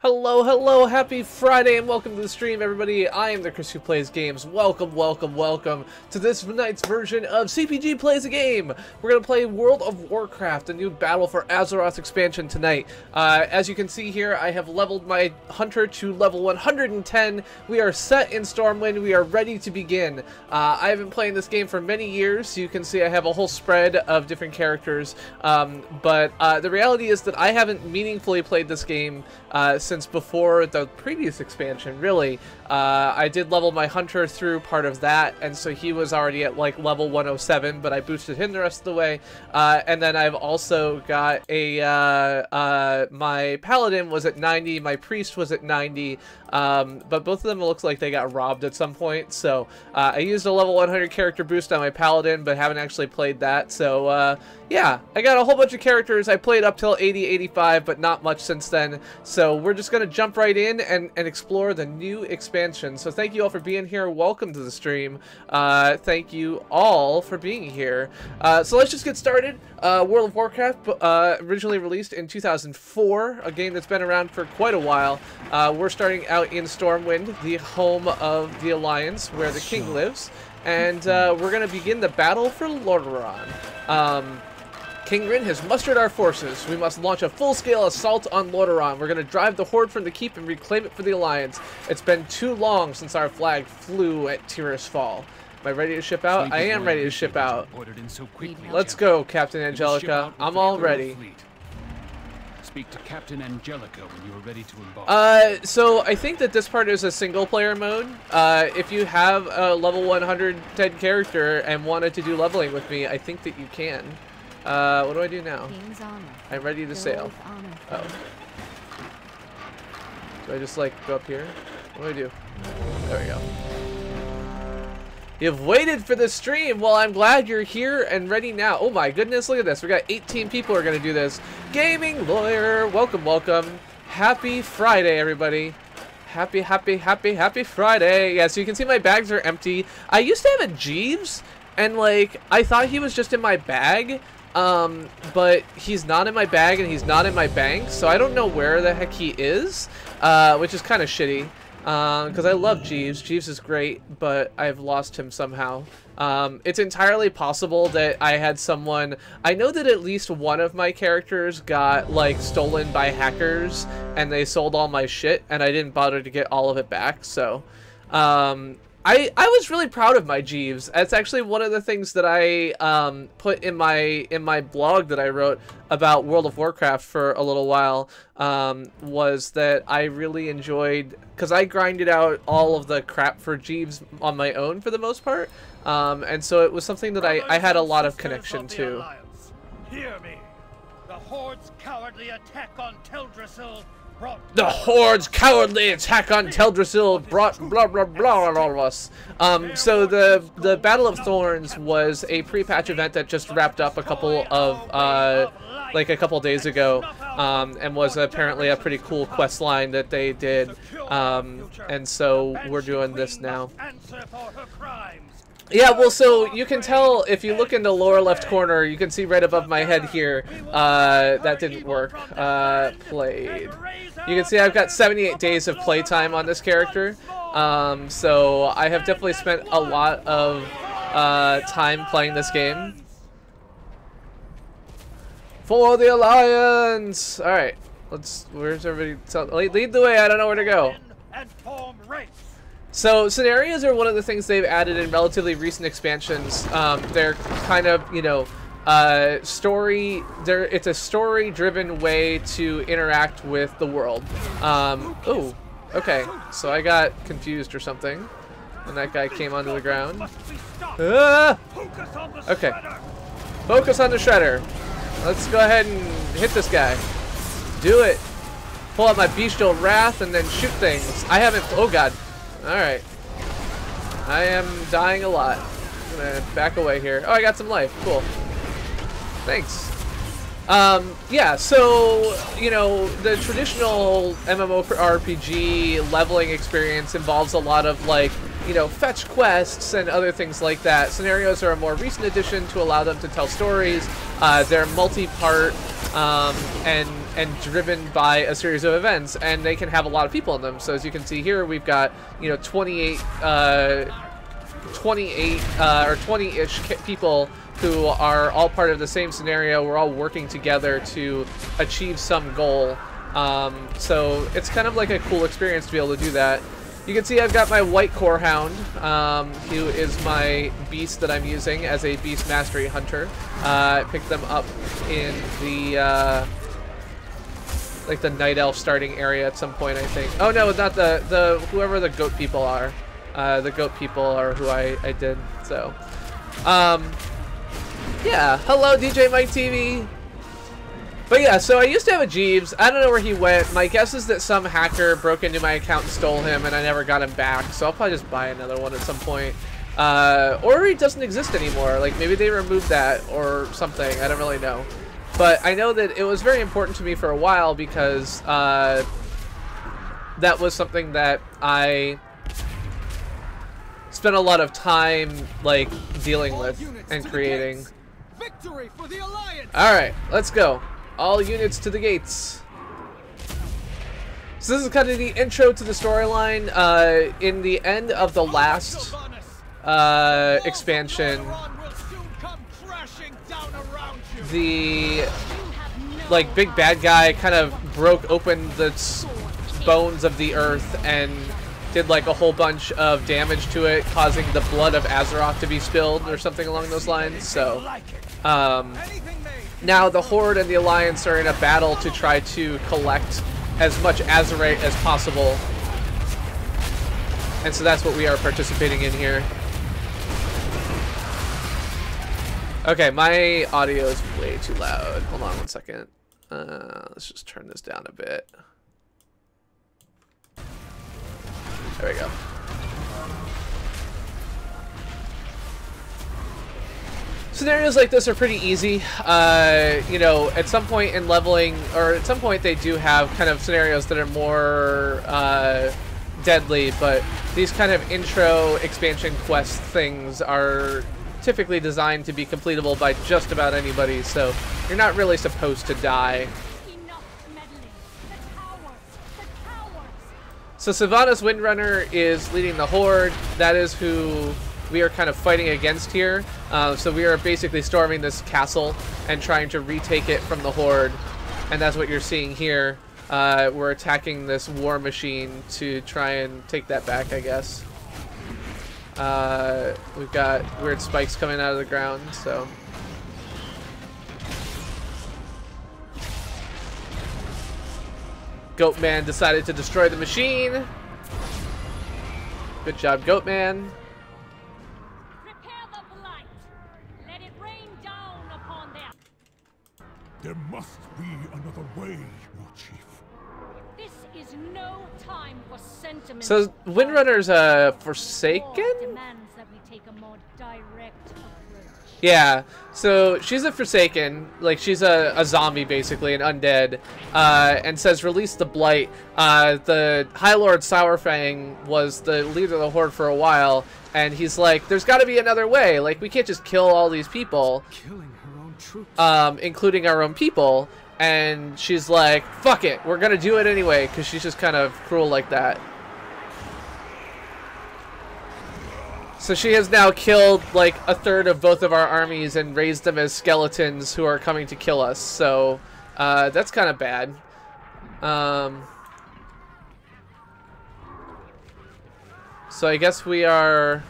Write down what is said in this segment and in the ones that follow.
Hello, hello, happy Friday and welcome to the stream, everybody. I am the Chris who plays games. Welcome, welcome, welcome to this night's version of CPG Plays a Game. We're going to play World of Warcraft, a new Battle for Azeroth expansion tonight. As you can see here, I have leveled my hunter to level 110. We are set in Stormwind. We are ready to begin. I have been playing this game for many years, so you can see I have a whole spread of different characters. But the reality is that I haven't meaningfully played this game since before the previous expansion, really. I did level my hunter through part of that, and so he was already at like level 107, but I boosted him the rest of the way. And then I've also got a my paladin was at 90, my priest was at 90, but both of them looks like they got robbed at some point. So I used a level 100 character boost on my paladin, but haven't actually played that. So yeah, I got a whole bunch of characters. I played up till 80, 85, but not much since then. So we're just gonna jump right in and explore the new expansion. So thank you all for being here. Welcome to the stream. Thank you all for being here. So let's just get started. World of Warcraft, originally released in 2004, a game that's been around for quite a while. We're starting out in Stormwind, the home of the Alliance, where the king lives, and we're going to begin the battle for Lordaeron. King Rin has mustered our forces. We must launch a full-scale assault on Lordaeron. We're going to drive the Horde from the keep and reclaim it for the Alliance. It's been too long since our flag flew at Tyrus Fall. Am I ready to ship out? I am ready to ship out. Let's go, Captain Angelica. I'm all ready. Speak to Captain Angelica when you are ready to embark. So I think that this part is a single-player mode. If you have a level 110 character and wanted to do leveling with me, I think that you can. What do I do now? I'm ready to sail. Oh. Do I just, like, go up here? What do I do? There we go. You've waited for the stream. Well, I'm glad you're here and ready now. Oh my goodness, look at this. We got 18 people who are going to do this. Gaming Lawyer. Welcome, welcome. Happy Friday, everybody. Happy Friday. Yeah, so you can see my bags are empty. I used to have a Jeeves, and, like, I thought he was just in my bag. But he's not in my bag and he's not in my bank, so I don't know where the heck he is, which is kind of shitty. Because I love Jeeves. Jeeves is great, but I've lost him somehow. It's entirely possible that I had someone... I know that at least one of my characters got, like, stolen by hackers, and they sold all my shit, and I didn't bother to get all of it back, so... I was really proud of my Jeeves. That's actually one of the things that I put in my blog that I wrote about World of Warcraft for a little while, was that I really enjoyed, because I grinded out all of the crap for Jeeves on my own for the most part, and so it was something that I had a lot of connection to. Hear me. The Horde's cowardly attack on Teldrassil brought... The Horde's cowardly attack on Teldrassil brought blah blah blah all of us. So the Battle of Thorns was a pre-patch event that just wrapped up a couple of like a couple days ago, and was apparently a pretty cool quest line that they did, and so we're doing this now. Yeah, well, so you can tell if you look in the lower left corner, you can see right above my head here, that didn't work, played. You can see I've got 78 days of playtime on this character, so I have definitely spent a lot of time playing this game. For the Alliance! Alright, where's everybody? Lead the way, I don't know where to go. So scenarios are one of the things they've added in relatively recent expansions. They're kind of, you know, it's a story-driven way to interact with the world. Oh, okay. So I got confused or something, and that guy came onto the ground. Ah! Okay. Focus on the shredder. Let's go ahead and hit this guy. Do it. Pull out my bestial wrath and then shoot things. I haven't. Oh god. Alright. I am dying a lot. I'm gonna back away here. Oh, I got some life. Cool. Thanks. Yeah, so, you know, the traditional MMORPG leveling experience involves a lot of, like, you know, fetch quests and other things like that. Scenarios are a more recent addition to allow them to tell stories. They're multi-part, and and driven by a series of events, and they can have a lot of people in them. So as you can see here, we've got, you know, 28 or 20-ish people who are all part of the same scenario. We're all working together to achieve some goal. So it's kind of like a cool experience to be able to do that. You can see I've got my white core hound, who is my beast that I'm using as a beast mastery hunter. I picked them up in the like the night elf starting area at some point, I think. Oh no, not the whoever the goat people are. The goat people are who I did. So, yeah. Hello, DJ Mike TV. But yeah, so I used to have a Jeeves. I don't know where he went. My guess is that some hacker broke into my account and stole him, and I never got him back. So I'll probably just buy another one at some point. Or he doesn't exist anymore. Like, maybe they removed that or something. I don't really know. But I know that it was very important to me for a while because that was something that I spent a lot of time, like, dealing with and creating. Victory for the Alliance! Alright, let's go. All units to the gates. So this is kind of the intro to the storyline. In the end of the last expansion, the like big bad guy kind of broke open the bones of the earth and did like a whole bunch of damage to it, causing the blood of Azeroth to be spilled or something along those lines. So now the Horde and the Alliance are in a battle to try to collect as much Azerite as possible. And so that's what we are participating in here. Okay, my audio is way too loud. Hold on one second. Let's just turn this down a bit. There we go. Scenarios like this are pretty easy. You know, at some point in leveling, or at some point they do have kind of scenarios that are more deadly, but these kind of intro expansion quest things are typically designed to be completable by just about anybody, so you're not really supposed to die. So Sylvanas Windrunner is leading the Horde. That is who we are kind of fighting against here. So we are basically storming this castle and trying to retake it from the Horde. And that's what you're seeing here. We're attacking this war machine to try and take that back, I guess. We've got weird spikes coming out of the ground, so... Goatman decided to destroy the machine. Good job, Goatman. Prepare the blight. Let it rain down upon them. There must be another way, War Chief. This is no time for sentiment. So Windrunner's Forsaken? Demands that we take a more direct approach. Yeah, so she's a Forsaken, like she's a zombie basically, an undead, and says release the Blight. The High Lord Sourfang was the leader of the Horde for a while, and he's like, there's got to be another way, like we can't just kill all these people, Killing her own troops. including our own people, and she's like, fuck it, we're gonna do it anyway, because she's just kind of cruel like that. So she has now killed like a third of both of our armies and raised them as skeletons who are coming to kill us. So that's kind of bad. So I guess we are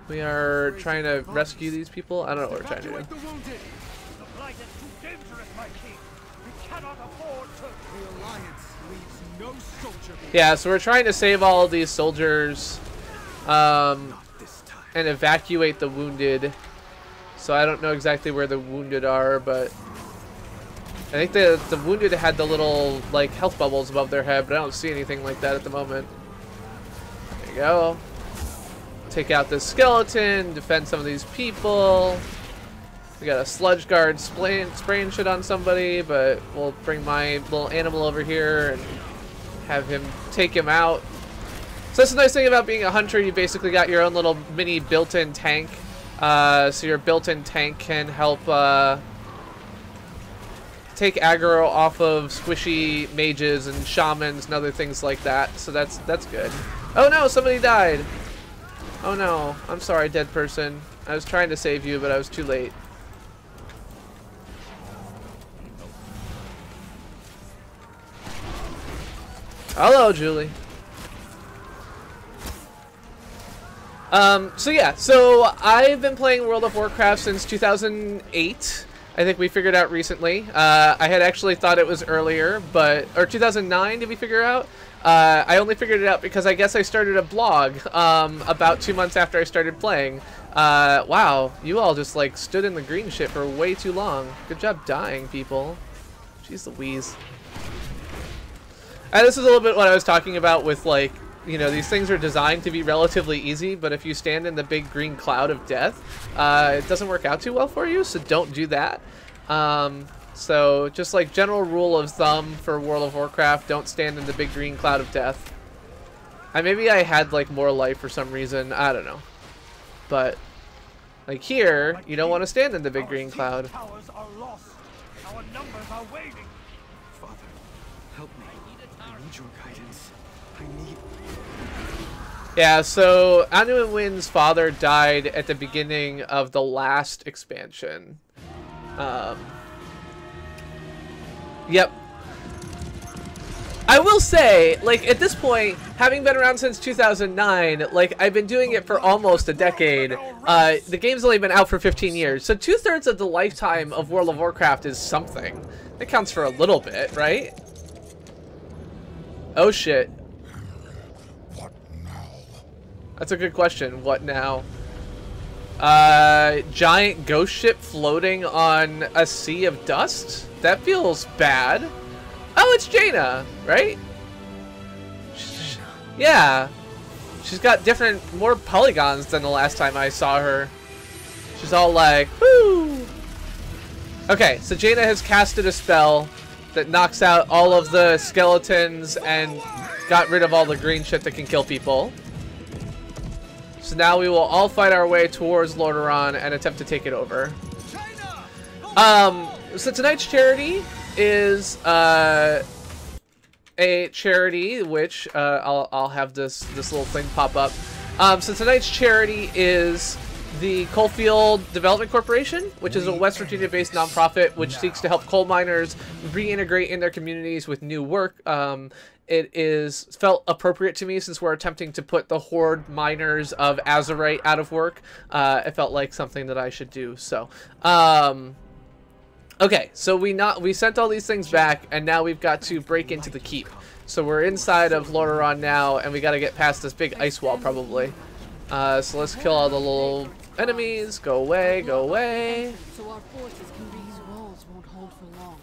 trying to rescue these people. I don't know what we're trying to do. The blight is too dangerous, my king. We cannot afford to. The Alliance leaves no soldier. Yeah, so we're trying to save all of these soldiers and evacuate the wounded. So I don't know exactly where the wounded are, but I think the wounded had the little like health bubbles above their head, but I don't see anything like that at the moment. There you go. Take out this skeleton, defend some of these people. We got a sludge guard spraying shit on somebody, but we'll bring my little animal over here and have him take him out. So that's the nice thing about being a hunter. You basically got your own little mini built-in tank. So your built-in tank can help take aggro off of squishy mages and shamans and other things like that, so that's good. Oh no, somebody died. Oh no, I'm sorry, dead person. I was trying to save you, but I was too late. Hello, Julie. So yeah, so I've been playing World of Warcraft since 2008. I think we figured out recently. I had actually thought it was earlier, or 2009 did we figure out? I only figured it out because I guess I started a blog about 2 months after I started playing. Wow, you all just like stood in the green shit for way too long. Good job dying, people. Jeez Louise. And this is a little bit what I was talking about with, like, you know, these things are designed to be relatively easy, but if you stand in the big green cloud of death, it doesn't work out too well for you, so don't do that. So just like general rule of thumb for World of Warcraft, don't stand in the big green cloud of death. Maybe I had like more life for some reason, I don't know. But like here, you don't want to stand in the big green cloud. Towers are lost. Our numbers are waning. Father, help me. I need your guidance. I need... Yeah, so Anduin's father died at the beginning of the last expansion. Yep. I will say, like, at this point, having been around since 2009, like, I've been doing it for almost a decade. The game's only been out for 15 years, so 2/3 of the lifetime of World of Warcraft is something. That counts for a little bit, right? Oh, shit. What now? That's a good question. What now? Giant ghost ship floating on a sea of dust? That feels bad. Oh, it's Jaina, right? Yeah. She's got more polygons than the last time I saw her. She's all like, woo! Okay, so Jaina has casted a spell that knocks out all of the skeletons and got rid of all the green shit that can kill people. So now we will all fight our way towards Lordaeron and attempt to take it over. So tonight's charity is a charity which I'll have this little thing pop up. So tonight's charity is the Coalfield Development Corporation, which is a West Virginia-based nonprofit which seeks to help coal miners reintegrate in their communities with new work. It is felt appropriate to me since we're attempting to put the Horde miners of Azerite out of work. It felt like something that I should do. So, okay, so we sent all these things back, and now we've got to break into the keep. So we're inside of Lordaeron now, and we got to get past this big ice wall probably. So let's kill all the little enemies. Go away, go away. So our forces can reach. These walls won't hold for long.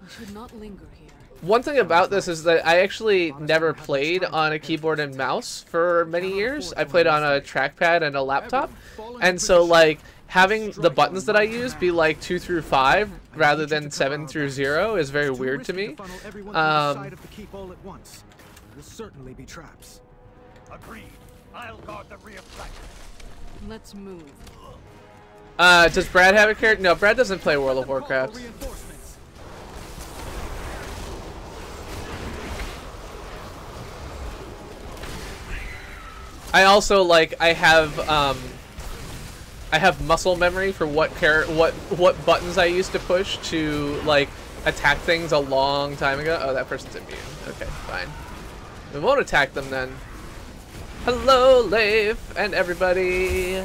We should not linger here. One thing about this is that I actually never played on a keyboard and mouse for many years. I played on a trackpad and a laptop, and so like having the buttons that I use be like 2 through 5 rather than 7 through 0 is very weird to me. Will certainly be traps. Agreed. I'll guard the rear flank. Let's move. Does Brad have a character? No, Brad doesn't play World of Warcraft. I also like I have muscle memory for what buttons I used to push to like attack things a long time ago. Oh, that person's immune. Okay, fine. We won't attack them then. Hello, Leif, and everybody.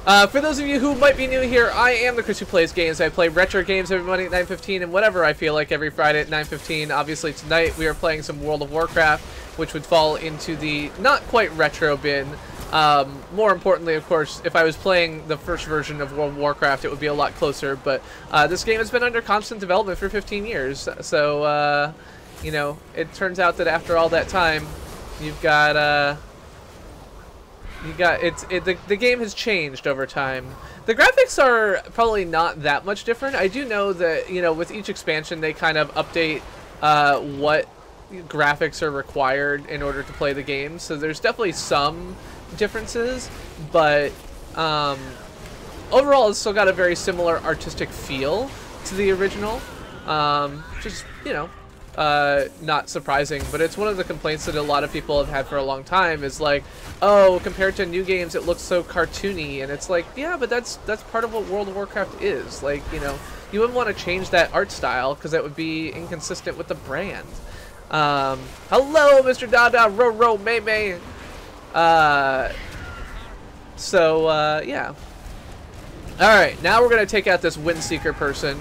For those of you who might be new here, I am the Chris who plays games. I play retro games every Monday at 9:15 and whatever I feel like every Friday at 9:15. Obviously tonight we are playing some World of Warcraft, which would fall into the not quite retro bin. More importantly, of course, if I was playing the first version of World of Warcraft, it would be a lot closer. But this game has been under constant development for 15 years. So, you know, it turns out that after all that time, you've got... the game has changed over time. The graphics are probably not that much different. I do know that, you know, with each expansion they kind of update what graphics are required in order to play the game. So there's definitely some differences, but overall it's still got a very similar artistic feel. to the original, just, you know, not surprising, but it's one of the complaints that a lot of people have had for a long time is like, oh, compared to new games it looks so cartoony, and it's like, yeah, but that's part of what World of Warcraft is. Like, you know, you wouldn't want to change that art style because that would be inconsistent with the brand. Hello, Mr. Dada, Ro May May. Yeah. Alright, now we're gonna take out this Windseeker person.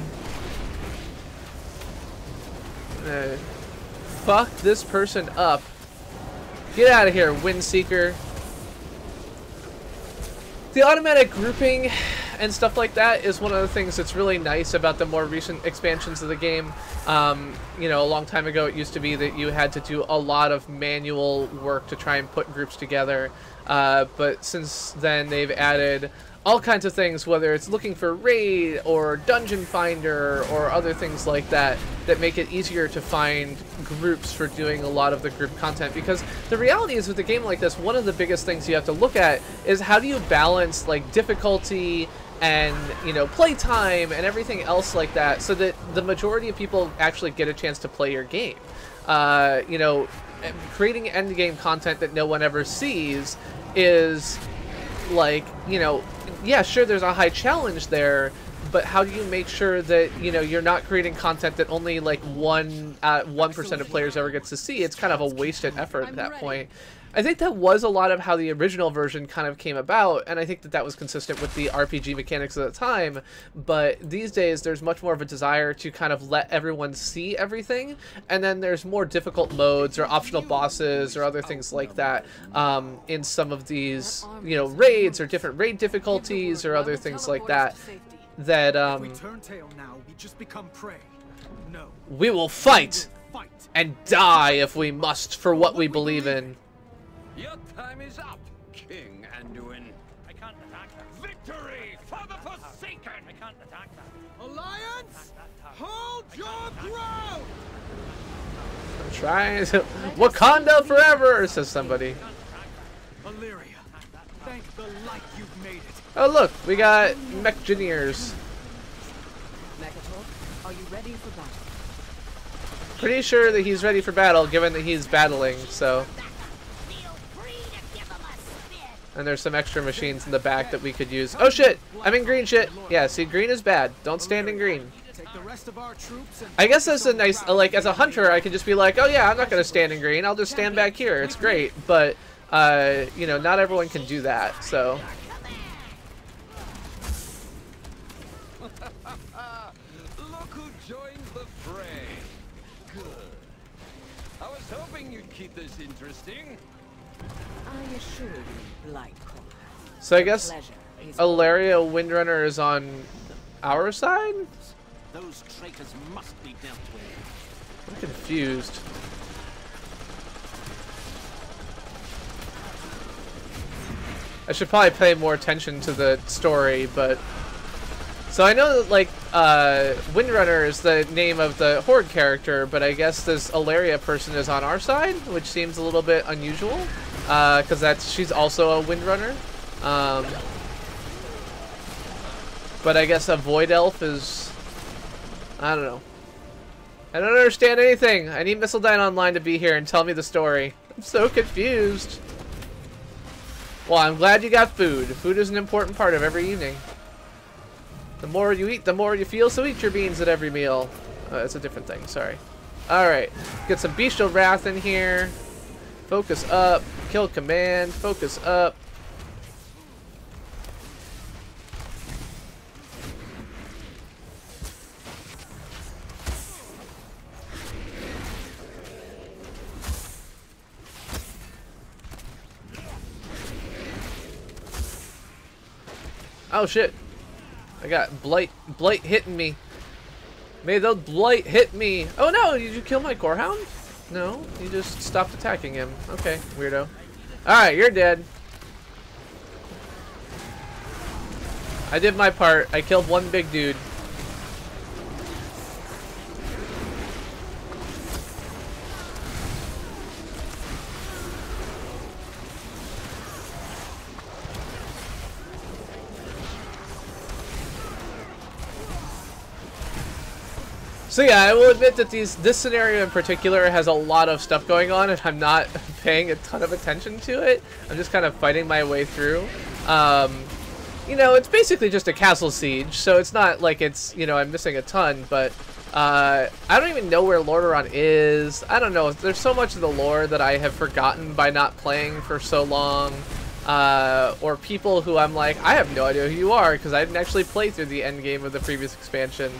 Fuck this person up. Get out of here, Windseeker. The automatic grouping and stuff like that is one of the things that's really nice about the more recent expansions of the game. You know, a long time ago it used to be that you had to do a lot of manual work to try and put groups together. But since then they've added all kinds of things, whether it's looking for raid or dungeon finder or other things like that, that make it easier to find groups for doing a lot of the group content. Because the reality is with a game like this, one of the biggest things you have to look at is how do you balance like difficulty and, you know, playtime and everything else like that, so that the majority of people actually get a chance to play your game. You know, creating end game content that no one ever sees is like, you know, yeah, sure, there's a high challenge there, but how do you make sure that, you know, you're not creating content that only like 1% of players ever gets to see? It's kind of a wasted effort at that point. I think that was a lot of how the original version kind of came about, and I think that that was consistent with the RPG mechanics at the time, but these days there's much more of a desire to kind of let everyone see everything, and then there's more difficult modes or optional bosses or other things like that in some of these, you know, raids or different raid difficulties or other things like that, that If we turn tail now, we just become prey. No. we will fight and die if we must for what we believe in. Your time is up, King Anduin. I can't attack that. Victory for the Forsaken! I can't attack that. Alliance, hold your ground! I'm trying to... Wakanda forever, says somebody. Illyria, thank the light you've made it. Oh look, we got mechgineers. Are you ready for battle? Pretty sure that he's ready for battle, given that he's battling, so... And there's some extra machines in the back that we could use. Oh shit! I'm in green shit! Yeah, see, green is bad. Don't stand in green. I guess that's a nice, like, as a hunter, I can just be like, oh yeah, I'm not gonna stand in green, I'll just stand back here. It's great, but, you know, not everyone can do that, so... Look who joins the fray. Good. I was hoping you'd keep this interesting. I assure you, Blight. So I guess Ilaria Windrunner is on our side? Those traitors must be dealt with. I'm confused. I should probably pay more attention to the story, but... So I know that, like, Windrunner is the name of the Horde character, but I guess this Ilaria person is on our side, which seems a little bit unusual, because she's also a Windrunner. But I guess a Void Elf is... I don't know. I don't understand anything. I need Mistledine Online to be here and tell me the story. I'm so confused. Well, I'm glad you got food. Food is an important part of every evening. The more you eat, the more you feel, so eat your beans at every meal. It's a different thing, sorry. Alright, get some Bestial Wrath in here. Focus up. Kill command. Focus up. Oh shit. I got Blight hitting me. May the Blight hit me. Oh no, did you kill my Corehound? No, you just stopped attacking him. Okay, weirdo. Alright, you're dead. I did my part. I killed one big dude. So yeah, I will admit that this scenario in particular has a lot of stuff going on, and I'm not paying a ton of attention to it. I'm just kind of fighting my way through. You know, it's basically just a castle siege, so it's not like it's, you know, I'm missing a ton, but I don't even know where Lordaeron is. I don't know. There's so much of the lore that I have forgotten by not playing for so long. Or people who I'm like, I have no idea who you are, because I didn't actually play through the end game of the previous expansion.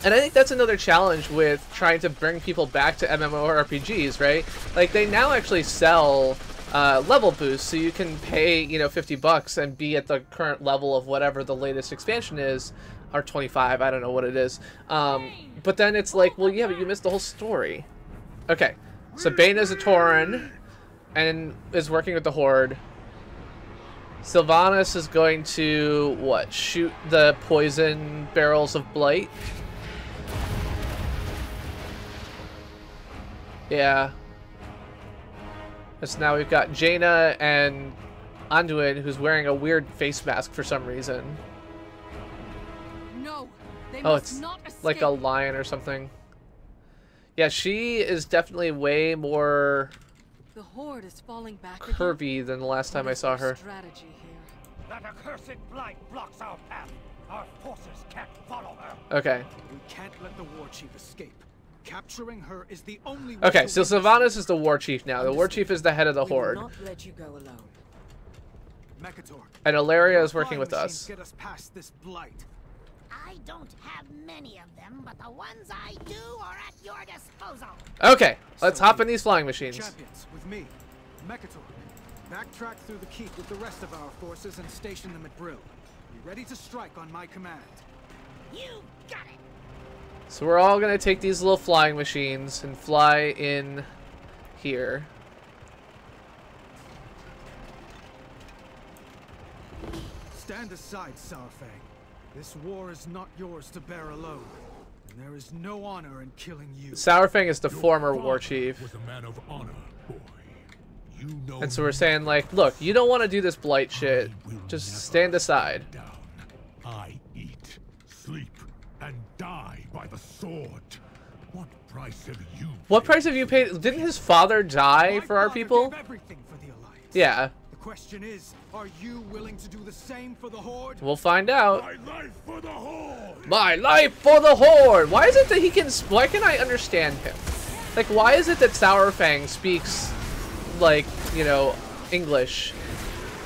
And I think that's another challenge with trying to bring people back to MMORPGs, right? Like, they now actually sell level boosts, so you can pay, you know, $50 and be at the current level of whatever the latest expansion is, or 25, I don't know what it is. But then it's like, well, yeah, but you missed the whole story. Okay, so Bane is a Tauren and is working with the Horde. Sylvanas is going to, what, shoot the poison barrels of blight? Yeah. So now we've got Jaina and Anduin, who's wearing a weird face mask for some reason. No, they Oh, must it's not escape. like a lion or something. Yeah, she is definitely way more The Horde is falling back curvy than the last time I saw her. Strategy here. That accursed blight blocks our path. Our forces can't follow her. Okay. We can't let the war chief escape. Capturing her is the only way Okay, to so win this Sylvanas is the war chief now. The war chief is the head of the We will Horde. not let you go alone. Mekator, And Ilaria is flying working with machines us. Get us past this blight. I don't have many of them, but the ones I do are at your disposal. Okay, let's hop in these flying machines. Champions, with me, Mekator. Backtrack through the keep with the rest of our forces and station them at Brill. Be ready to strike on my command. You got it. So we're all gonna take these little flying machines and fly in here. Stand aside, Saurfang. This war is not yours to bear alone, and there is no honor in killing you. Saurfang is the Your former father war chief. was a man of honor, boy. You know And so we're saying, like, look, you don't want to do this blight shit. I will Just never stand aside. down. I eat, sleep, and die by the sword. What price have you What paid price have you for paid? this? Didn't his father die My for our father people? gave everything for the Alliance. Yeah, The question is, are you willing to do the same for the Horde? we'll find out. My life for the Horde! My life for the Horde! Why is it that he can... Why can I understand him? Like, why is it that Saurfang speaks, like, you know, English,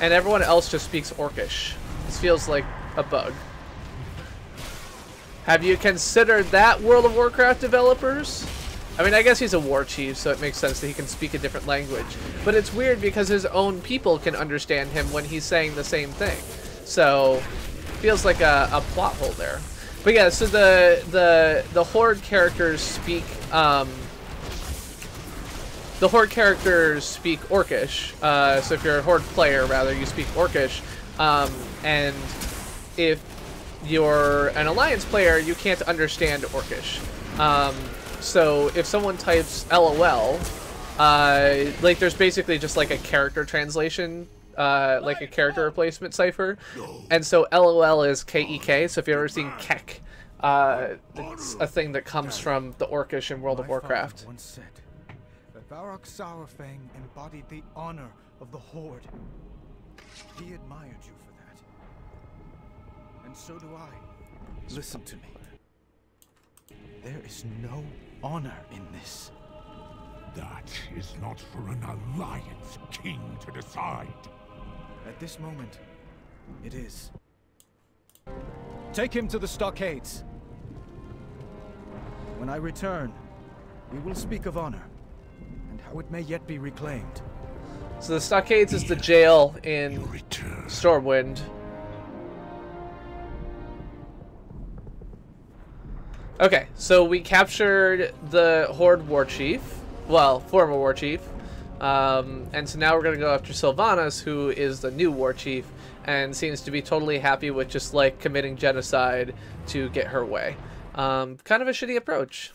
and everyone else just speaks Orcish? This feels like a bug. Have you considered that, World of Warcraft developers? I mean, I guess he's a war chief, so it makes sense that he can speak a different language. But it's weird because his own people can understand him when he's saying the same thing. So, feels like a plot hole there. But yeah, so the Horde characters speak Orcish. So if you're a Horde player, rather, you speak Orcish. And if you're an Alliance player, you can't understand Orcish. So if someone types LOL, like there's basically just like a character translation, like a character replacement cipher. And so LOL is KEK, so if you've ever seen Kek, it's a thing that comes from the Orcish in World of Warcraft. Once said that Varrock Saurfang embodied the honor of the Horde. He admired you for that. And so do I. Listen to me. There is no honor in this. That is not for an Alliance king to decide. At this moment, it is. Take him to the stockades. When I return, we will speak of honor, and how it may yet be reclaimed. So the Stockades is the jail You in return. Stormwind. Okay, so we captured the Horde war chief, well, former war chief, and so now we're gonna go after Sylvanas, who is the new war chief, and seems to be totally happy with just like committing genocide to get her way. Kind of a shitty approach.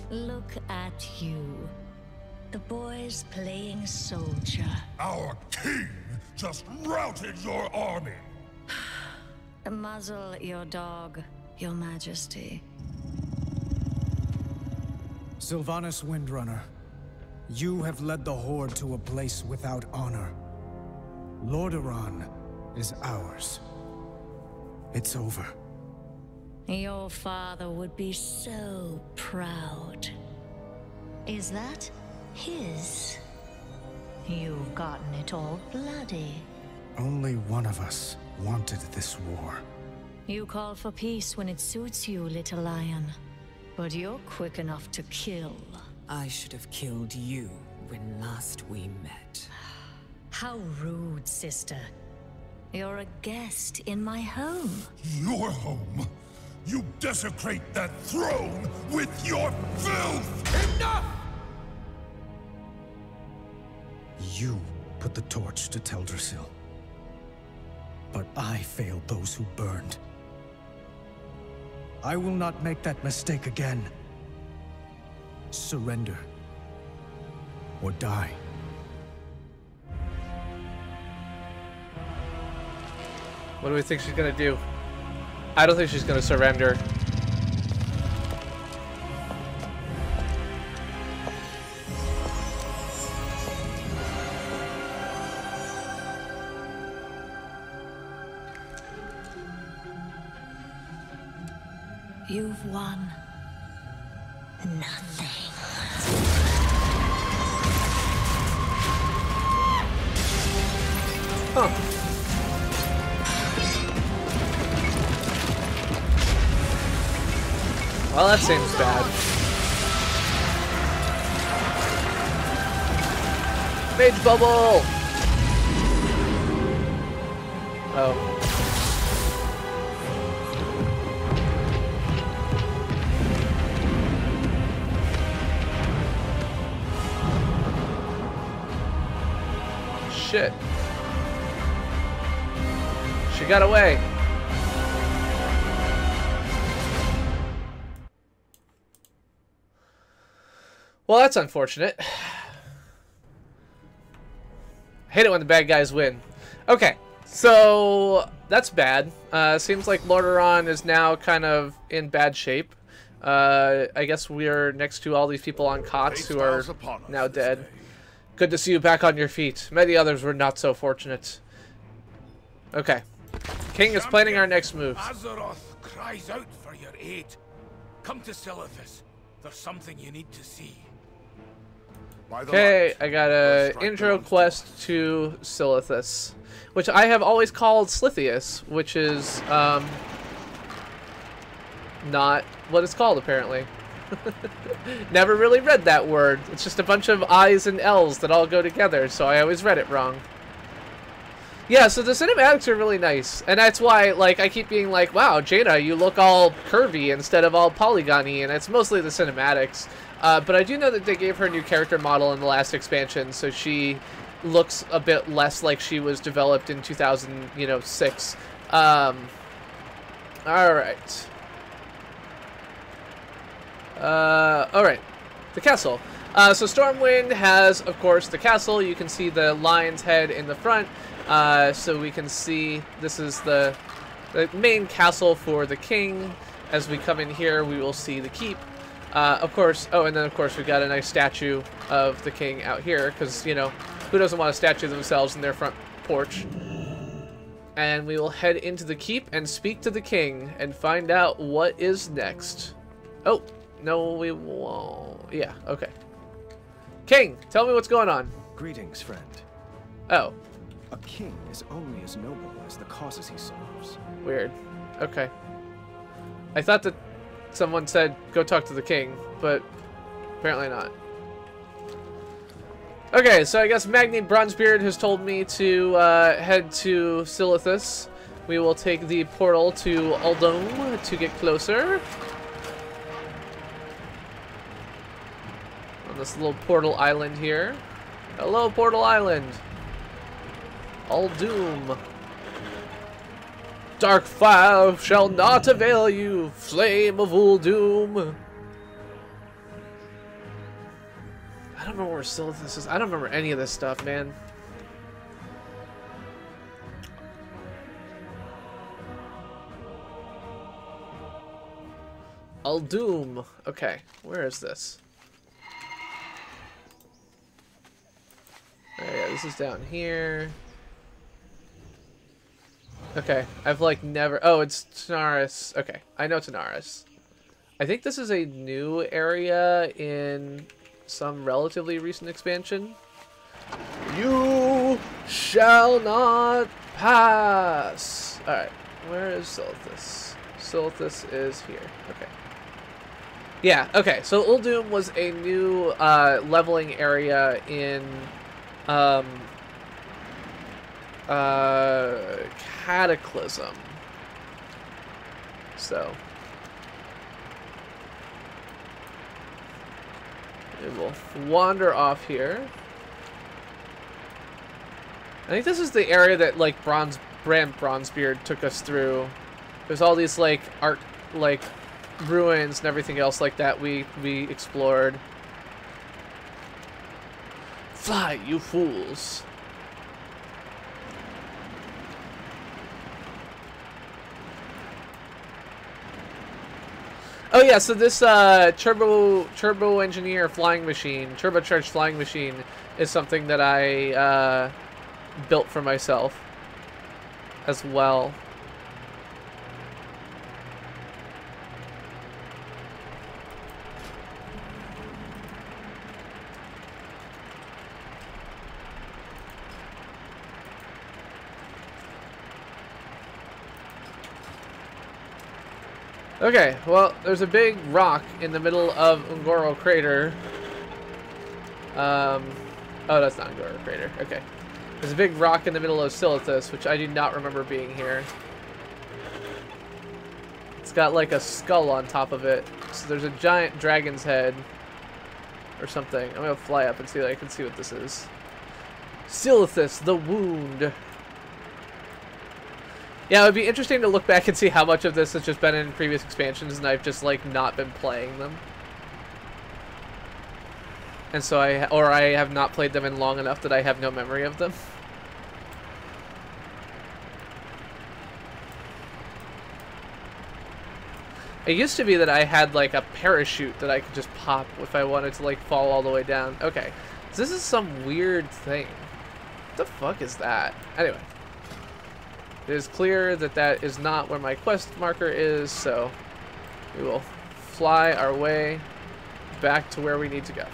Look at you. The boy's playing soldier. Our king just routed your army. Muzzle your dog, Your Majesty. Sylvanas Windrunner, you have led the Horde to a place without honor. Lordaeron is ours. It's over. Your father would be so proud. Is that his? You've gotten it all bloody. Only one of us wanted this war. You call for peace when it suits you, little lion. But you're quick enough to kill. I should have killed you when last we met. How rude, sister. You're a guest in my home. Your home? You desecrate that throne with your filth! Enough! You put the torch to Teldrassil. But I failed those who burned. I will not make that mistake again. Surrender. Or die. What do we think she's gonna do? I don't think she's gonna surrender. You've won nothing. Huh. Well, that seems bad. Mage bubble! Oh. Shit. She got away. Well, that's unfortunate. Hate it when the bad guys win. Okay, so that's bad. Seems like Lordaeron is now kind of in bad shape. I guess we're next to all these people on cots who are now dead. Good to see you back on your feet. Many others were not so fortunate. Okay. King is planning our next move. Azeroth cries out for your aid. Come to Sylvanas. There's something you need to see. Okay, I got a intro quest to Sylvanas, which I have always called Slithius, which is not what it's called apparently. Never really read that word. It's just a bunch of I's and L's that all go together, so I always read it wrong. Yeah, so the cinematics are really nice, and that's why, like, I keep being like, wow, Jaina, you look all curvy instead of all polygony, and it's mostly the cinematics. But I do know that they gave her a new character model in the last expansion, so she looks a bit less like she was developed in 2006. Alright. Alright, the castle. So Stormwind has, of course, the castle. You can see the lion's head in the front. So we can see this is the main castle for the king. As we come in here, we will see the keep. Of course, oh, and then of course we got a nice statue of the king out here, because, you know, who doesn't want a statue of themselves in their front porch? And we will head into the keep and speak to the king and find out what is next. Oh. No, we won't. Yeah, okay. King, tell me what's going on. Greetings, friend. Oh. A king is only as noble as the causes he serves. Weird. Okay. I thought that someone said, go talk to the king, but apparently not. Okay, so I guess Magni Bronzebeard has told me to head to Sylvanas. We will take the portal to Uldum to get closer. This little portal island here. Hello, portal island. Uldum. Dark fire shall not avail you, flame of Uldum. don't remember where Sylvanas is. I don't remember any of this stuff, man. Doom. Okay, where is this? Oh yeah, this is down here. Okay, I've like never... Oh, it's Tanaris. Okay, I know Tanaris. I think this is a new area in some relatively recent expansion. You shall not pass! Alright, where is Sylvanas? Sylvanas is here. Okay. Yeah, okay, so Uldum was a new leveling area in Cataclysm. So we will wander off here. I think this is the area that like Brand Bronzebeard took us through. There's all these like art like ruins and everything else like that we explored. Fly, you fools. Oh yeah, so this turbo engineer flying machine, turbocharged flying machine is something that I built for myself as well. Okay, well, there's a big rock in the middle of Ungoro Crater. Oh, that's not Ungoro Crater. Okay. There's a big rock in the middle of Sylvanas, which I do not remember being here. It's got like a skull on top of it. So there's a giant dragon's head or something. I'm gonna fly up and see if I can see what this is. Sylvanas, the wound. Yeah, it would be interesting to look back and see how much of this has just been in previous expansions and I've just, like, not been playing them. And so I have not played them in long enough that I have no memory of them. It used to be that I had, like, a parachute that I could just pop if I wanted to, like, fall all the way down. Okay. So this is some weird thing. What the fuck is that? Anyway. It is clear that that is not where my quest marker is, so we will fly our way back to where we need to go.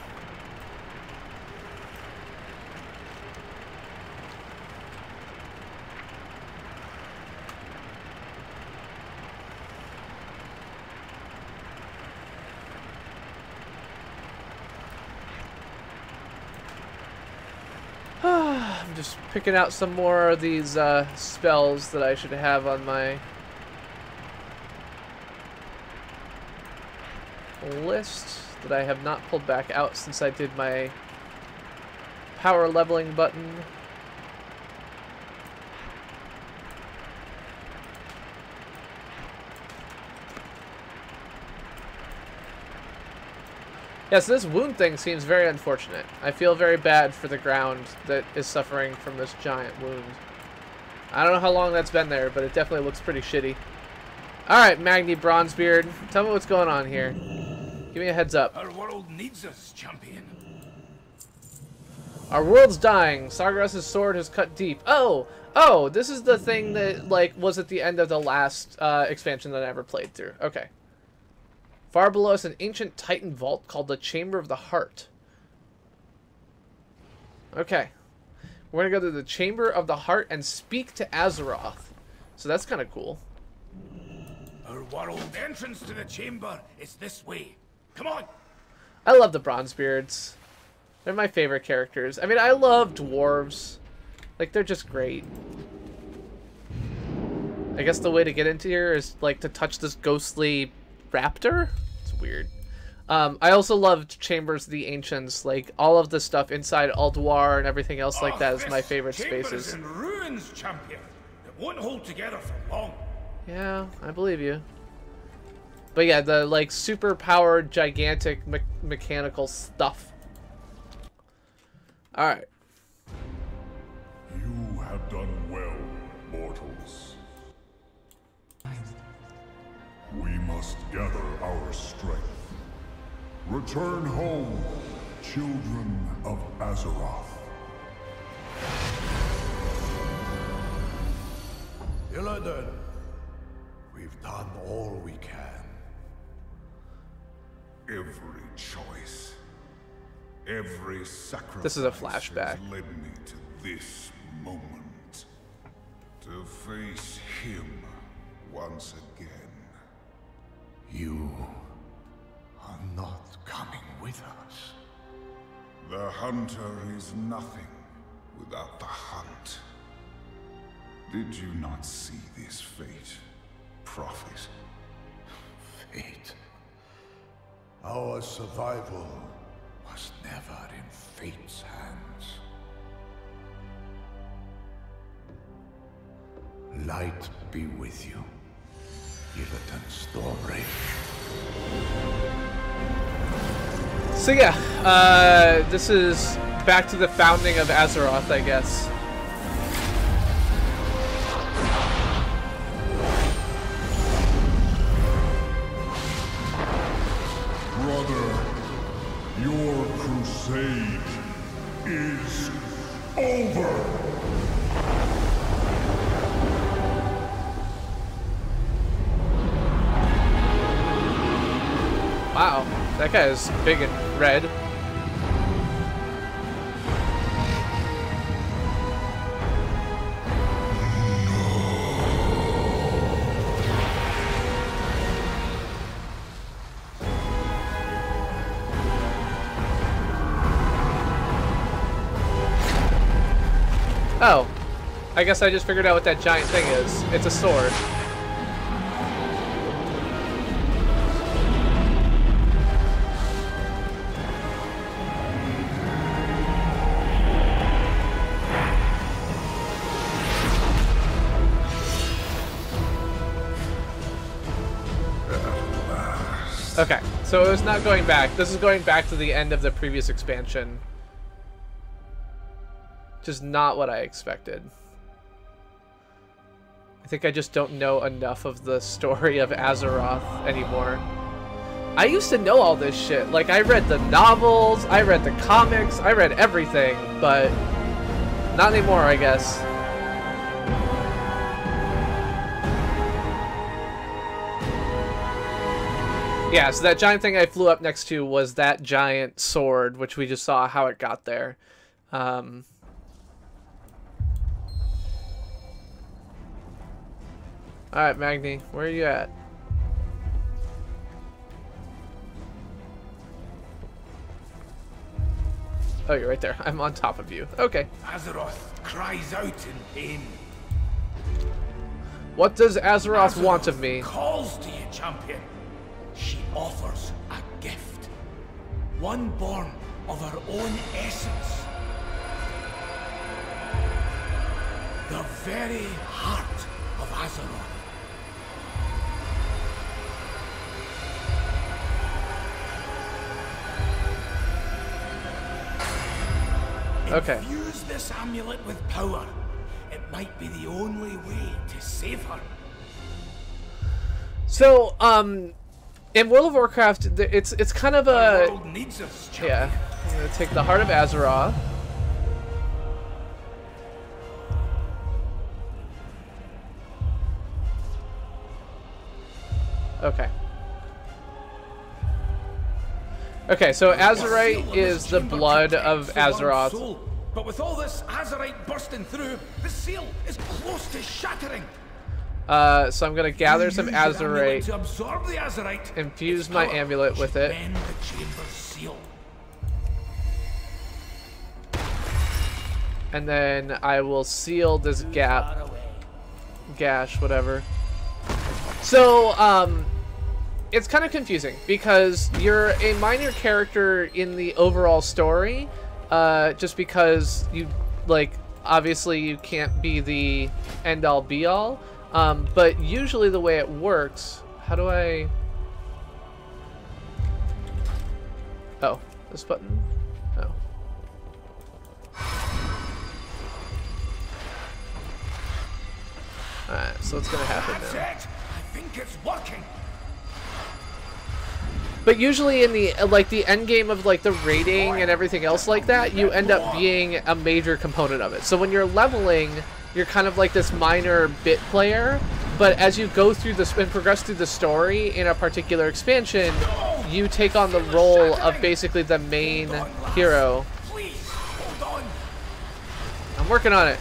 I'm just picking out some more of these spells that I should have on my list that I have not pulled back out since I did my power leveling button. Yeah, so this wound thing seems very unfortunate. I feel very bad for the ground that is suffering from this giant wound. I don't know how long that's been there, but it definitely looks pretty shitty. Alright, Magni Bronzebeard, tell me what's going on here. Give me a heads up. Our world needs us, champion. Our world's dying. Sargeras' sword has cut deep. Oh, this is the thing that, like, was at the end of the last expansion that I ever played through. Okay. Far below us, an ancient Titan vault called the Chamber of the Heart. Okay. We're going to go to the Chamber of the Heart and speak to Azeroth. So that's kind of cool. Our world entrance to the chamber is this way. Come on! I love the Bronzebeards. They're my favorite characters. I mean, I love dwarves. Like, they're just great. I guess the way to get into here is, like, to touch this ghostly raptor? It's weird. I also loved Chambers of the Ancients. Like, all of the stuff inside Alduar and everything else like that is my favorite spaces. In ruins, champion. It won't hold together for long. Yeah, I believe you. But yeah, the, like, super powered, gigantic, mechanical stuff Alright. You have done well, mortals. We must gather our strength. Return home, children of Azeroth. Illidan, we've done all we can. Every choice, every sacrifice This is a flashback. has led me to this moment. To face him once again. You are not coming with us. The hunter is nothing without the hunt. Did you not see this fate, prophet? Fate? Our survival was never in fate's hands. Light be with you, Illidan Stormreign. So yeah, this is back to the founding of Azeroth, I guess. Brother, your crusade is over. Wow, that guy is big and red. Oh, I guess I just figured out what that giant thing is. It's a sword. Okay, so it was not going back. This is going back to the end of the previous expansion. Just not what I expected. I think I just don't know enough of the story of Azeroth anymore. I used to know all this shit. Like, I read the novels, I read the comics, I read everything, but not anymore, I guess. Yeah, so that giant thing I flew up next to was that giant sword, which we just saw how it got there. Alright, Magni, where are you at? Oh, you're right there. I'm on top of you. Okay. Azeroth cries out in pain. What does Azeroth want of me? Calls to you, champion. She offers a gift. One born of her own essence. The very heart of Azeroth. Okay. Infuse this amulet with power. It might be the only way to save her. So, in World of Warcraft, it's kind of a... The world needs us, yeah. I'm gonna take the Heart of Azeroth. Okay. Okay, so Azerite is the blood of Azeroth. But with all this Azerite bursting through, the seal is close to shattering. So I'm gonna gather some Azerite, to absorb the Azerite, infuse my amulet with it. mend the chamber's seal. And then I will seal this gap. Gash, whatever. So, it's kind of confusing because you're a minor character in the overall story, just because you, like, obviously you can't be the end-all be-all, but usually the way it works, how do I... Oh, this button? Oh. Alright, so what's gonna happen That's now? it. I think it's working. But usually in the like the end game of like the raiding and everything else like that, you end up being a major component of it. So when you're leveling, you're kind of like this minor bit player, but as you go through this and progress through the story in a particular expansion, you take on the role of basically the main hero. Please, hold on. I'm working on it.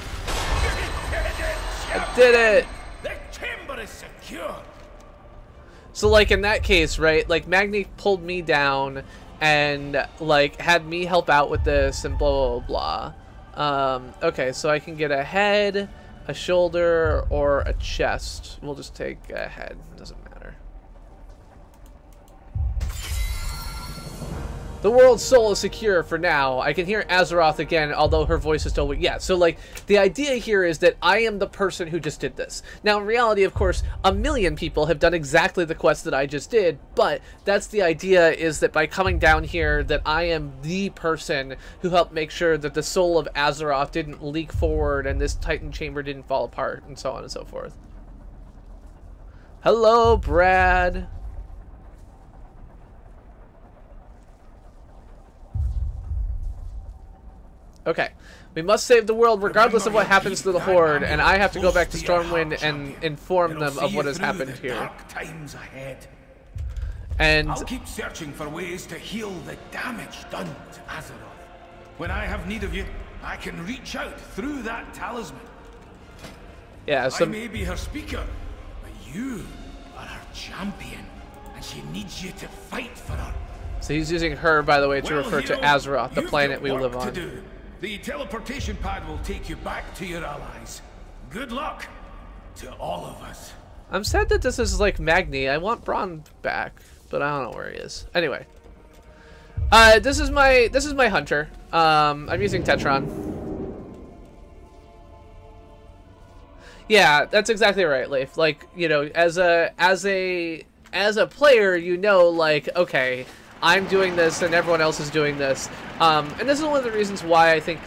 I did it. The chamber is secure. So like in that case, right, like Magni pulled me down and like had me help out with this and blah blah blah. Okay, so I can get a head, a shoulder, or a chest. We'll just take a head, doesn't matter. The world's soul is secure for now. I can hear Azeroth again, although her voice is still weak. Yeah, so like the idea here is that I am the person who just did this. Now in reality, of course, a million people have done exactly the quest that I just did, but that's the idea, is that by coming down here that I am the person who helped make sure that the soul of Azeroth didn't leak forward and this Titan chamber didn't fall apart and so on and so forth. Hello, Brad. Okay, we must save the world regardless of what happens to the Horde, and I have to go back to Stormwind and inform them of what has happened here. Times ahead. And I'll keep searching for ways to heal the damage done to Azeroth. When I have need of you, I can reach out through that talisman. yeah, so I may be her speaker, but you are her champion, and she needs you to fight for her. So he's using her, by the way, to refer to hero, Azeroth, the you've planet got we work live to on. do. The teleportation pad will take you back to your allies. Good luck to all of us. I'm sad that this is like Magni. I want Braun back, but I don't know where he is. Anyway, this is my hunter. I'm using Tetron. Yeah, that's exactly right, Leif. Like, you know, as a player, you know, like, okay, I'm doing this and everyone else is doing this. And this is one of the reasons why I think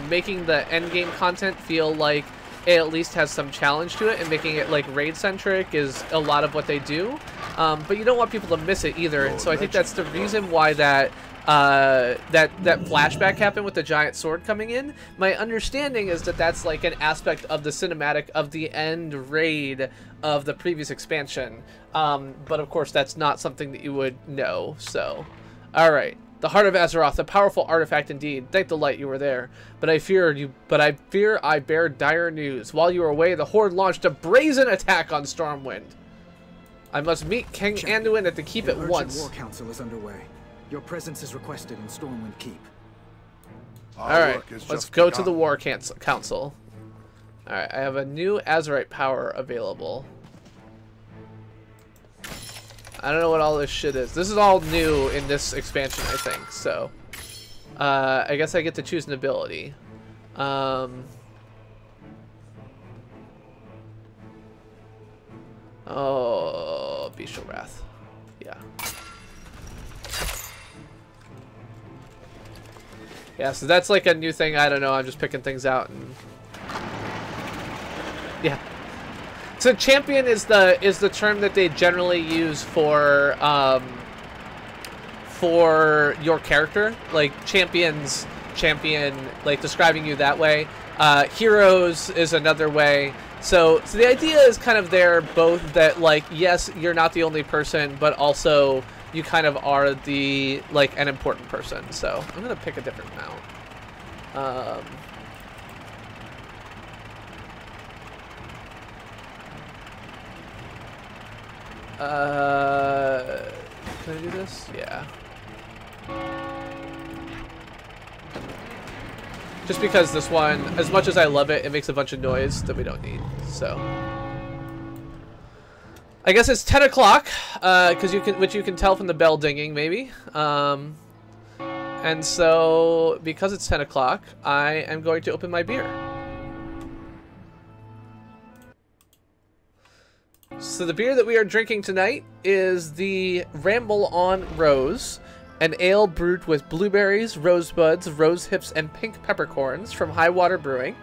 making the end game content feel like it at least has some challenge to it, and making it like raid centric is a lot of what they do. But you don't want people to miss it either, and so I think that's the reason why that flashback happened with the giant sword coming in. My understanding is that that's like an aspect of the cinematic of the end raid of the previous expansion. But of course that's not something that you would know. So, all right. The Heart of Azeroth, a powerful artifact indeed. Thank the light you were there. But I fear I bear dire news. While you were away, the Horde launched a brazen attack on Stormwind. I must meet King Anduin at the keep at once. War Council is underway. Your presence is requested in Stormwind Keep. Alright, let's go to the War Council. Alright, I have a new Azerite power available. I don't know what all this shit is. This is all new in this expansion, I think, so. I guess I get to choose an ability. Oh, Bestial Wrath. Yeah. Yeah, so that's like a new thing. I don't know. I'm just picking things out and yeah. So champion is the term that they generally use for your character. Like champion, like describing you that way. Heroes is another way. So the idea is kind of there both that like yes, you're not the only person, but also you kind of are the like an important person. So I'm gonna pick a different mount. Can I do this? Yeah. Just because this one, as much as I love it, it makes a bunch of noise that we don't need. So I guess it's 10 o'clock, which you can tell from the bell dinging, maybe. And so, because it's 10 o'clock, I am going to open my beer. So the beer that we are drinking tonight is the Ramble On Rose, an ale brewed with blueberries, rosebuds, rose hips, and pink peppercorns from Highwater Brewing.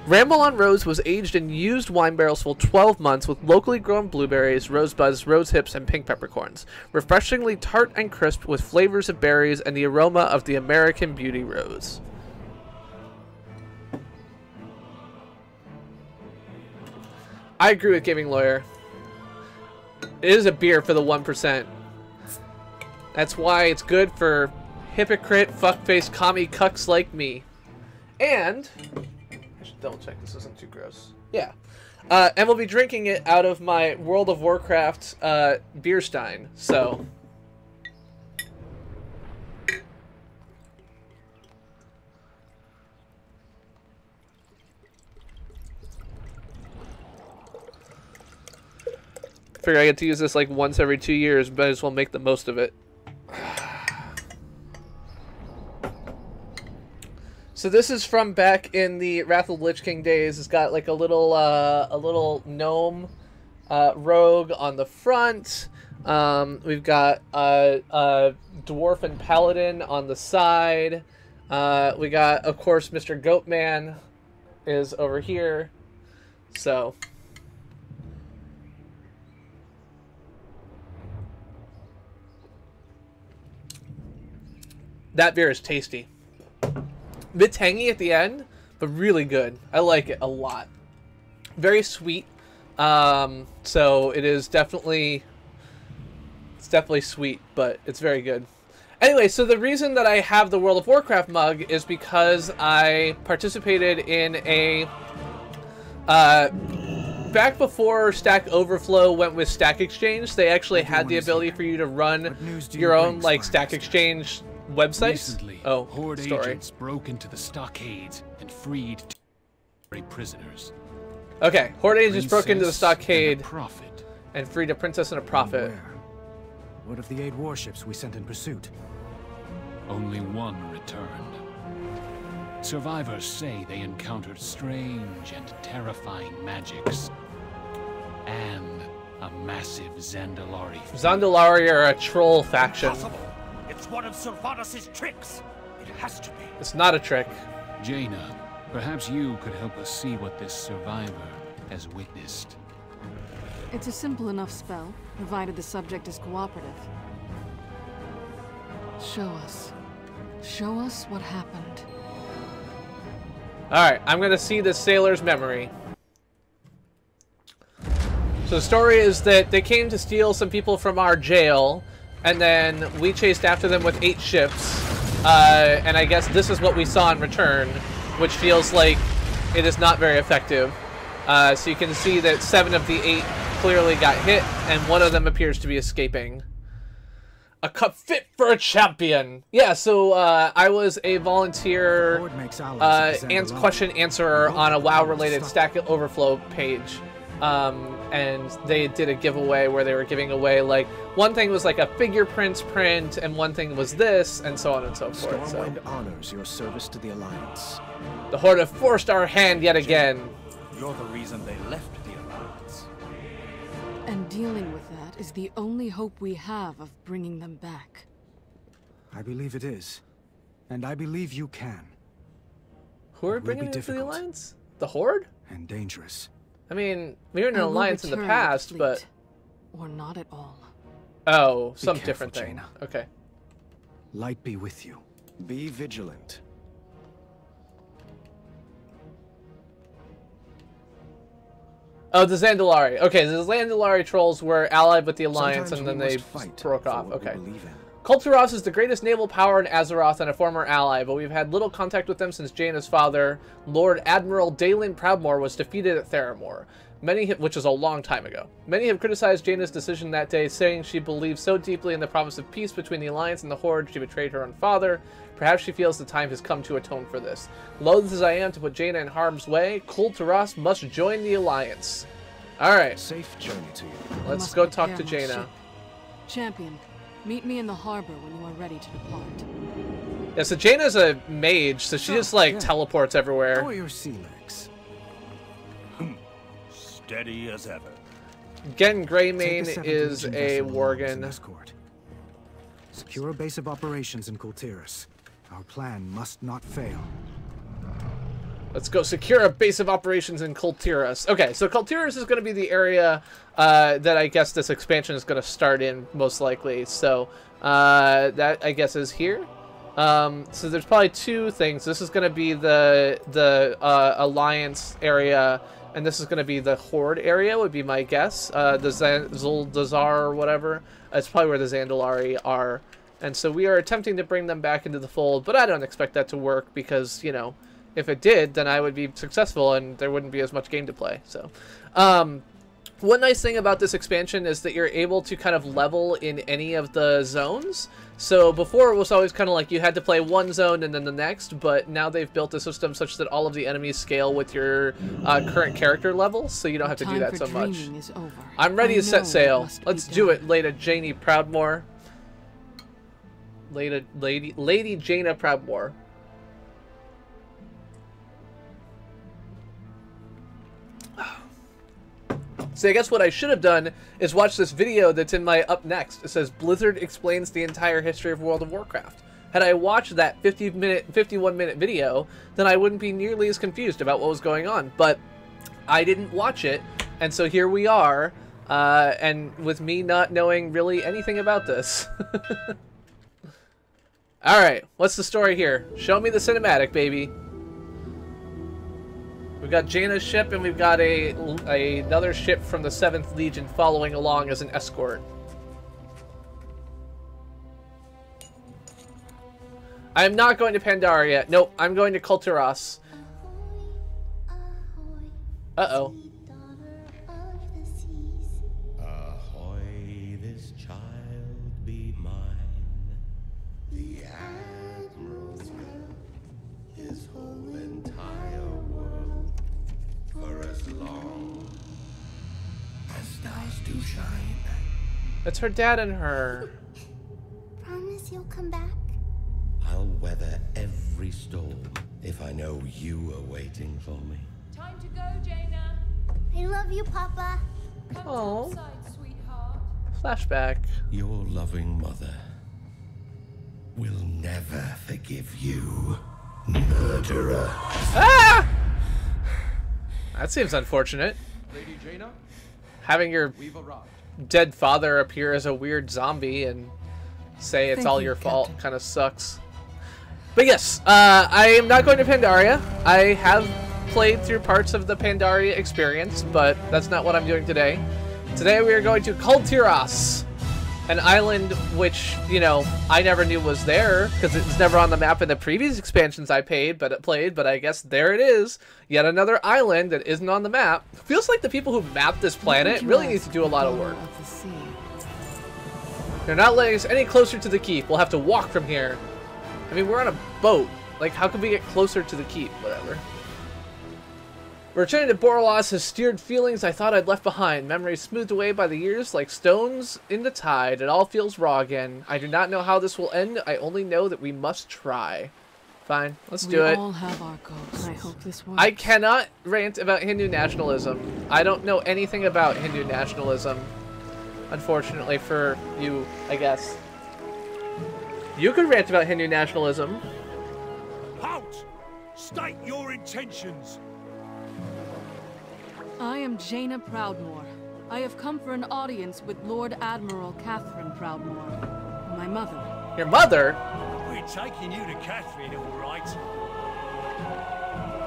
Ramble on Rose was aged in used wine barrels for 12 months with locally grown blueberries, rosebuds, rose hips, and pink peppercorns. Refreshingly tart and crisp with flavors of berries and the aroma of the American Beauty rose. I agree with Gaming Lawyer. It is a beer for the 1%. That's why it's good for hypocrite, fuckface, commie cucks like me. And... I should double check this isn't too gross. Yeah. And we'll be drinking it out of my World of Warcraft beer stein. So... figure I get to use this like once every 2 years, but I just will make the most of it. So this is from back in the Wrath of the Lich King days. It's got like a little gnome rogue on the front. We've got a dwarf and paladin on the side. We got, of course, Mr. Goatman is over here. So... that beer is tasty. A bit tangy at the end, but really good. I like it a lot. Very sweet. So it is definitely... it's definitely sweet, but it's very good. Anyway, so the reason that I have the World of Warcraft mug is because I participated in a... back before Stack Overflow went with Stack Exchange, they actually had the ability for you to run your own like Stack Exchange websites. Recently, Horde agents broke into the stockades and freed prisoners. Okay, Horde agents broke into the stockade and freed a princess and a prophet. What of the 8 warships we sent in pursuit? Only one returned. Survivors say they encountered strange and terrifying magics. And a massive Zandalari. Zandalari are a troll faction. Impossible. It's one of Sylvanas' tricks. It has to be. It's not a trick. Jaina, perhaps you could help us see what this survivor has witnessed. It's a simple enough spell, provided the subject is cooperative. Show us. Show us what happened. Alright, I'm gonna see the sailor's memory. So the story is that they came to steal some people from our jail, and then we chased after them with 8 ships. And I guess this is what we saw in return, which feels like it is not very effective. So you can see that 7 of the 8 clearly got hit, and 1 of them appears to be escaping. A cup fit for a champion. Yeah, so I was a volunteer question answerer on a WoW-related Stack Overflow page. And they did a giveaway where they were giving away, like, one thing was like a fingerprints print, and one thing was this, and so on and so forth. Stormwind honors your service to the Alliance. The Horde have forced our hand yet again. You're the reason they left the Alliance. And dealing with that is the only hope we have of bringing them back. I believe it is. And I believe you can. Who are bringing it to the Alliance? The Horde? And dangerous. I mean, we were in an alliance in the past, but... or not at all. Oh, some different thing. Okay. Light be with you. Be vigilant. Oh, the Zandalari. Okay, the Zandalari trolls were allied with the Alliance, and then they broke off. Okay. Kulturas is the greatest naval power in Azeroth and a former ally, but we've had little contact with them since Jaina's father, Lord Admiral Dalen Proudmoore, was defeated at Theramore, which is a long time ago. Many have criticized Jaina's decision that day, saying she believed so deeply in the promise of peace between the Alliance and the Horde she betrayed her own father. Perhaps she feels the time has come to atone for this. Loath as I am to put Jaina in harm's way, Kulturas must join the Alliance. Alright. Safe journey to you. Let's go talk to Jaina. Champion, meet me in the harbor when you are ready to depart. Yeah, so Jaina's a mage, so she just, like, teleports everywhere. How are your sea legs? Steady as ever. Gen Greymane is a Worgen. Secure a base of operations in Kultiras. Our plan must not fail. Let's go secure a base of operations in Kultiras. Okay, so Kultiras is going to be the area that I guess this expansion is going to start in, most likely. So that, I guess, is here. So there's probably two things. This is going to be the Alliance area, and this is going to be the Horde area, would be my guess. The Zuldazar or whatever. It's probably where the Zandalari are. And so we are attempting to bring them back into the fold, but I don't expect that to work because, you know, if it did, then I would be successful and there wouldn't be as much game to play. So, one nice thing about this expansion is that you're able to kind of level in any of the zones. So before it was always kind of like you had to play one zone and then the next, but now they've built a system such that all of the enemies scale with your current character level, so you don't have to do that so much. I'm ready to set sail. Let's do it, Lady Janie Proudmoore. Lady Jaina Proudmoore. So I guess what I should have done is watch this video that's in my up next. It says Blizzard explains the entire history of World of Warcraft. Had I watched that 51-minute video, then I wouldn't be nearly as confused about what was going on. But I didn't watch it, and so here we are, and with me not knowing really anything about this. Alright, what's the story here? Show me the cinematic, baby. We've got Jaina's ship, and we've got another ship from the 7th Legion following along as an escort. I'm not going to Pandaria. Nope, I'm going to Kultiras. Uh-oh. Ahoy, this child be mine. The Admiral's will, his whole entire world, for as long as stars do shine. It's her dad and her. Promise you'll come back? I'll weather every storm if I know you are waiting for me. Time to go, Jaina. I love you, Papa. Oh. Sweetheart. Flashback. Your loving mother will never forgive you, murderer. Ah! That seems unfortunate. Lady Jaina, having your dead father appear as a weird zombie and say it's all your fault kind of sucks. But yes, I am not going to Pandaria. I have played through parts of the Pandaria experience, but that's not what I'm doing today. Today we are going to Kultiras, an island which, you know, I never knew was there because it was never on the map in the previous expansions I played, but I guess there it is. Yet another island that isn't on the map. Feels like the people who mapped this planet really need to do a lot of work. They're not letting us any closer to the keep. We'll have to walk from here. I mean, we're on a boat. Like, how can we get closer to the keep? Whatever. Returning to Borrelos has steered feelings I thought I'd left behind. Memories smoothed away by the years like stones in the tide. It all feels raw again. I do not know how this will end. I only know that we must try. Fine, let's do it. We all have our goals. I hope this works. I cannot rant about Hindu nationalism. I don't know anything about Hindu nationalism. Unfortunately for you, I guess. You could rant about Hindu nationalism. Halt! State your intentions. I am Jaina Proudmoore. I have come for an audience with Lord Admiral Catherine Proudmoore, my mother. Your mother? We're taking you to Catherine, all right.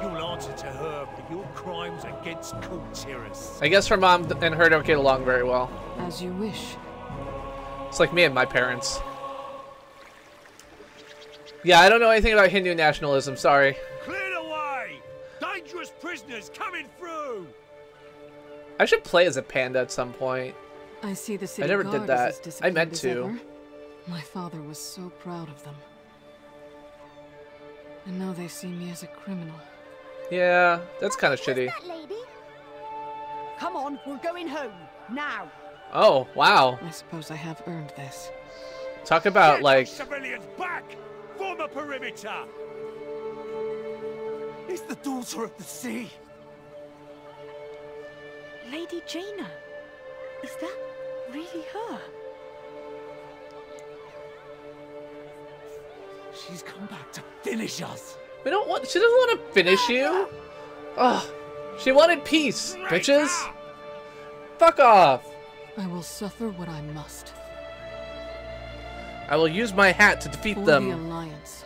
You'll answer to her for your crimes against Kultiras. I guess her mom and her don't get along very well. As you wish. It's like me and my parents. Yeah, I don't know anything about Hindu nationalism, sorry. Clear the way! Dangerous prisoners coming through! I should play as a panda at some point. I see the city I never guard did that. is as I meant disciplined to. as ever. My father was so proud of them. And now they see me as a criminal. Yeah, that's kind of shitty. Come on, we're going home now. Oh, wow. I suppose I have earned this. Talk about, like... Civilians back! Form a perimeter! It's the daughter of the sea. Lady Jaina. Is that really her? She's come back to finish us. We don't want. She doesn't want to finish you. Ugh. She wanted peace, bitches. Fuck off. I will suffer what I must. I will use my hat to defeat them. For the Alliance.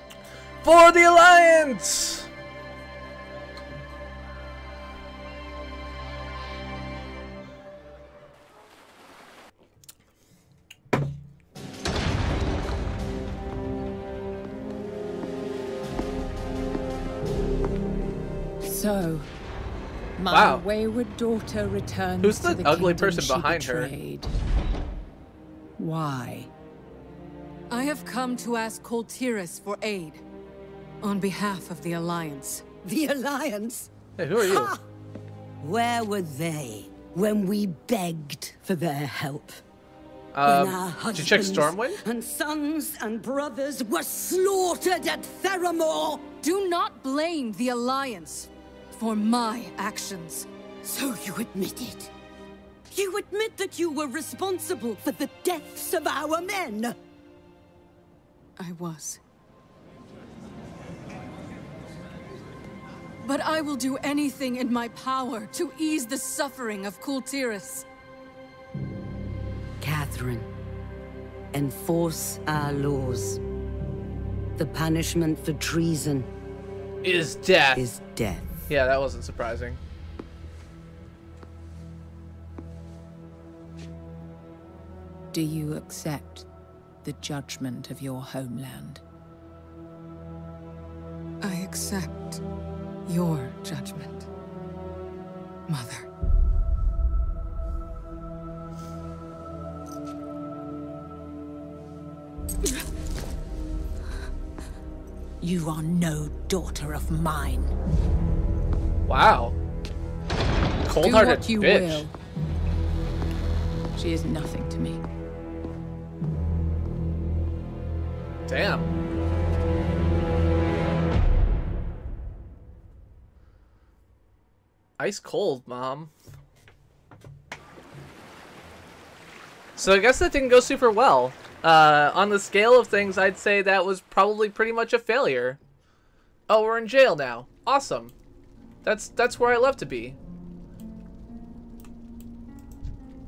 For the Alliance! So, my wow. wayward daughter returns Who's to the the ugly kingdom person behind she betrayed. Why? I have come to ask Coltiris for aid. On behalf of the Alliance. The Alliance? Hey, who are you? Ha! Where were they when we begged for their help? When our did you check husbands Stormwind? and sons and brothers were slaughtered at Theramore? Do not blame the Alliance for my actions. So you admit it? You admit that you were responsible for the deaths of our men? I was. But I will do anything in my power to ease the suffering of Coltiris. Catherine, enforce our laws. The punishment for treason is death. Is death. Yeah, that wasn't surprising. Do you accept the judgment of your homeland? I accept your judgment, Mother. You are no daughter of mine. Wow. Cold-hearted bitch. Do what you will. She is nothing to me. Damn. Ice cold, Mom. So I guess that didn't go super well. On the scale of things, I'd say that was probably pretty much a failure. Oh, we're in jail now. Awesome. That's where I love to be.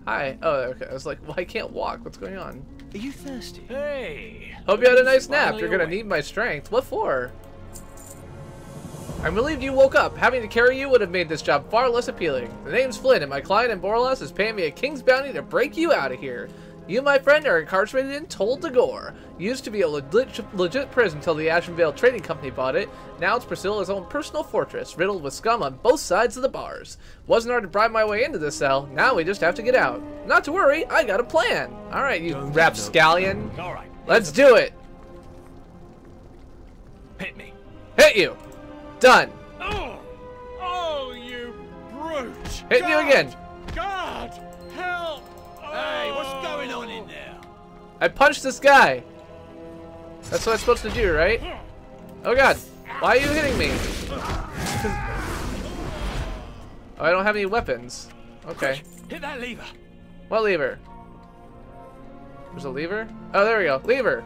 Hi. Oh, okay. I was like, well, I can't walk. What's going on? Are you thirsty? Hey. Hope you had a nice nap. You're gonna need my strength. What for? I'm relieved you woke up. Having to carry you would have made this job far less appealing. The name's Flynn, and my client in Borlas is paying me a king's bounty to break you out of here. You, my friend, are incarcerated in Tol Dagor. Used to be a legit prison until the Ashenvale Trading Company bought it. Now it's Priscilla's own personal fortress, riddled with scum on both sides of the bars. Wasn't hard to bribe my way into this cell. Now we just have to get out. Not to worry, I got a plan. All right, you rapscallion. All right. Let's do it. Hit me. Hit you. Done. Oh, you brute. Hit you again. God, help. Hey, what's going on in there? I punched this guy. That's what I'm supposed to do, right? Oh god, why are you hitting me? Oh, I don't have any weapons. Okay. Hit that lever. What lever? There's a lever? Oh, there we go. Lever.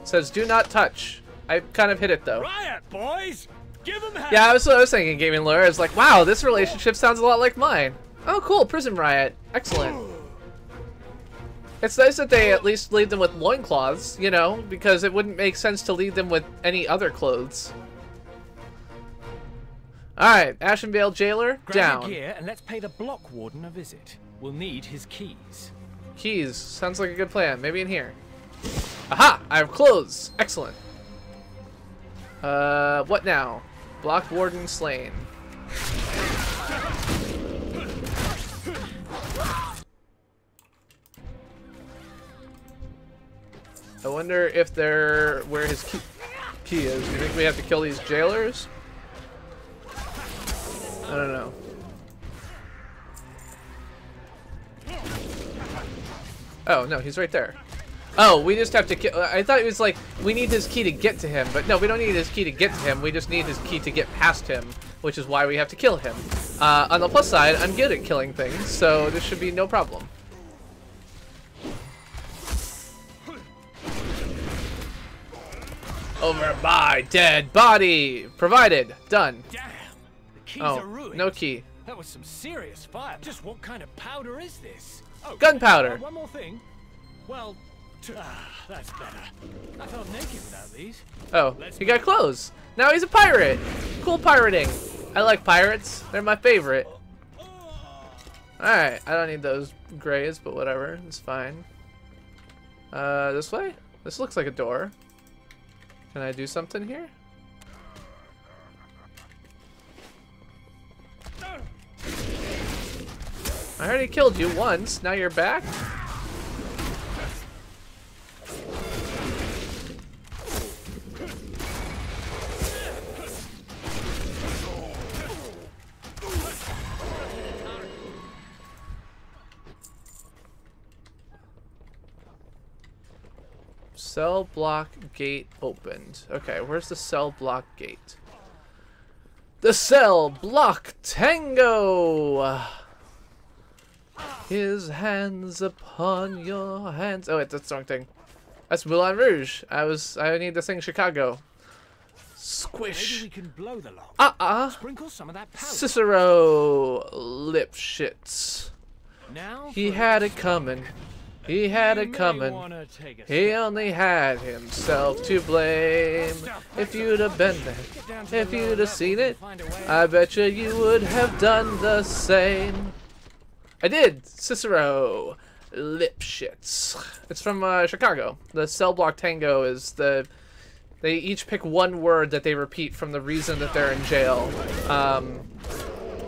It says do not touch. I kind of hit it though. Riot, boys. Give them hell. Yeah, I was thinking, gaming lawyer. I was like, wow, this relationship sounds a lot like mine. Oh, cool. Prison riot. Excellent. It's nice that they at least leave them with loincloths, you know, because it wouldn't make sense to leave them with any other clothes. Alright, Ashenvale Jailer, down. Grab your gear and let's pay the block warden a visit. We'll need his keys. Keys. Sounds like a good plan. Maybe in here. Aha! I have clothes. Excellent. What now? Block warden slain. I wonder if they're where his key is. You think we have to kill these jailers? I don't know. Oh no, he's right there. Oh, we just have to kill. I thought it was like we need his key to get to him, but no, we don't need his key to get to him. We just need his key to get past him, which is why we have to kill him. On the plus side, I'm good at killing things, so this should be no problem. Over my dead body. Provided. Done. Damn. The keys Oh, are ruined. no key. That was some serious fire. Just what kind of powder is this? Oh, Gunpowder. One more thing. Well, that's better. I felt naked without these. Oh, he got clothes. Now he's a pirate. Cool pirating. I like pirates. They're my favorite. Alright, I don't need those grays, but whatever. It's fine. This way? This looks like a door. Can I do something here? I already killed you once. Now you're back? Cell block gate opened. Okay, where's the cell block gate? The cell block tango! His hands upon your hands. Oh wait, that's the wrong thing. That's Moulin Rouge. I need to sing Chicago. Squish. Maybe we can blow the lock. Sprinkle some of that powder. Cicero Lipschitz. Now he had it coming. He had it coming. He only had himself to blame. If you'd have been there, if you'd have seen it, I bet you would have done the same. I did. Cicero Lipschitz. It's from Chicago. The cell block tango is the. They each pick one word that they repeat from the reason that they're in jail.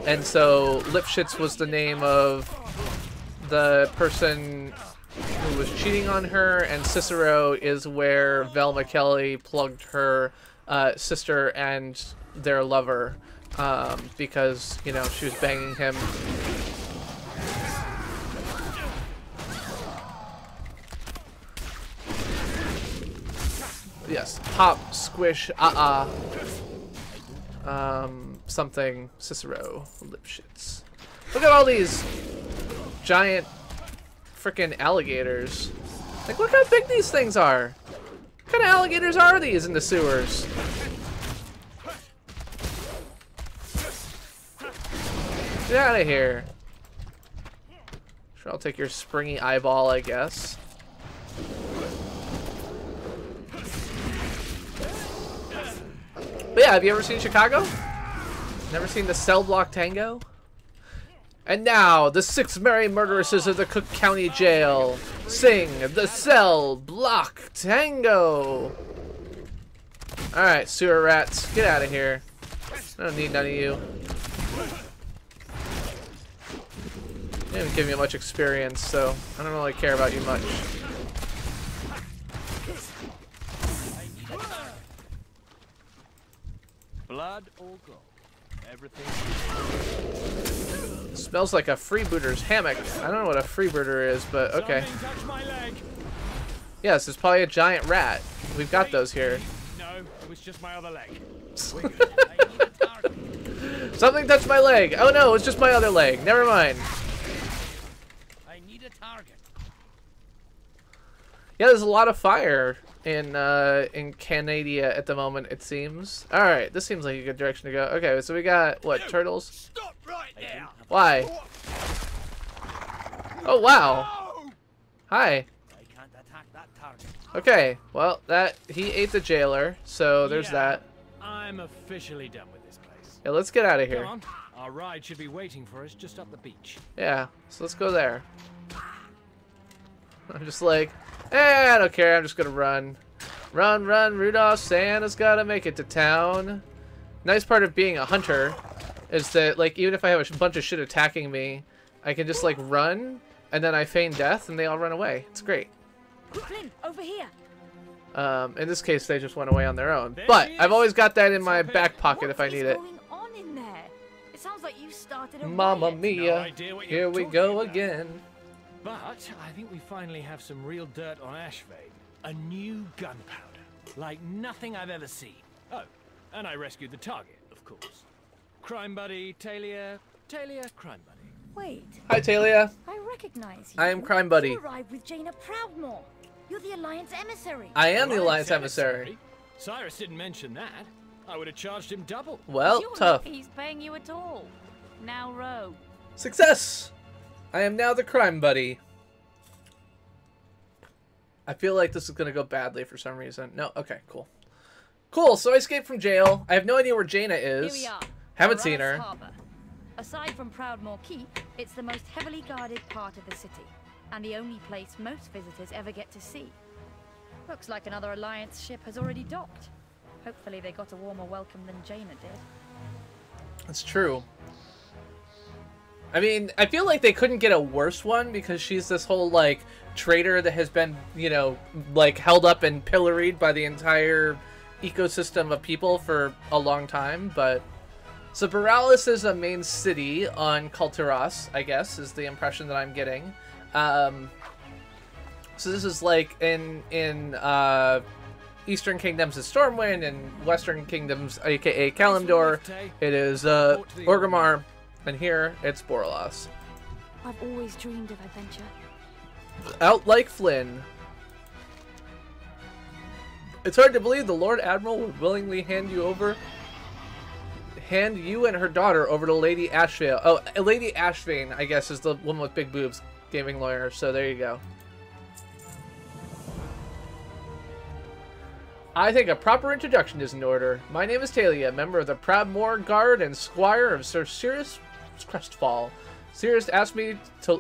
And so Lipschitz was the name of the person who was cheating on her, and Cicero is where Velma Kelly plugged her sister and their lover because, you know, she was banging him. Yes, pop, squish, something, Cicero, Lipschitz. Look at all these giant frickin' alligators. Like, look how big these things are. What kind of alligators are these in the sewers? Get out of here. Sure, I'll take your springy eyeball, I guess. But yeah, have you ever seen Chicago? Never seen the cell block tango? And now, the 6 merry murderesses of the Cook County Jail sing the cell block tango. Alright, sewer rats, get out of here. I don't need none of you. You didn't give me much experience, so I don't really care about you much. Blood or gold? Everything. Smells like a freebooter's hammock. I don't know what a freebooter is, but okay. Yes, it's probably a giant rat. We've got those here. No, it was just my other leg. Something touched my leg. Oh no, it's just my other leg. Never mind. I need a target. Yeah, there's a lot of fire in Canada at the moment, it seems. All right, this seems like a good direction to go. Okay, so we got what, turtles? Stop right there. Why? Oh wow. Hi. I can't attack that target. Okay, well he ate the jailer, so there's that. I'm officially done with this place. Yeah, let's get out of here. Come on. Our ride should be waiting for us just up the beach. Yeah, so let's go there. I'm just like, I don't care, I'm just gonna run. Run, run, Rudolph, Santa's gotta make it to town. Nice part of being a hunter is that, like, even if I have a bunch of shit attacking me, I can just, like, run, and then I feign death, and they all run away. It's great. Flynn, over here. In this case, they just went away on their own. But I've always got that in my back pocket if I need it. What's going on in there? It sounds like you started a Mamma riot. mia, here we go again. But I think we finally have some real dirt on Ashvane. A new gunpowder. Like nothing I've ever seen. Oh, and I rescued the target, of course. Crime buddy, Talia, crime buddy. Wait. Hi, Talia. I recognize you. I am crime buddy. You arrived with Jaina Proudmoore. You're the Alliance emissary. I am the Alliance emissary. Cyrus didn't mention that. I would have charged him double. Well, You're tough. lucky he's paying you at all. Now row. Success! I am now the crime buddy. I feel like this is going to go badly for some reason. No? Okay, cool. Cool, so I escaped from jail. I have no idea where Jaina is. Here we are. Haven't seen her. Harbor. Aside from Proudmoore Keep, it's the most heavily guarded part of the city, and the only place most visitors ever get to see. Looks like another Alliance ship has already docked. Hopefully they got a warmer welcome than Jaina did. That's true. I mean, I feel like they couldn't get a worse one because she's this whole, like, traitor that has been, you know, like, held up and pilloried by the entire ecosystem of people for a long time, but... So Borealis is a main city on Kulturas, I guess, is the impression that I'm getting. So this is like in Eastern Kingdoms is Stormwind, and Western Kingdoms, aka Kalimdor, it is Orgrimmar, and here it's Borealis. I've always dreamed of adventure. Out like Flynn. It's hard to believe the Lord Admiral would willingly hand you and her daughter over to Lady Ashvale. Oh, Lady Ashvane, I guess, is the woman with big boobs, gaming lawyer. So there you go. I think a proper introduction is in order. My name is Talia, member of the Proudmoore Guard and squire of Sir Sirius Crestfall. Sirius asked me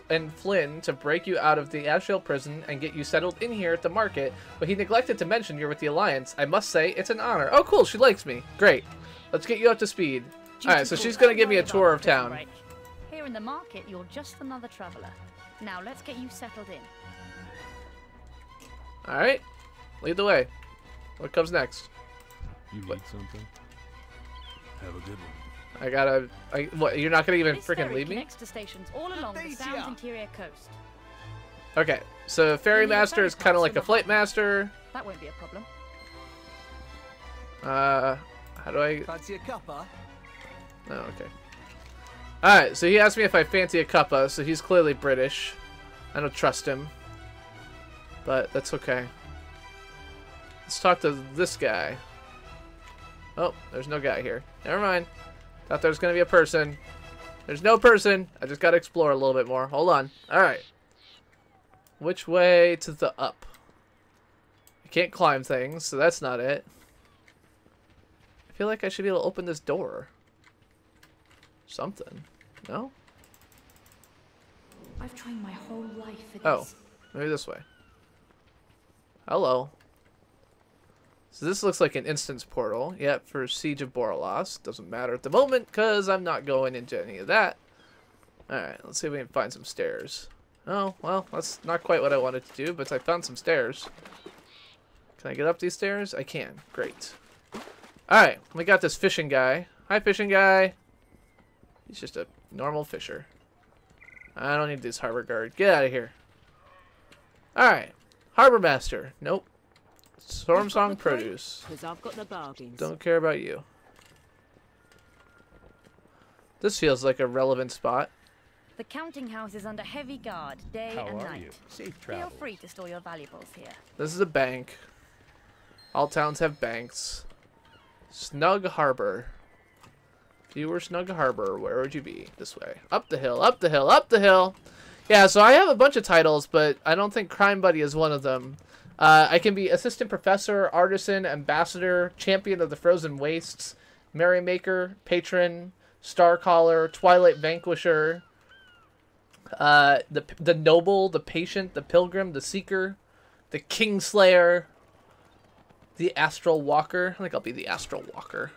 and Flynn to break you out of the Ashvale prison and get you settled in here at the market, but he neglected to mention you're with the Alliance. I must say, it's an honor. Oh, cool, she likes me. Great. Let's get you up to speed. Alright, so she's gonna give me a tour of town. Here in the market, you're just another traveler. Now let's get you settled in. Alright. Lead the way. What comes next? You need something? Have a good one. I gotta... what, you're not gonna even freaking leave me? Connects to stations all along the Sound's interior coast. Okay, so Ferry Master is kind of like a Flight Master. That won't be a problem. How do I... Fancy a cuppa? Oh, okay. Alright, so he asked me if I fancy a cuppa, so he's clearly British. I don't trust him. But that's okay. Let's talk to this guy. Oh, there's no guy here. Never mind. Thought there was going to be a person. There's no person. I just got to explore a little bit more. Hold on. Alright. Which way to the up? I can't climb things, so that's not it. I feel like I should be able to open this door. Something. No? I've trained my whole life for this. Oh, maybe this way. Hello. So this looks like an instance portal. Yep, for Siege of Borealis. Doesn't matter at the moment, because I'm not going into any of that. Alright, let's see if we can find some stairs. Oh, well, that's not quite what I wanted to do, but I found some stairs. Can I get up these stairs? I can. Great. Alright, we got this fishing guy. Hi, fishing guy. He's just a normal fisher. I don't need this harbor guard. Get out of here. Alright. Harbor master. Nope. Stormsong produce. I've got the bargains. Don't care about you. This feels like a relevant spot. The counting house is under heavy guard, day and night. Safe Feel travel. free to store your valuables here. This is a bank. All towns have banks. Snug Harbor. If you were Snug Harbor, where would you be? This way. Up the hill, up the hill, up the hill. Yeah, so I have a bunch of titles, but I don't think Crime Buddy is one of them. I can be Assistant Professor, Artisan, Ambassador, Champion of the Frozen Wastes, Merrymaker, Patron, Starcaller, Twilight Vanquisher, the Noble, the Patient, the Pilgrim, the Seeker, the Kingslayer, the Astral Walker. I think I'll be the Astral Walker.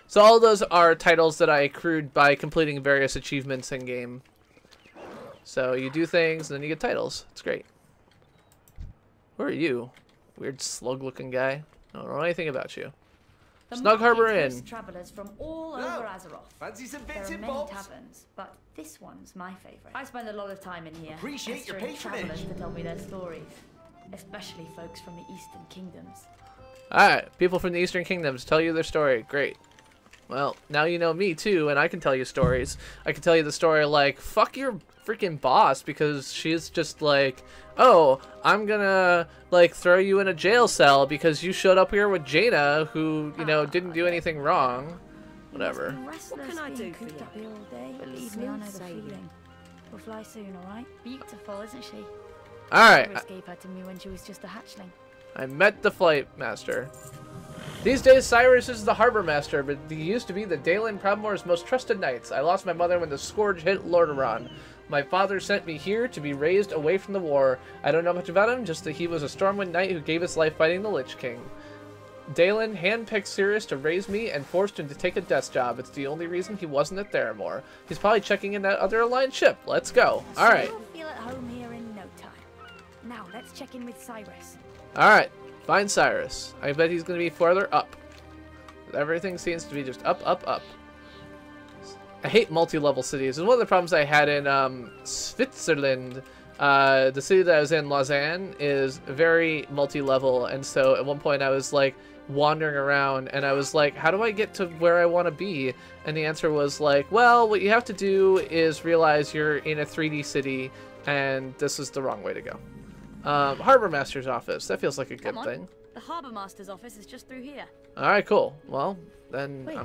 So all those are titles that I accrued by completing various achievements in game. So you do things and then you get titles. It's great. Who are you? Weird slug-looking guy. I don't know anything about you. The Snug Harbor market hosts Inn. travelers from all over Azeroth. Fancy some There bits are and many bobs? taverns, but this one's my favorite. I spend a lot of time in here. Appreciate your pestering patronage. travelers to tell me their stories, especially folks from the Eastern Kingdoms. Alright, people from the Eastern Kingdoms tell you their story. Great. Well, now you know me too, and I can tell you stories. I can tell you the story like, fuck your freaking boss, because she's just like, oh, I'm gonna like throw you in a jail cell because you showed up here with Jaina, who, you know, didn't do anything wrong. Whatever. What can I do for you? All day. Believe me, I know the feeling. We'll fly soon, alright? Beautiful, isn't she? Alright. Cyrus gave her to me when she was just a hatchling. I met the flight master. These days, Cyrus is the harbor master, but he used to be the Dalen Proudmoore's most trusted knights. I lost my mother when the scourge hit Lordaeron. My father sent me here to be raised away from the war. I don't know much about him, just that he was a Stormwind knight who gave his life fighting the Lich King. Dalen handpicked Cyrus to raise me and forced him to take a desk job. It's the only reason he wasn't at Theramore. He's probably checking in that other Alliance ship. Let's go. Alright. You'll feel at home here in no time. Now, let's check in with Cyrus. Alright. Find Cyrus. I bet he's going to be farther up. Everything seems to be just up, up, up. I hate multi-level cities. And one of the problems I had in Switzerland, the city that I was in, Lausanne, is very multi-level. And so at one point I was like wandering around and I was like, how do I get to where I want to be? And the answer was like, well, what you have to do is realize you're in a 3D city and this is the wrong way to go. Harbor Master's office. That feels like a good thing. The Harbor Master's office is just through here. Alright, cool. Well, then... Wait,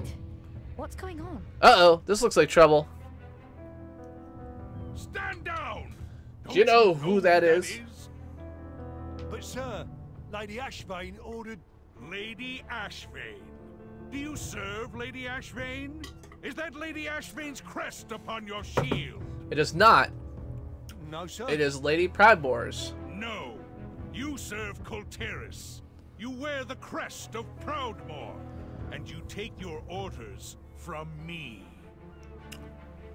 what's going on? Uh-oh, this looks like trouble. Stand down! Do you know who that is? But sir, Lady Ashvane ordered... Lady Ashvane? Do you serve Lady Ashvane? Is that Lady Ashvane's crest upon your shield? It is not. No, sir. It is Lady Proudmoore's. No. You serve Colteris. You wear the crest of Proudmoore. And you take your orders from me.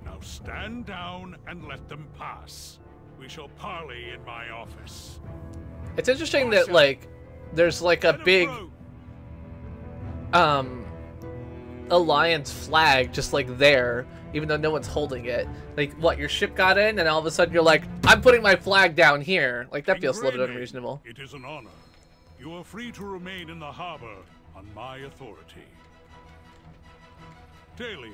Now stand down and let them pass. We shall parley in my office. It's interesting that, like, there's like a big Alliance flag just like there, even though no one's holding it. Like, what, your ship got in and all of a sudden you're like, I'm putting my flag down here. Like, that feels a little bit unreasonable. It is an honor. You are free to remain in the harbor on my authority. Talia,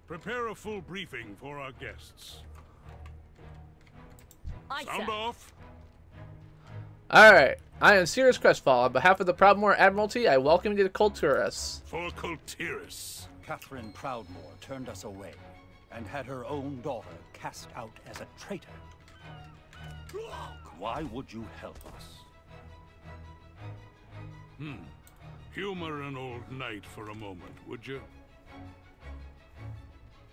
prepare a full briefing for our guests. Sound off. Alright, I am Cyrus Crestfall. On behalf of the Proudmoore Admiralty, I welcome you to Colteris. For Colteris. Catherine Proudmoore turned us away and had her own daughter cast out as a traitor. Why would you help us? Humor an old knight for a moment, would you?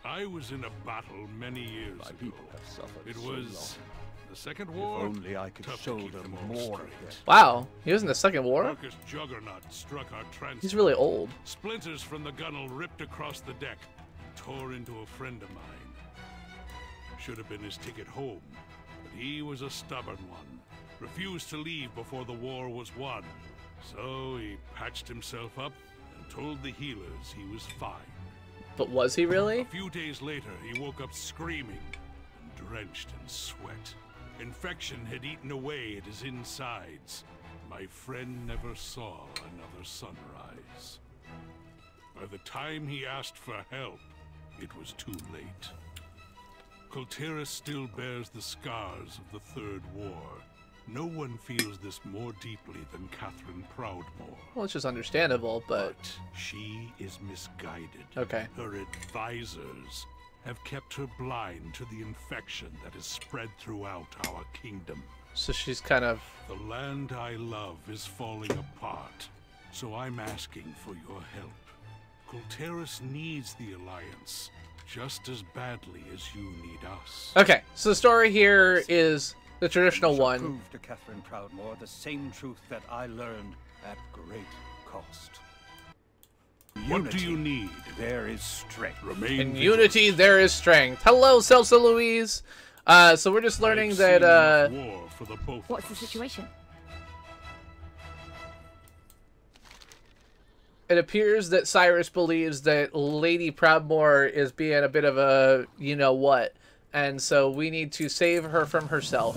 I was in a battle many years ago. People have suffered It so was long. the Second War. If only I could Tough show to keep them all more of straight. it. Wow, he was in the Second War? Darkest juggernaut struck our transport. He's really old. Splinters from the gunnel ripped across the deck, tore into a friend of mine. Should have been his ticket home, but he was a stubborn one. Refused to leave before the war was won. So he patched himself up and told the healers he was fine. But was he really? A few days later, he woke up screaming and drenched in sweat. Infection had eaten away at his insides. My friend never saw another sunrise. By the time he asked for help, it was too late. Colteris still bears the scars of the Third War. No one feels this more deeply than Catherine Proudmoore. Well, it's just understandable, but... she is misguided. Okay. Her advisors have kept her blind to the infection that has spread throughout our kingdom. So she's kind of... The land I love is falling apart, so I'm asking for your help. Colteris needs the Alliance just as badly as you need us. Okay, so the story here is the traditional one. Prove to Catherine Proudmoore the same truth that I learned at great cost. What do you need? There is strength. Remain In unity, there is strength. Hello, Celsa Louise. So we're just learning that, war for the both What's the situation? it appears that Cyrus believes that Lady Proudmoore is being a bit of a you-know-what. And so we need to save her from herself.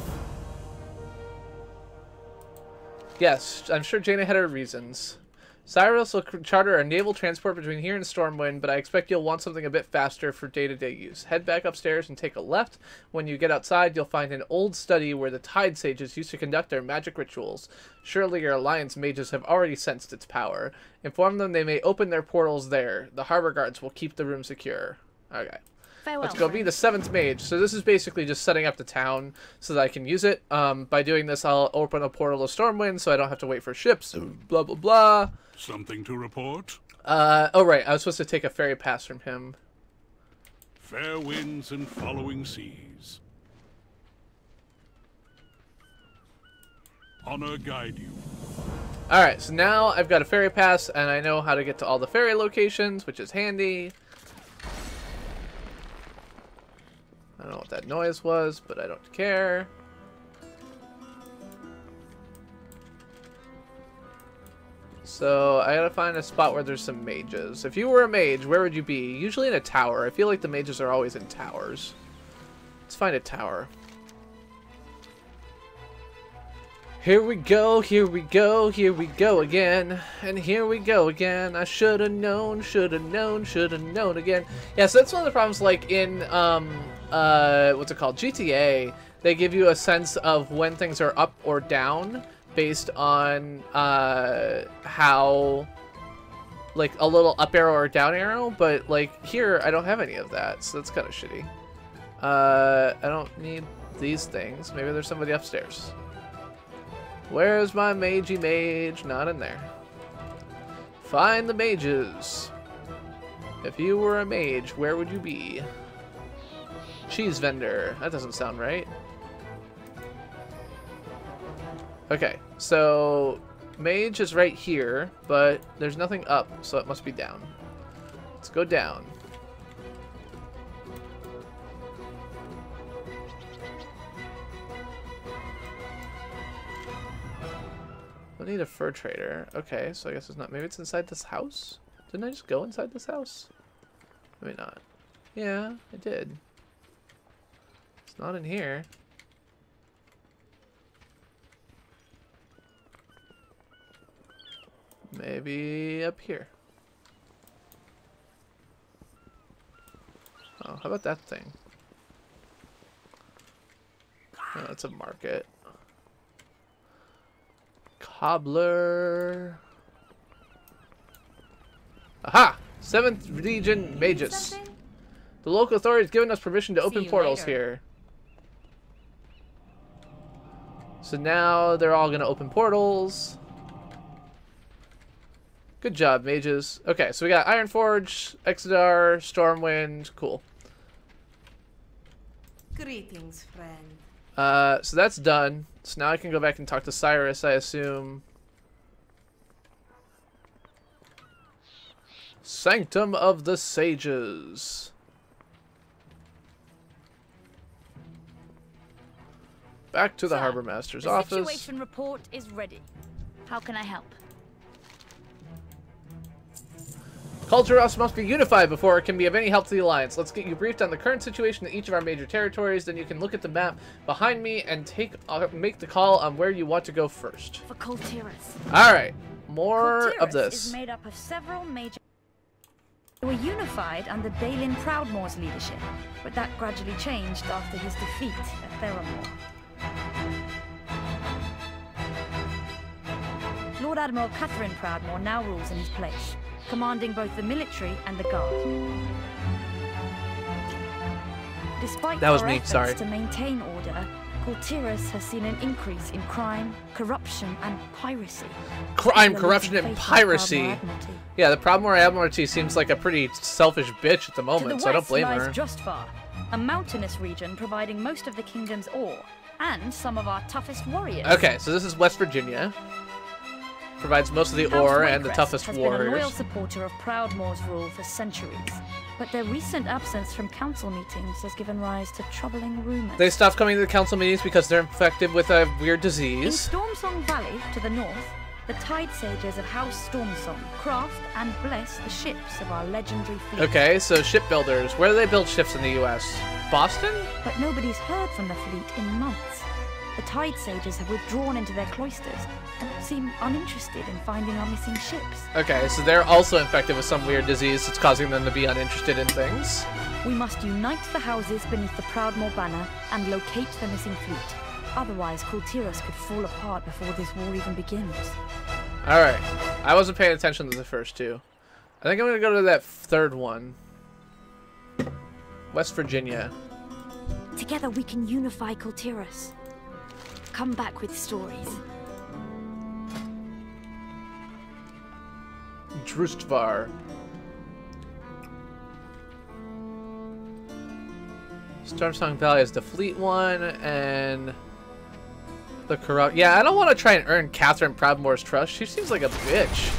Yes, I'm sure Jaina had her reasons. Cyrus will charter a naval transport between here and Stormwind, but I expect you'll want something a bit faster for day-to-day use. Head back upstairs and take a left. When you get outside, you'll find an old study where the Tide Sages used to conduct their magic rituals. Surely your Alliance mages have already sensed its power. Inform them they may open their portals there. The harbor guards will keep the room secure. Okay. Farewell, Let's go be the 7th mage. So this is basically just setting up the town so that I can use it. By doing this, I'll open a portal to Stormwind so I don't have to wait for ships. Blah, blah, blah. Something to report? Oh, right. I was supposed to take a ferry pass from him. Fair winds and following seas. Honor guide you. Alright, so now I've got a ferry pass, and I know how to get to all the ferry locations, which is handy. I don't know what that noise was, but I don't care. So, I gotta find a spot where there's some mages. If you were a mage, where would you be? Usually in a tower. I feel like the mages are always in towers. Let's find a tower. Here we go, here we go, here we go again. And here we go again. I should've known, should've known, should've known again. Yeah, so that's one of the problems, like in, what's it called? GTA, they give you a sense of when things are up or down based on, how, like, a little up arrow or down arrow, but, like, here, I don't have any of that, so that's kind of shitty. I don't need these things. Maybe there's somebody upstairs. Where's my magey mage? Not in there. Find the mages. If you were a mage, where would you be? Cheese vendor. That doesn't sound right. Okay, so mage is right here, but there's nothing up, so it must be down. Let's go down. I need a fur trader. Okay, so I guess it's not. Maybe it's inside this house? Didn't I just go inside this house? Maybe not. Yeah, I did. It's not in here. Maybe up here. Oh, how about that thing? Oh, it's a market. Cobbler. Aha! 7th Legion Magus. The local authority has given us permission to open portals here. So now they're all going to open portals. Good job, mages. Okay, so we got Ironforge, Exodar, Stormwind. Cool. Greetings, friend. So that's done. So now I can go back and talk to Cyrus, I assume. Sanctum of the Sages. Back to the Harbor Master's office. The situation report is ready. How can I help? Culturos must be unified before it can be of any help to the Alliance. Let's get you briefed on the current situation in each of our major territories. Then you can look at the map behind me and make the call on where you want to go first. For Kultiras. All right, more of Kultiras this. is made up of several major. They were unified under Balin Proudmoore's leadership, but that gradually changed after his defeat at Theramore. Lord Admiral Catherine Proudmoore now rules in his place, commanding both the military and the guard. Despite That was our me, efforts sorry. to maintain order, Kultiras has seen an increase in crime, corruption, and piracy. Crime, corruption, and piracy. Yeah, the Proudmoore Admiralty seems like a pretty selfish bitch at the moment, so I don't blame lies her. Jostvar, a mountainous region providing most of the kingdom's ore, and some of our toughest warriors. Okay, so this is West Virginia. Provides most of the ore and the toughest has been a loyal warriors. supporter of Proudmoore's rule for centuries, but their recent absence from council meetings has given rise to troubling rumors. They stopped coming to the council meetings because they're infected with a weird In disease. Stormsong Valley, to the north, the Tide Sages of House Stormsong craft and bless the ships of our legendary fleet. Okay, so shipbuilders. Where do they build ships in the U.S.? Boston? But nobody's heard from the fleet in months. The Tide Sages have withdrawn into their cloisters and seem uninterested in finding our missing ships. Okay, so they're also infected with some weird disease that's causing them to be uninterested in things. We must unite the houses beneath the Proudmoore banner and locate the missing fleet. Otherwise, Kultiras could fall apart before this war even begins. Alright. I wasn't paying attention to the first two. I think I'm going to go to that third one. West Virginia. Together we can unify Kultiras. Come back with stories. Drustvar. Stormsong Valley is the fleet one, and the corrupt. Yeah, I don't want to try and earn Catherine Proudmoore's trust. She seems like a bitch.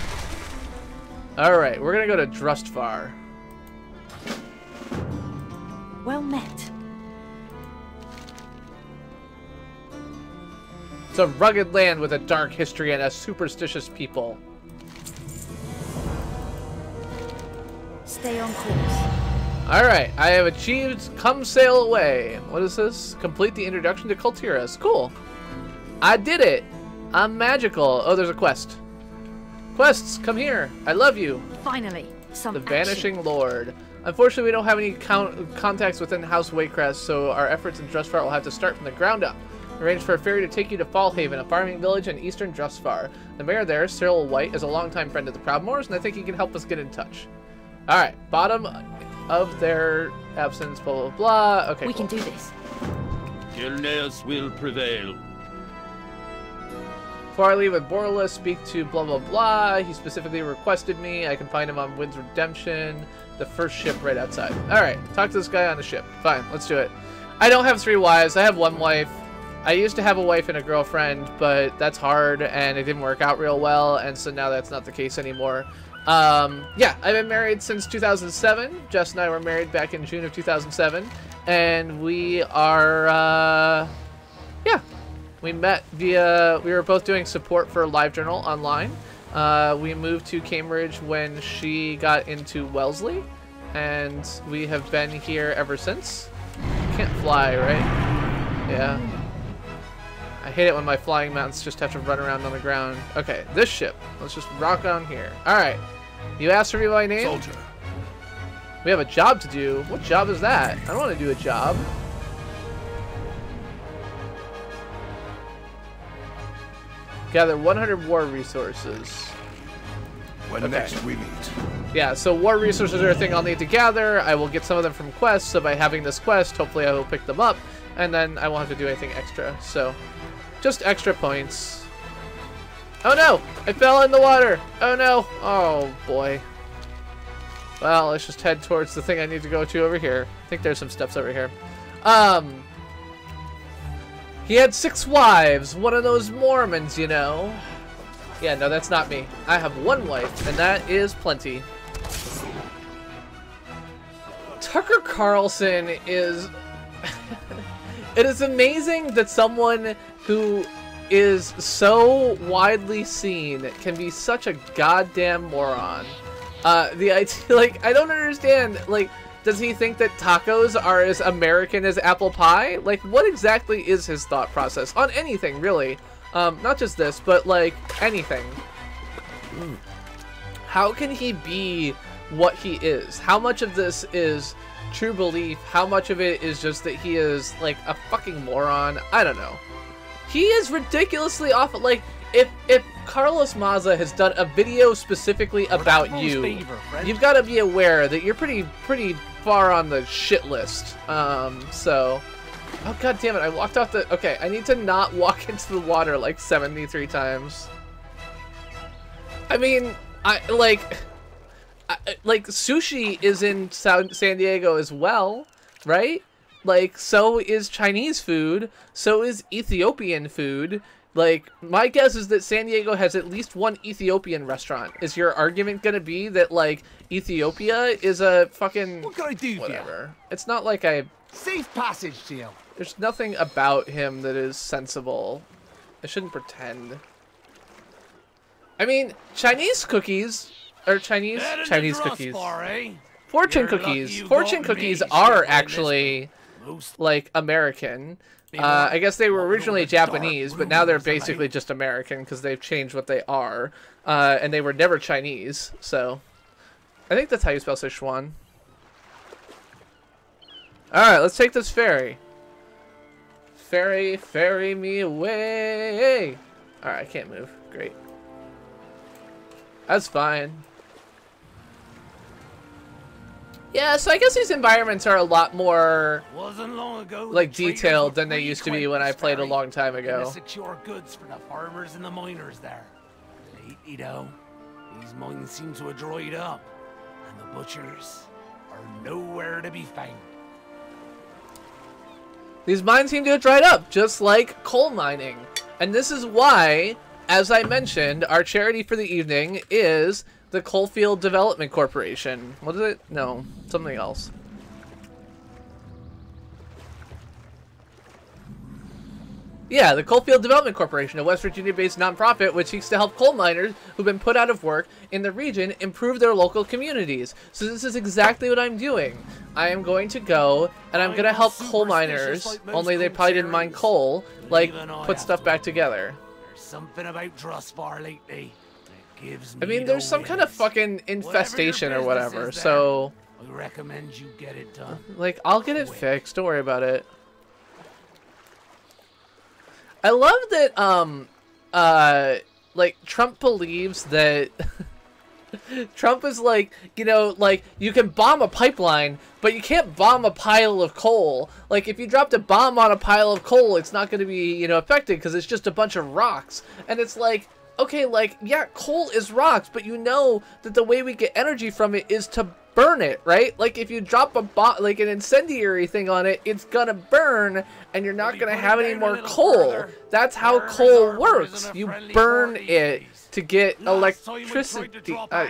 Alright, we're gonna go to Drustvar. Well met. It's a rugged land with a dark history and a superstitious people. Stay on course. Alright, I have achieved Come Sail Away. What is this? Complete the introduction to Kultiras. Cool. I did it. I'm magical. Oh, there's a quest. Quests, come here. I love you. Finally, some The Vanishing Lord. Unfortunately, we don't have any contacts within House Waycrest, so our efforts in Drustvar will have to start from the ground up. Arrange for a ferry to take you to Fallhaven, a farming village in eastern Drustvar. The mayor there, Cyril White, is a longtime friend of the Proudmoores, and I think he can help us get in touch. Alright, bottom of their absence, blah, blah, blah. Okay, we can do this. Gilneas will prevail. Before I leave with Borla, speak to blah, blah, blah. He specifically requested me. I can find him on Wind's Redemption, the first ship right outside. Alright, talk to this guy on the ship. Fine, let's do it. I don't have 3 wives. I have 1 wife. I used to have a wife and a girlfriend, but that's hard, and it didn't work out real well, and so now that's not the case anymore. Yeah, I've been married since 2007. Jess and I were married back in June of 2007, and we are, yeah, we met via, we were both doing support for LiveJournal online. We moved to Cambridge when she got into Wellesley, and we have been here ever since. Can't fly, right? Yeah. I hate it when my flying mounts just have to run around on the ground. Okay, this ship. Let's just rock on here. Alright. You asked for me by name? Soldier. We have a job to do. What job is that? I don't want to do a job. Gather 100 war resources. When next we meet. Yeah, so war resources are a thing I'll need to gather. I will get some of them from quests, so by having this quest, hopefully I will pick them up, and then I won't have to do anything extra. So, just extra points. Oh no! I fell in the water! Oh no! Oh boy. Well, let's just head towards the thing I need to go to over here. I think there's some steps over here. He had 6 wives, one of those Mormons, you know. Yeah, no, that's not me. I have 1 wife, and that is plenty. Tucker Carlson is... It is amazing that someone who is so widely seen can be such a goddamn moron. The idea, like, I don't understand, like, does he think that tacos are as American as apple pie? Like, what exactly is his thought process on anything, really? Not just this, but, like, anything. How can he be what he is? How much of this is true belief? How much of it is just that he is, like, a fucking moron? I don't know. He is ridiculously off. Like, if Carlos Maza has done a video specifically about you, you've got to be aware that you're pretty far on the shit list. So... Oh, god damn it, I walked off the... Okay, I need to not walk into the water like 73 times. I mean, like, sushi is in San Diego as well, right? Like, so is Chinese food, so is Ethiopian food. Like, my guess is that San Diego has at least 1 Ethiopian restaurant. Is your argument gonna be that, like, Ethiopia is a fucking... What can I do? Whatever. It's not like I... Safe passage, Jill. There's nothing about him that is sensible. I shouldn't pretend. I mean, Chinese cookies... Or Chinese cookies. Bar, eh? Fortune cookies. Fortune cookies are actually... like American. I guess they were originally Japanese, but now they're basically just American because they've changed what they are. And they were never Chinese, so I think that's how you spell Sichuan. Alright, let's take this ferry. Ferry, ferry me away. Alright, I can't move. Great. That's fine. Yeah, so I guess these environments are a lot more like detailed than they used to be when I played a long time ago. Secure goods for the farmers and the miners there. Lately, though, these mines seem to have dried up, and the butchers are nowhere to be found. These mines seem to have dried up, just like coal mining. And this is why, as I mentioned, our charity for the evening is the Coalfield Development Corporation. What is it? No, something else. Yeah, the Coalfield Development Corporation, a West Virginia-based nonprofit which seeks to help coal miners who've been put out of work in the region improve their local communities. So this is exactly what I'm doing. I am going to go and I'm going to help coal miners, only they probably didn't mine coal, like put stuff back together. There's something about Drusvar lately. I mean, there's some kind of fucking infestation or whatever, so I recommend you get it done. Like, I'll get it fixed. Don't worry about it. I love that, like, Trump believes that Trump is like, you know, like, you can bomb a pipeline, but you can't bomb a pile of coal. Like, if you dropped a bomb on a pile of coal, it's not going to be, you know, affected because it's just a bunch of rocks. And it's like, okay, like, yeah, coal is rocks, but you know that the way we get energy from it is to burn it, right? Like, if you drop a like an incendiary thing on it, it's gonna burn, and you're not gonna have any more coal. That's how coal works. You burn it to get electricity. Oh,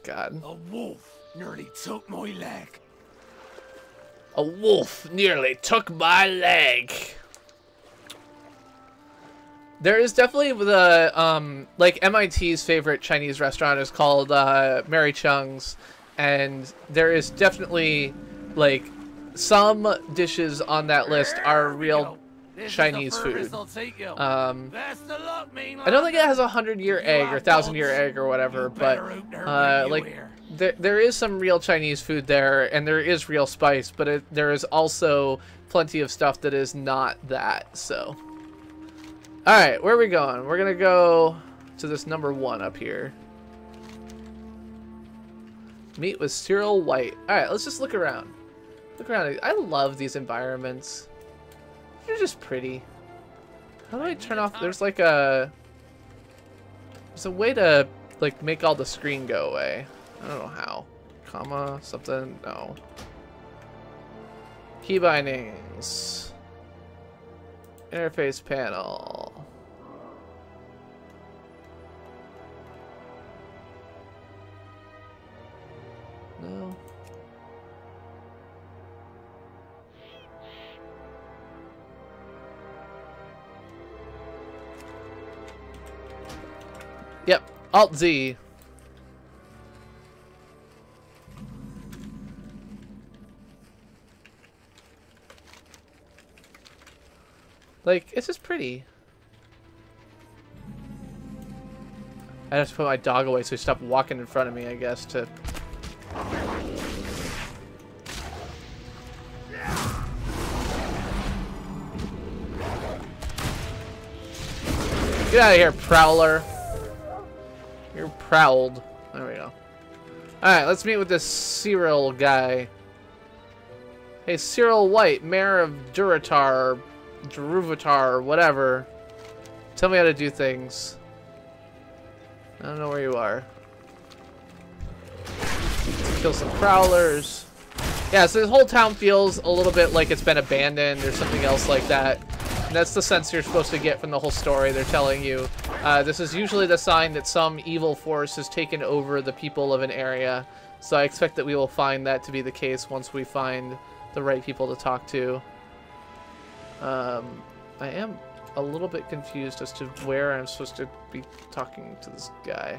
God. A wolf nearly took my leg. A wolf nearly took my leg. There is definitely the, like, MIT's favorite Chinese restaurant is called Mary Chung's, and there is definitely, like, some dishes on that list are real Chinese food. I don't think it has a 100-year egg or 1,000-year egg or whatever, but, like, there is some real Chinese food there, and there is real spice, but there is also plenty of stuff that is not that, so... Alright, where are we going? We're gonna go to this number 1 up here. Meet with Cyril White. Alright, let's just look around. Look around. I love these environments. They're just pretty. How do I turn off? There's like a... There's a way to, like, make all the screen go away. I don't know how. Comma, something? No. Key bindings. Interface panel. No. Yep, Alt-Z. Like, it's just pretty. I have to put my dog away so he stopped walking in front of me, I guess, to... Get out of here, Prowler. You're prowled. There we go. Alright, let's meet with this Cyril guy. Hey, Cyril White, Mayor of Durotar, Deruvatar, whatever. Tell me how to do things. I don't know where you are. Let's kill some prowlers. Yeah, so this whole town feels a little bit like it's been abandoned or something else like that. And that's the sense you're supposed to get from the whole story. They're telling you this is usually the sign that some evil force has taken over the people of an area. So I expect that we will find that to be the case once we find the right people to talk to. I am a little bit confused as to where I'm supposed to be talking to this guy.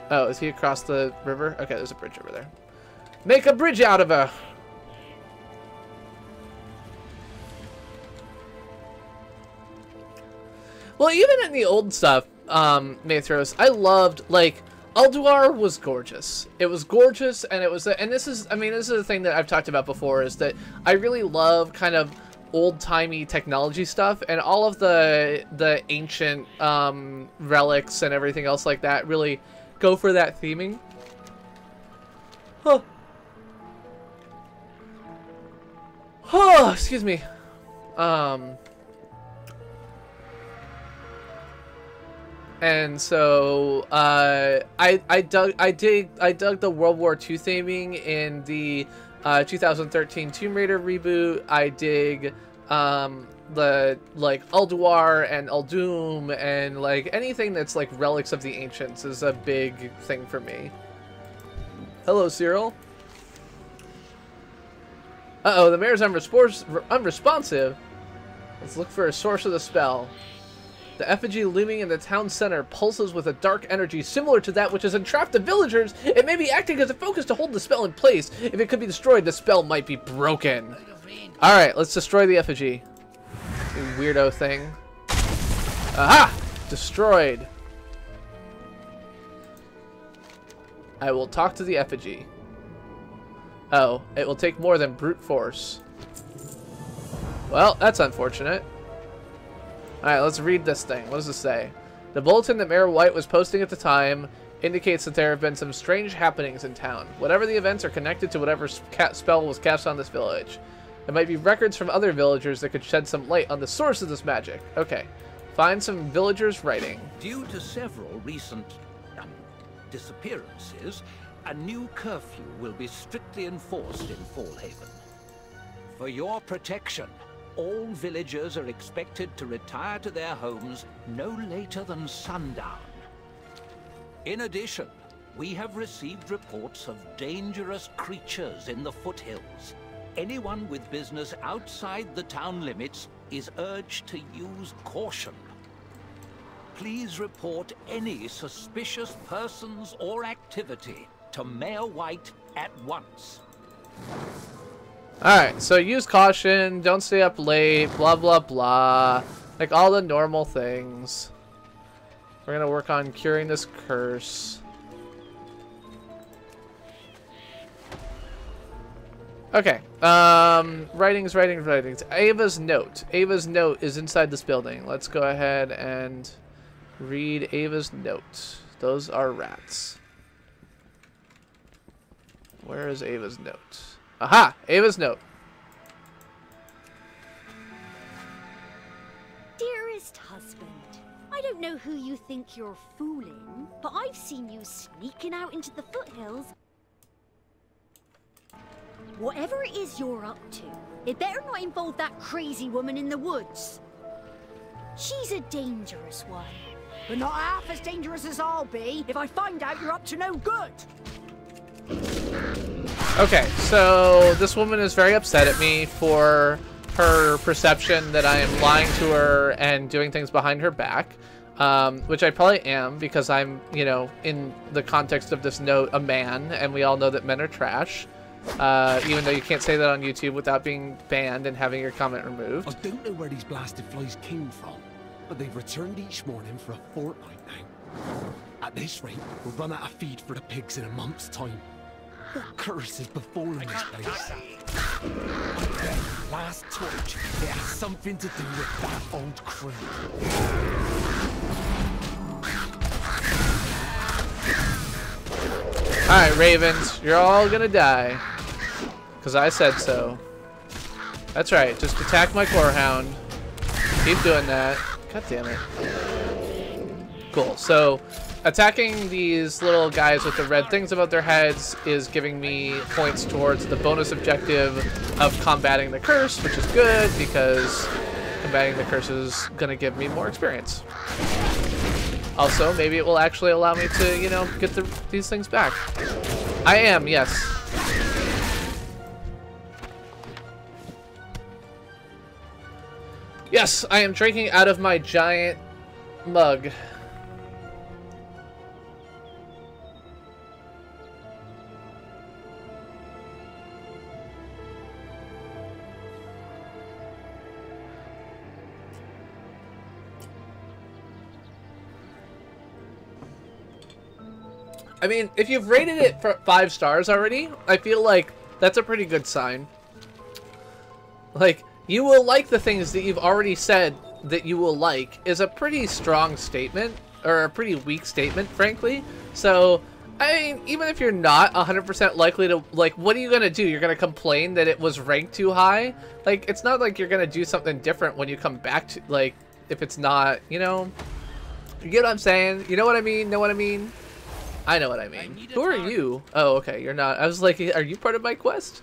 Oh, is he across the river? Okay, there's a bridge over there. Make a bridge out of her! Well, even in the old stuff, Mathros, I loved, like, Ulduar was gorgeous. It was gorgeous, and it was, and this is, I mean, this is the thing that I've talked about before, is that I really love kind of old-timey technology stuff, and all of the ancient relics and everything else like that really go for that theming. Huh. Oh, excuse me. And so I dug the World War II theming in the 2013 Tomb Raider reboot. I dig the like Ulduar and Uldum, and like anything that's like relics of the ancients is a big thing for me. Hello, Cyril. Uh-oh, the mayor's unresponsive. Let's look for a source of the spell. The effigy looming in the town center pulses with a dark energy similar to that which has entrapped the villagers. It may be acting as a focus to hold the spell in place. If it could be destroyed, the spell might be broken. Alright, let's destroy the effigy. You weirdo thing. Aha! Destroyed. I will talk to the effigy. Oh, it will take more than brute force. Well, that's unfortunate. Alright, let's read this thing. What does this say? The bulletin that Mayor White was posting at the time indicates that there have been some strange happenings in town. Whatever the events are connected to whatever spell was cast on this village. There might be records from other villagers that could shed some light on the source of this magic. Okay. Find some villagers' writing. Due to several recent disappearances, a new curfew will be strictly enforced in Fallhaven. For your protection, all villagers are expected to retire to their homes no later than sundown. In addition, we have received reports of dangerous creatures in the foothills. Anyone with business outside the town limits is urged to use caution. Please report any suspicious persons or activity to Mayor White at once. Alright, so use caution, don't stay up late, blah blah blah. Like all the normal things. We're gonna work on curing this curse. Okay, writings. Ava's note. Ava's note is inside this building. Let's go ahead and read Ava's note. Those are rats. Where is Ava's note? Aha! Ava's note. Dearest husband, I don't know who you think you're fooling, but I've seen you sneaking out into the foothills. Whatever it is you're up to, it better not involve that crazy woman in the woods. She's a dangerous one, but not half as dangerous as I'll be if I find out you're up to no good. Okay, so this woman is very upset at me for her perception that I am lying to her and doing things behind her back, which I probably am because I'm, you know, in the context of this note, a man, and we all know that men are trash, even though you can't say that on YouTube without being banned and having your comment removed. I don't know where these blasted flies came from, but they've returned each morning for a fortnight now. At this rate, we'll run out of feed for the pigs in a month's time. What curse is befallen this place? Last torch, it has something to do with that old crew. Alright, Ravens, you're all gonna die. Because I said so. That's right, just attack my core hound. Keep doing that. God damn it. Cool, so attacking these little guys with the red things above their heads is giving me points towards the bonus objective of combating the curse, which is good because combating the curse is going to give me more experience. Also, maybe it will actually allow me to, you know, get these things back. I am, yes. Yes, I am drinking out of my giant mug. I mean, if you've rated it for 5 stars already, I feel like that's a pretty good sign. Like, you will like the things that you've already said that you will like is a pretty strong statement, or a pretty weak statement, frankly. So, I mean, even if you're not 100% likely to, like, what are you going to do? You're going to complain that it was ranked too high? Like, it's not like you're going to do something different when you come back to, like, if it's not, you know? You get what I'm saying? You know what I mean? Know what I mean? I know what I mean. Who are you? Oh, okay, you're not. I was like, are you part of my quest?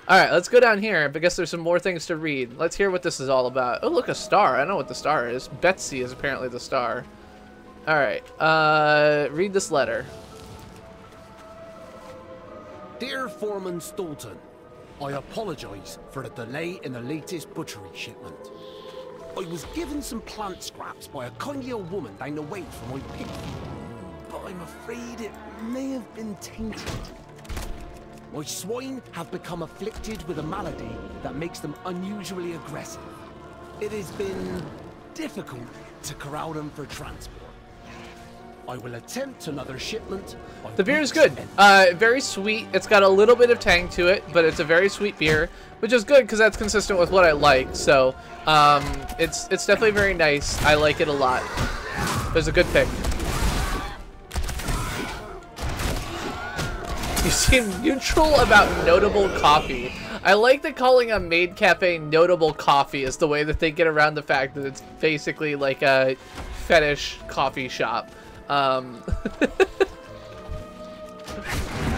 Alright, let's go down here. I guess there's some more things to read. Let's hear what this is all about. Oh, look, a star. I know what the star is. Betsy is apparently the star. Alright, read this letter. Dear Foreman Stolton, I apologize for the delay in the latest butchery shipment. I was given some plant scraps by a kindly old woman down the way from my pig field, but I'm afraid it may have been tainted. My swine have become afflicted with a malady that makes them unusually aggressive. It has been difficult to corral them for transport. I will attempt another shipment. The beer is good. Very sweet. It's got a little bit of tang to it, but it's a very sweet beer, which is good because that's consistent with what I like. So, it's definitely very nice. I like it a lot. It was a good pick. You seem neutral about notable coffee. I like that calling a maid cafe notable coffee is the way that they get around the fact that it's basically like a fetish coffee shop.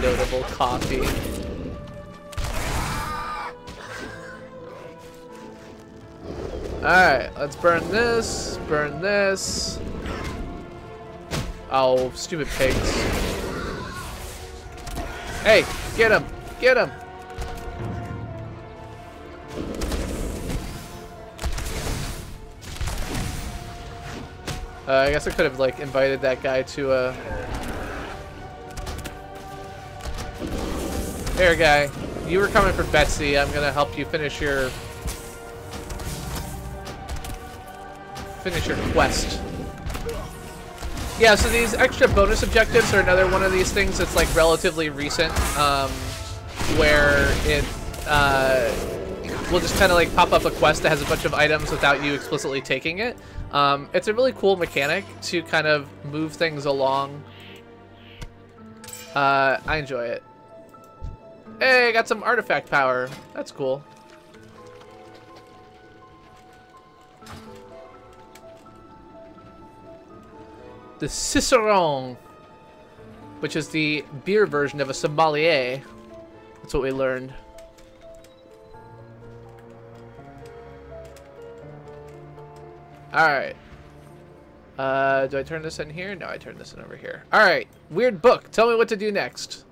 Notable coffee. Alright, let's burn this, burn this. Oh, stupid pigs. Hey, get him! Get him! I guess I could have, like, invited that guy to, Here, guy. You were coming for Betsy. I'm gonna help you finish your quest. Yeah, so these extra bonus objectives are another one of these things that's, like, relatively recent, where it, will just kind of, like, pop up a quest that has a bunch of items without you explicitly taking it. It's a really cool mechanic to kind of move things along. I enjoy it. Hey, I got some artifact power. That's cool. The Cicerone, which is the beer version of a sommelier. That's what we learned. Alright. Do I turn this in here? No, I turn this in over here. Alright. Weird book. Tell me what to do next.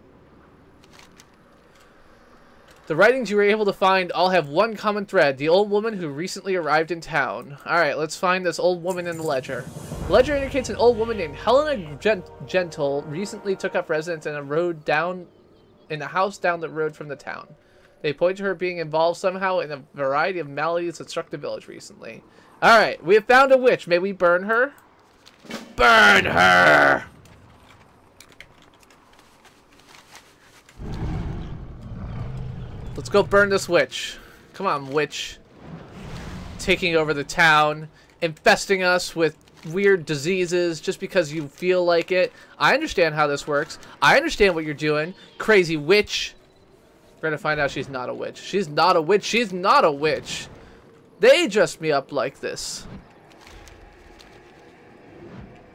The writings you were able to find all have one common thread. The old woman who recently arrived in town. Alright, let's find this old woman in the ledger. The ledger indicates an old woman named Helena Gentle recently took up residence in a house down the road from the town. They point to her being involved somehow in a variety of maladies that struck the village recently. Alright, we have found a witch. May we burn her? Burn her! Let's go burn this witch. Come on, witch. Taking over the town, infesting us with weird diseases just because you feel like it. I understand how this works. I understand what you're doing. Crazy witch. We're gonna find out she's not a witch. She's not a witch. She's not a witch. They dressed me up like this.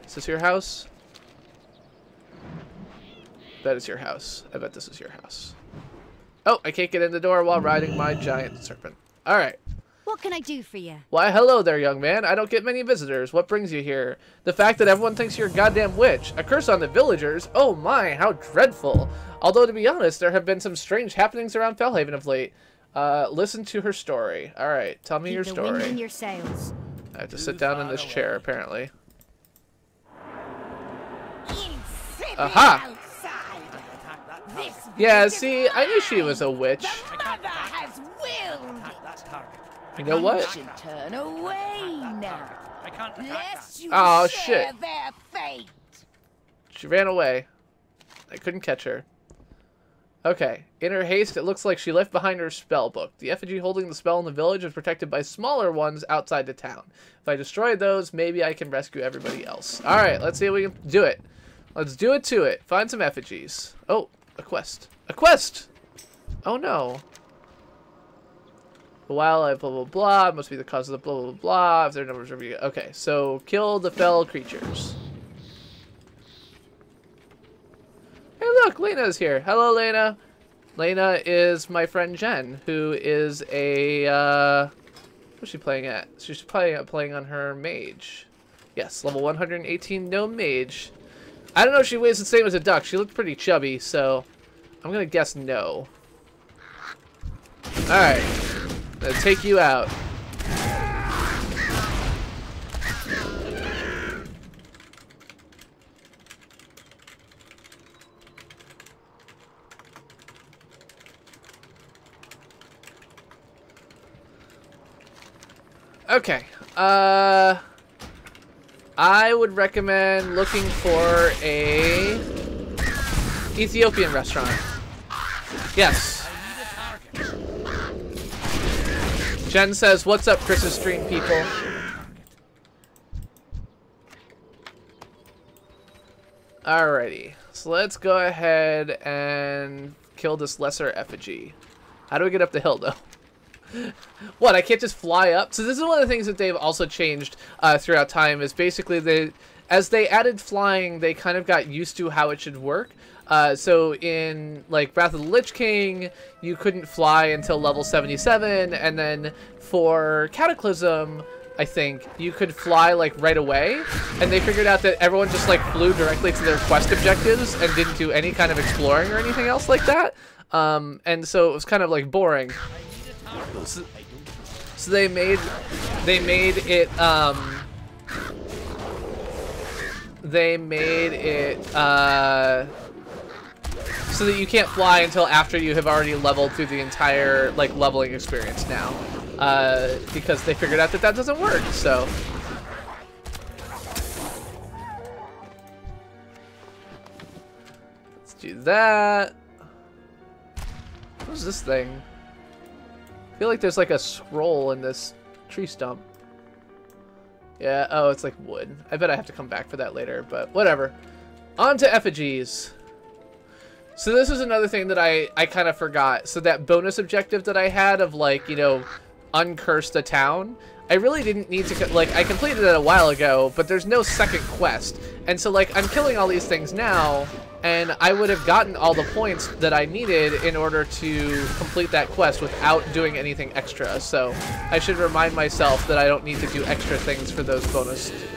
Is this your house? That is your house. I bet this is your house. Oh, I can't get in the door while riding my giant serpent. Alright. What can I do for you? Why, hello there, young man. I don't get many visitors. What brings you here? The fact that everyone thinks you're a goddamn witch. A curse on the villagers? Oh my, how dreadful. Although, to be honest, there have been some strange happenings around Fellhaven of late. Listen to her story. Alright, tell me your story. Keep the wind in your sails. I have to sit down in this chair, apparently. Aha! Yeah, see, I knew she was a witch. You know what? Turn away now. Oh shit! She ran away. I couldn't catch her. Okay. In her haste, it looks like she left behind her spell book. The effigy holding the spell in the village is protected by smaller ones outside the town. If I destroy those, maybe I can rescue everybody else. Alright, let's see if we can do it. Let's do it to it. Find some effigies. Oh, a quest. A quest! Oh no. The wildlife, blah, blah, blah. Must be the cause of the blah, blah, blah. If their numbers are... Okay, so kill the fell creatures. Hey, look, Lena's here. Hello, Lena. Lena is my friend Jen, who is a, what's she playing at? She's playing on her mage. Yes, level 118 gnome mage. I don't know if she weighs the same as a duck. She looked pretty chubby, so I'm gonna guess no. Alright. Gonna take you out. Okay, I would recommend looking for a Ethiopian restaurant. Yes. Jen says, "What's up, Chris's stream people?" Alrighty, so let's go ahead and kill this lesser effigy. How do we get up the hill, though? What, I can't just fly up? So this is one of the things that they've also changed throughout time, is basically as they added flying, they kind of got used to how it should work. So in like Wrath of the Lich King, you couldn't fly until level 77, and then for Cataclysm, I think, you could fly like right away, and they figured out that everyone just like flew directly to their quest objectives and didn't do any kind of exploring or anything else like that. And so it was kind of like boring. So they made it so that you can't fly until after you have already leveled through the entire like leveling experience now, because they figured out that that doesn't work. So let's do that. What's this thing? I feel like there's like a scroll in this tree stump. Yeah, oh, it's like wood. I bet I have to come back for that later, but whatever. On to effigies. So this is another thing that I kind of forgot. So that bonus objective that I had of like, you know, uncurse a town, I really didn't need to, like, I completed it a while ago, but there's no second quest. And so like, I'm killing all these things now, and I would have gotten all the points that I needed in order to complete that quest without doing anything extra. So I should remind myself that I don't need to do extra things for those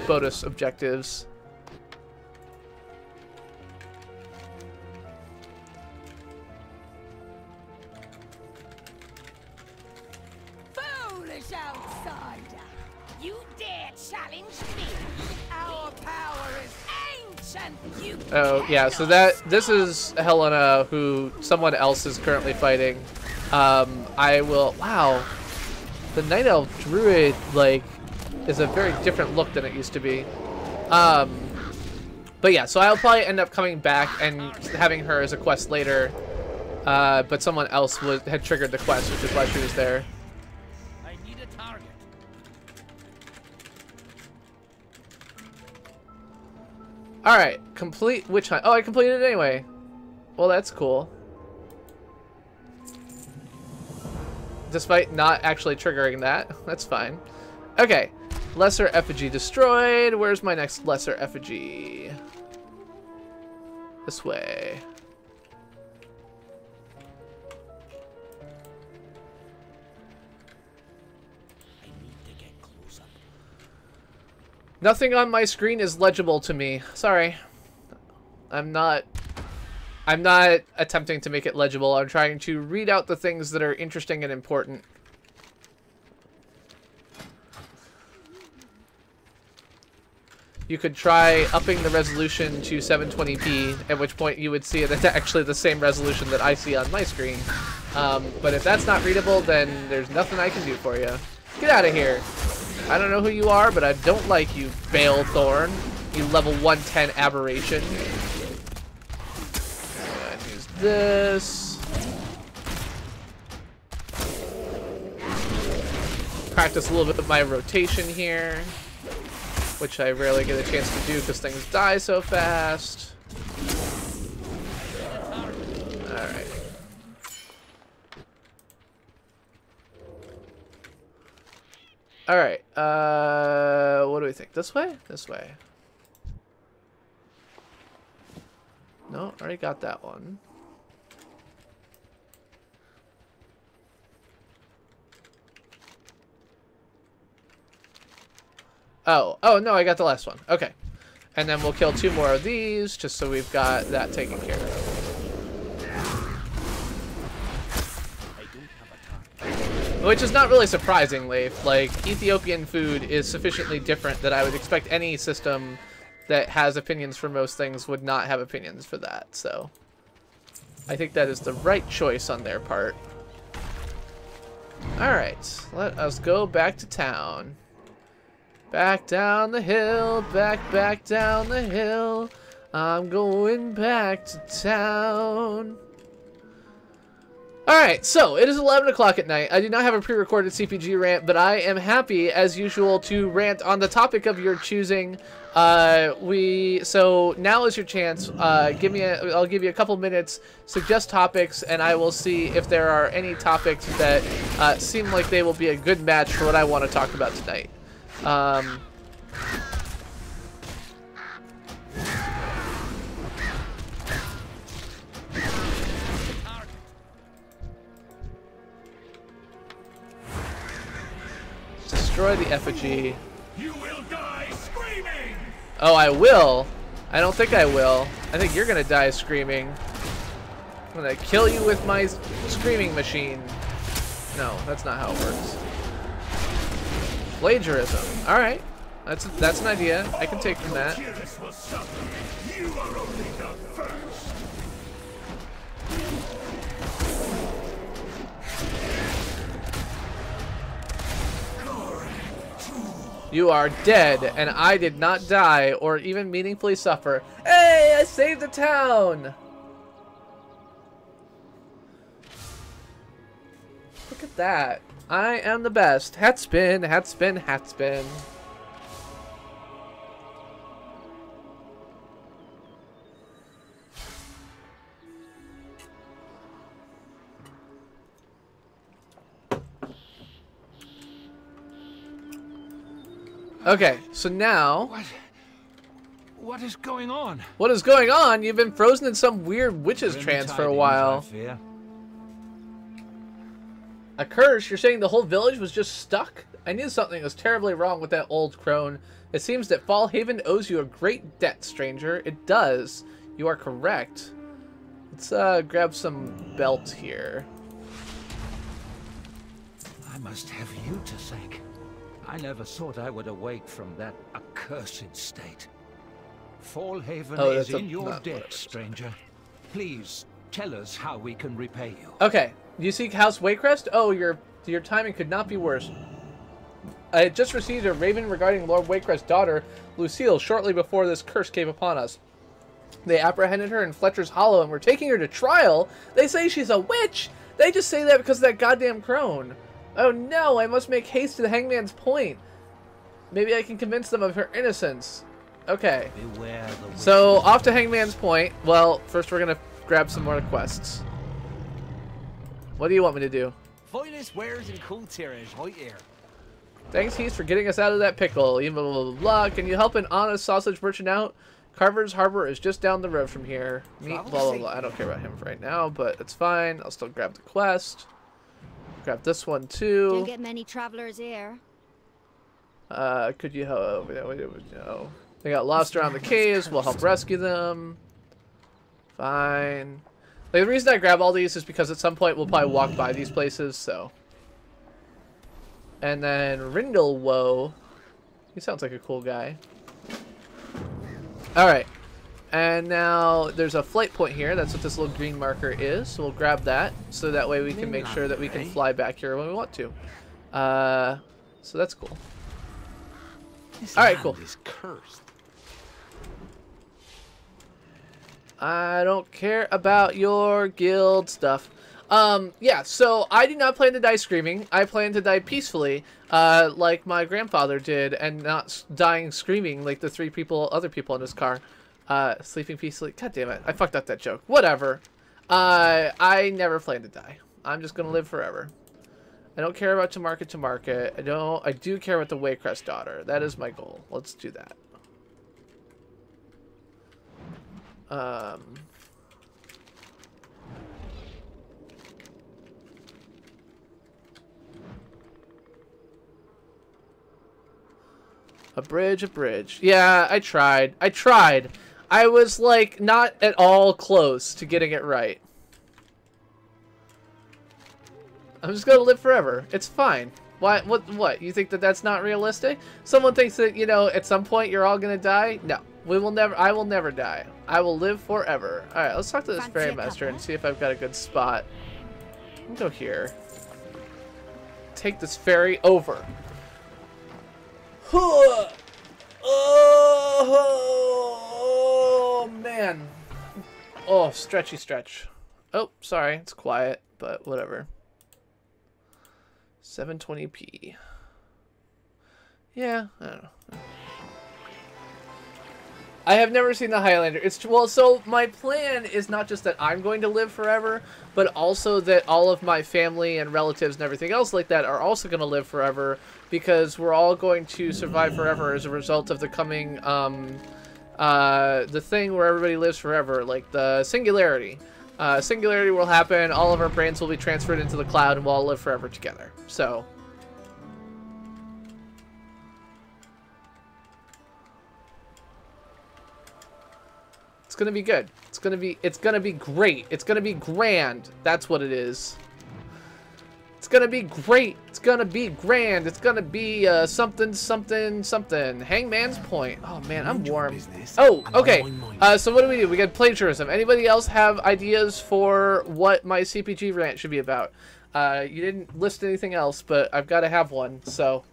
bonus objectives. Foolish outsider! You dare challenge me? Our power is ancient, you Oh, yeah, so this is Helena, who someone else is currently fighting. I will, wow, the Night Elf Druid, like, is a very different look than it used to be. But yeah, so I'll probably end up coming back and having her as a quest later, but someone else had triggered the quest, which is why she was there. I need a target. Alright, complete witch hunt. Oh, I completed it anyway. Well, that's cool. Despite not actually triggering that. That's fine. Okay. Lesser effigy destroyed. Where's my next lesser effigy? This way. Nothing on my screen is legible to me. Sorry. I'm not attempting to make it legible. I'm trying to read out the things that are interesting and important. You could try upping the resolution to 720p, at which point you would see it at actually the same resolution that I see on my screen. But if that's not readable, then there's nothing I can do for you. Get out of here. I don't know who you are, but I don't like you, Balethorn. You level 110 aberration. this. Practice a little bit of my rotation here, which I rarely get a chance to do because things die so fast. Alright. Alright, what do we think? This way? This way. No, already got that one. Oh, no, I got the last one. Okay. And then we'll kill 2 more of these, just so we've got that taken care of. Which is not really surprising, Leif. Like, Ethiopian food is sufficiently different that I would expect any system that has opinions for most things would not have opinions for that, so I think that is the right choice on their part. Alright, let us go back to town. Back down the hill, back down the hill. I'm going back to town. Alright, so it is 11 o'clock at night. I do not have a pre-recorded CPG rant, but I am happy, as usual, to rant on the topic of your choosing. So now is your chance. I'll give you a couple minutes, suggest topics, and I will see if there are any topics that seem like they will be a good match for what I want to talk about tonight. Destroy the effigy. You will die screaming. Oh, I will? I don't think I will. I think you're gonna die screaming. I'm gonna kill you with my screaming machine. No, that's not how it works. Plagiarism. Alright. That's an idea. I can take from that. You are only the first. You are dead, and I did not die or even meaningfully suffer. Hey, I saved the town! Look at that. I am the best. Hat spin, hat spin, hat spin. Okay, so now... What is going on? What is going on? You've been frozen in some weird witch's trance for a while. A curse? You're saying the whole village was just stuck? I knew something was terribly wrong with that old crone. It seems that Fallhaven owes you a great debt, stranger. It does. You are correct. Let's grab some belt here. I must have you to thank. I never thought I would awake from that accursed state. Fallhaven is in your debt, stranger. Please, tell us how we can repay you. Okay. You seek House Waycrest? Oh, your timing could not be worse. I had just received a raven regarding Lord Waycrest's daughter, Lucille, shortly before this curse came upon us. They apprehended her in Fletcher's Hollow and were taking her to trial. They say she's a witch! They just say that because of that goddamn crone. Oh no, I must make haste to the Hangman's Point. Maybe I can convince them of her innocence. Okay. So, off to Hangman's Point. Well, first we're gonna grab some more quests. What do you want me to do? Finest wares and cool tierage right here. Thanks, Heath, for getting us out of that pickle. Even blah, blah, blah, blah. Can you help an honest sausage merchant out? Carver's Harbor is just down the road from here. Meet blah, blah, blah. I don't care about him right now, but it's fine. I'll still grab the quest. Grab this one too. Don't get many travelers here. Could you help? No. They got lost around the caves. We'll help rescue them. Fine. Like, the reason I grab all these is because at some point we'll probably walk by these places, so. And then Rindlewoe. He sounds like a cool guy. Alright. And now there's a flight point here. That's what this little green marker is. So we'll grab that. So that way we can make sure that we can fly back here when we want to. So that's cool. Alright, cool. Is cursed. I don't care about your guild stuff. Yeah, so I do not plan to die screaming. I plan to die peacefully, like my grandfather did, and not dying screaming like the other people in his car. Sleeping peacefully. God damn it. I fucked up that joke. Whatever. I never plan to die. I'm just gonna live forever. I don't care about to market. I do care about the Waycrest daughter. That is my goal. Let's do that. A bridge. Yeah, I tried. I was, like, not at all close to getting it right. I'm just gonna live forever. It's fine. What? You think that that's not realistic? Someone thinks that, you know, at some point you're all gonna die? No. I will never die. I will live forever. Alright, let's talk to this Fairy Master and see if I've got a good spot. I'll go here. Take this ferry over. Oh, man. Oh, stretchy stretch. Oh, sorry. It's quiet, but whatever. 720p. Yeah, I don't know. I have never seen the Highlander. So my plan is not just that I'm going to live forever, but also that all of my family and relatives and everything else like that are also going to live forever, because we're all going to survive forever as a result of the coming, the thing where everybody lives forever, like the singularity. Singularity will happen, all of our brains will be transferred into the cloud, and we'll all live forever together. So... it's gonna be good. It's gonna be great. It's gonna be grand. That's what it is. It's gonna be great. It's gonna be grand. It's gonna be something. Hangman's Point. Oh man, I'm warm. Oh, okay. So what do? We got plagiarism. Anybody else have ideas for what my CPG rant should be about? You didn't list anything else, but I've got to have one. So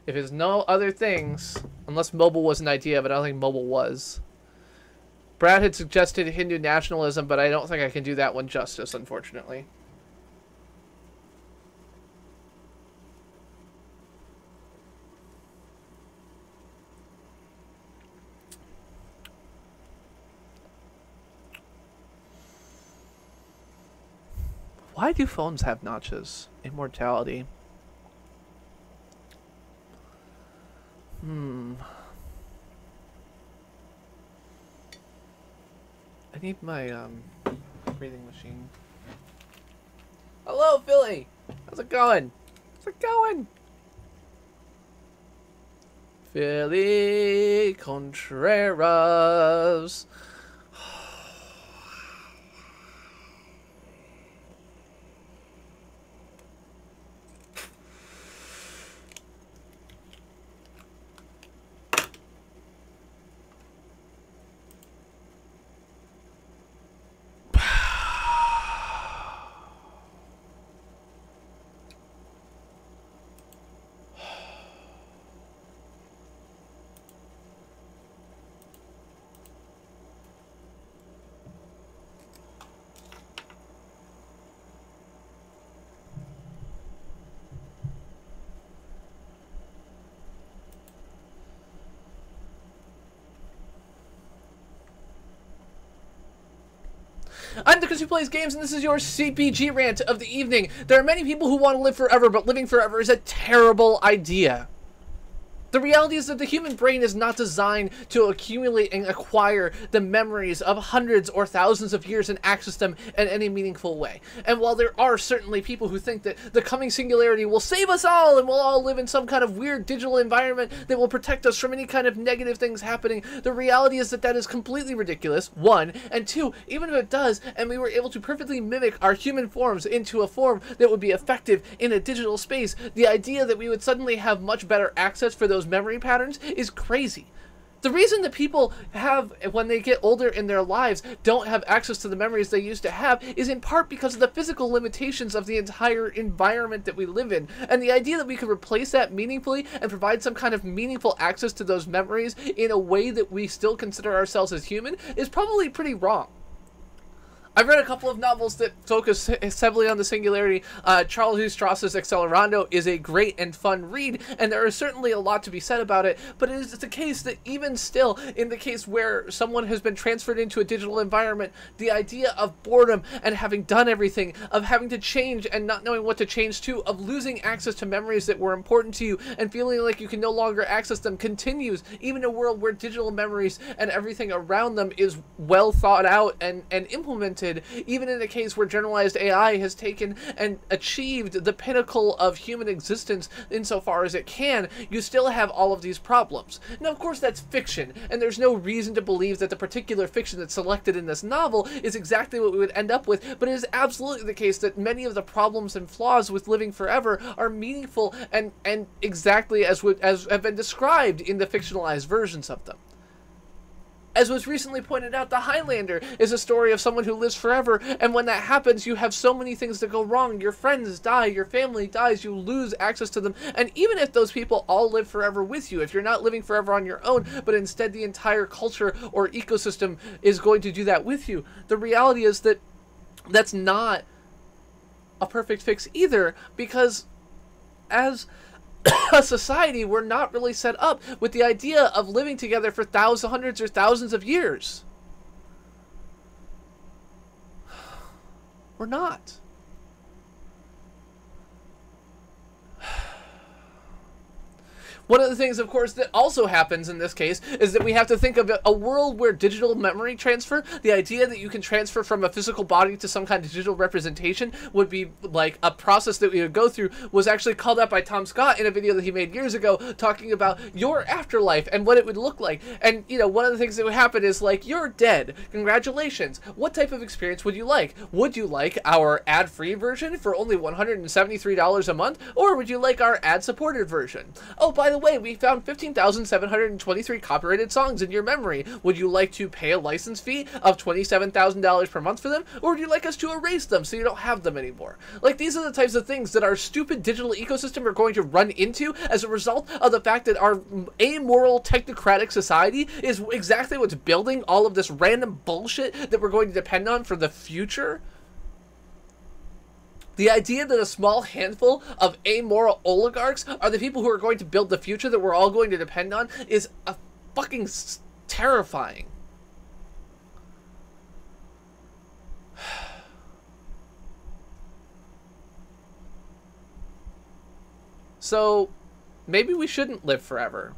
if there's no other things, unless mobile was an idea, but I don't think mobile was. Brad had suggested Hindu nationalism, but I don't think I can do that one justice, unfortunately. Why do phones have notches? Immortality. I need my breathing machine. Hello, Philly. How's it going? How's it going? Philly Contreras. I'm the Chris who plays games, and this is your CPG rant of the evening. There are many people who want to live forever, but living forever is a terrible idea. The reality is that the human brain is not designed to accumulate and acquire the memories of hundreds or thousands of years and access them in any meaningful way. And while there are certainly people who think that the coming singularity will save us all and we'll all live in some kind of weird digital environment that will protect us from any kind of negative things happening, the reality is that that is completely ridiculous, one. And two, even if it does, and we were able to perfectly mimic our human forms into a form that would be effective in a digital space, the idea that we would suddenly have much better access for those memory patterns is crazy. The reason that people have, when they get older in their lives, don't have access to the memories they used to have is in part because of the physical limitations of the entire environment that we live in. And the idea that we could replace that meaningfully and provide some kind of meaningful access to those memories in a way that we still consider ourselves as human is probably pretty wrong. I've read a couple of novels that focus heavily on the singularity. Charles Strauss's Accelerando is a great and fun read, and there is certainly a lot to be said about it, but it is the case that even still, in the case where someone has been transferred into a digital environment, the idea of boredom and having done everything, of having to change and not knowing what to change to, of losing access to memories that were important to you and feeling like you can no longer access them continues, even in a world where digital memories and everything around them is well thought out and implemented. Even in a case where generalized AI has taken and achieved the pinnacle of human existence insofar as it can, you still have all of these problems. Now, of course, that's fiction, and there's no reason to believe that the particular fiction that's selected in this novel is exactly what we would end up with, but it is absolutely the case that many of the problems and flaws with living forever are meaningful and exactly as have been described in the fictionalized versions of them. As was recently pointed out, The Highlander is a story of someone who lives forever, and when that happens, you have so many things that go wrong. Your friends die, your family dies, you lose access to them, and even if those people all live forever with you, if you're not living forever on your own, but instead the entire culture or ecosystem is going to do that with you, the reality is that that's not a perfect fix either, because as a society, we're not really set up with the idea of living together for hundreds or thousands of years. We're not. One of the things, of course, that also happens in this case is that we have to think of a world where digital memory transfer, the idea that you can transfer from a physical body to some kind of digital representation, would be like a process that we would go through, was actually called out by Tom Scott in a video that he made years ago, talking about your afterlife and what it would look like. And, you know, one of the things that would happen is, like, you're dead. Congratulations. What type of experience would you like? Would you like our ad-free version for only $173 a month? Or would you like our ad-supported version? Oh, by the way, we found 15,723 copyrighted songs in your memory. Would you like to pay a license fee of $27,000 per month for them? Or would you like us to erase them so you don't have them anymore? Like, these are the types of things that our stupid digital ecosystem are going to run into as a result of the fact that our amoral technocratic society is exactly what's building all of this random bullshit that we're going to depend on for the future. The idea that a small handful of amoral oligarchs are the people who are going to build the future that we're all going to depend on is a fucking terrifying. So, maybe we shouldn't live forever.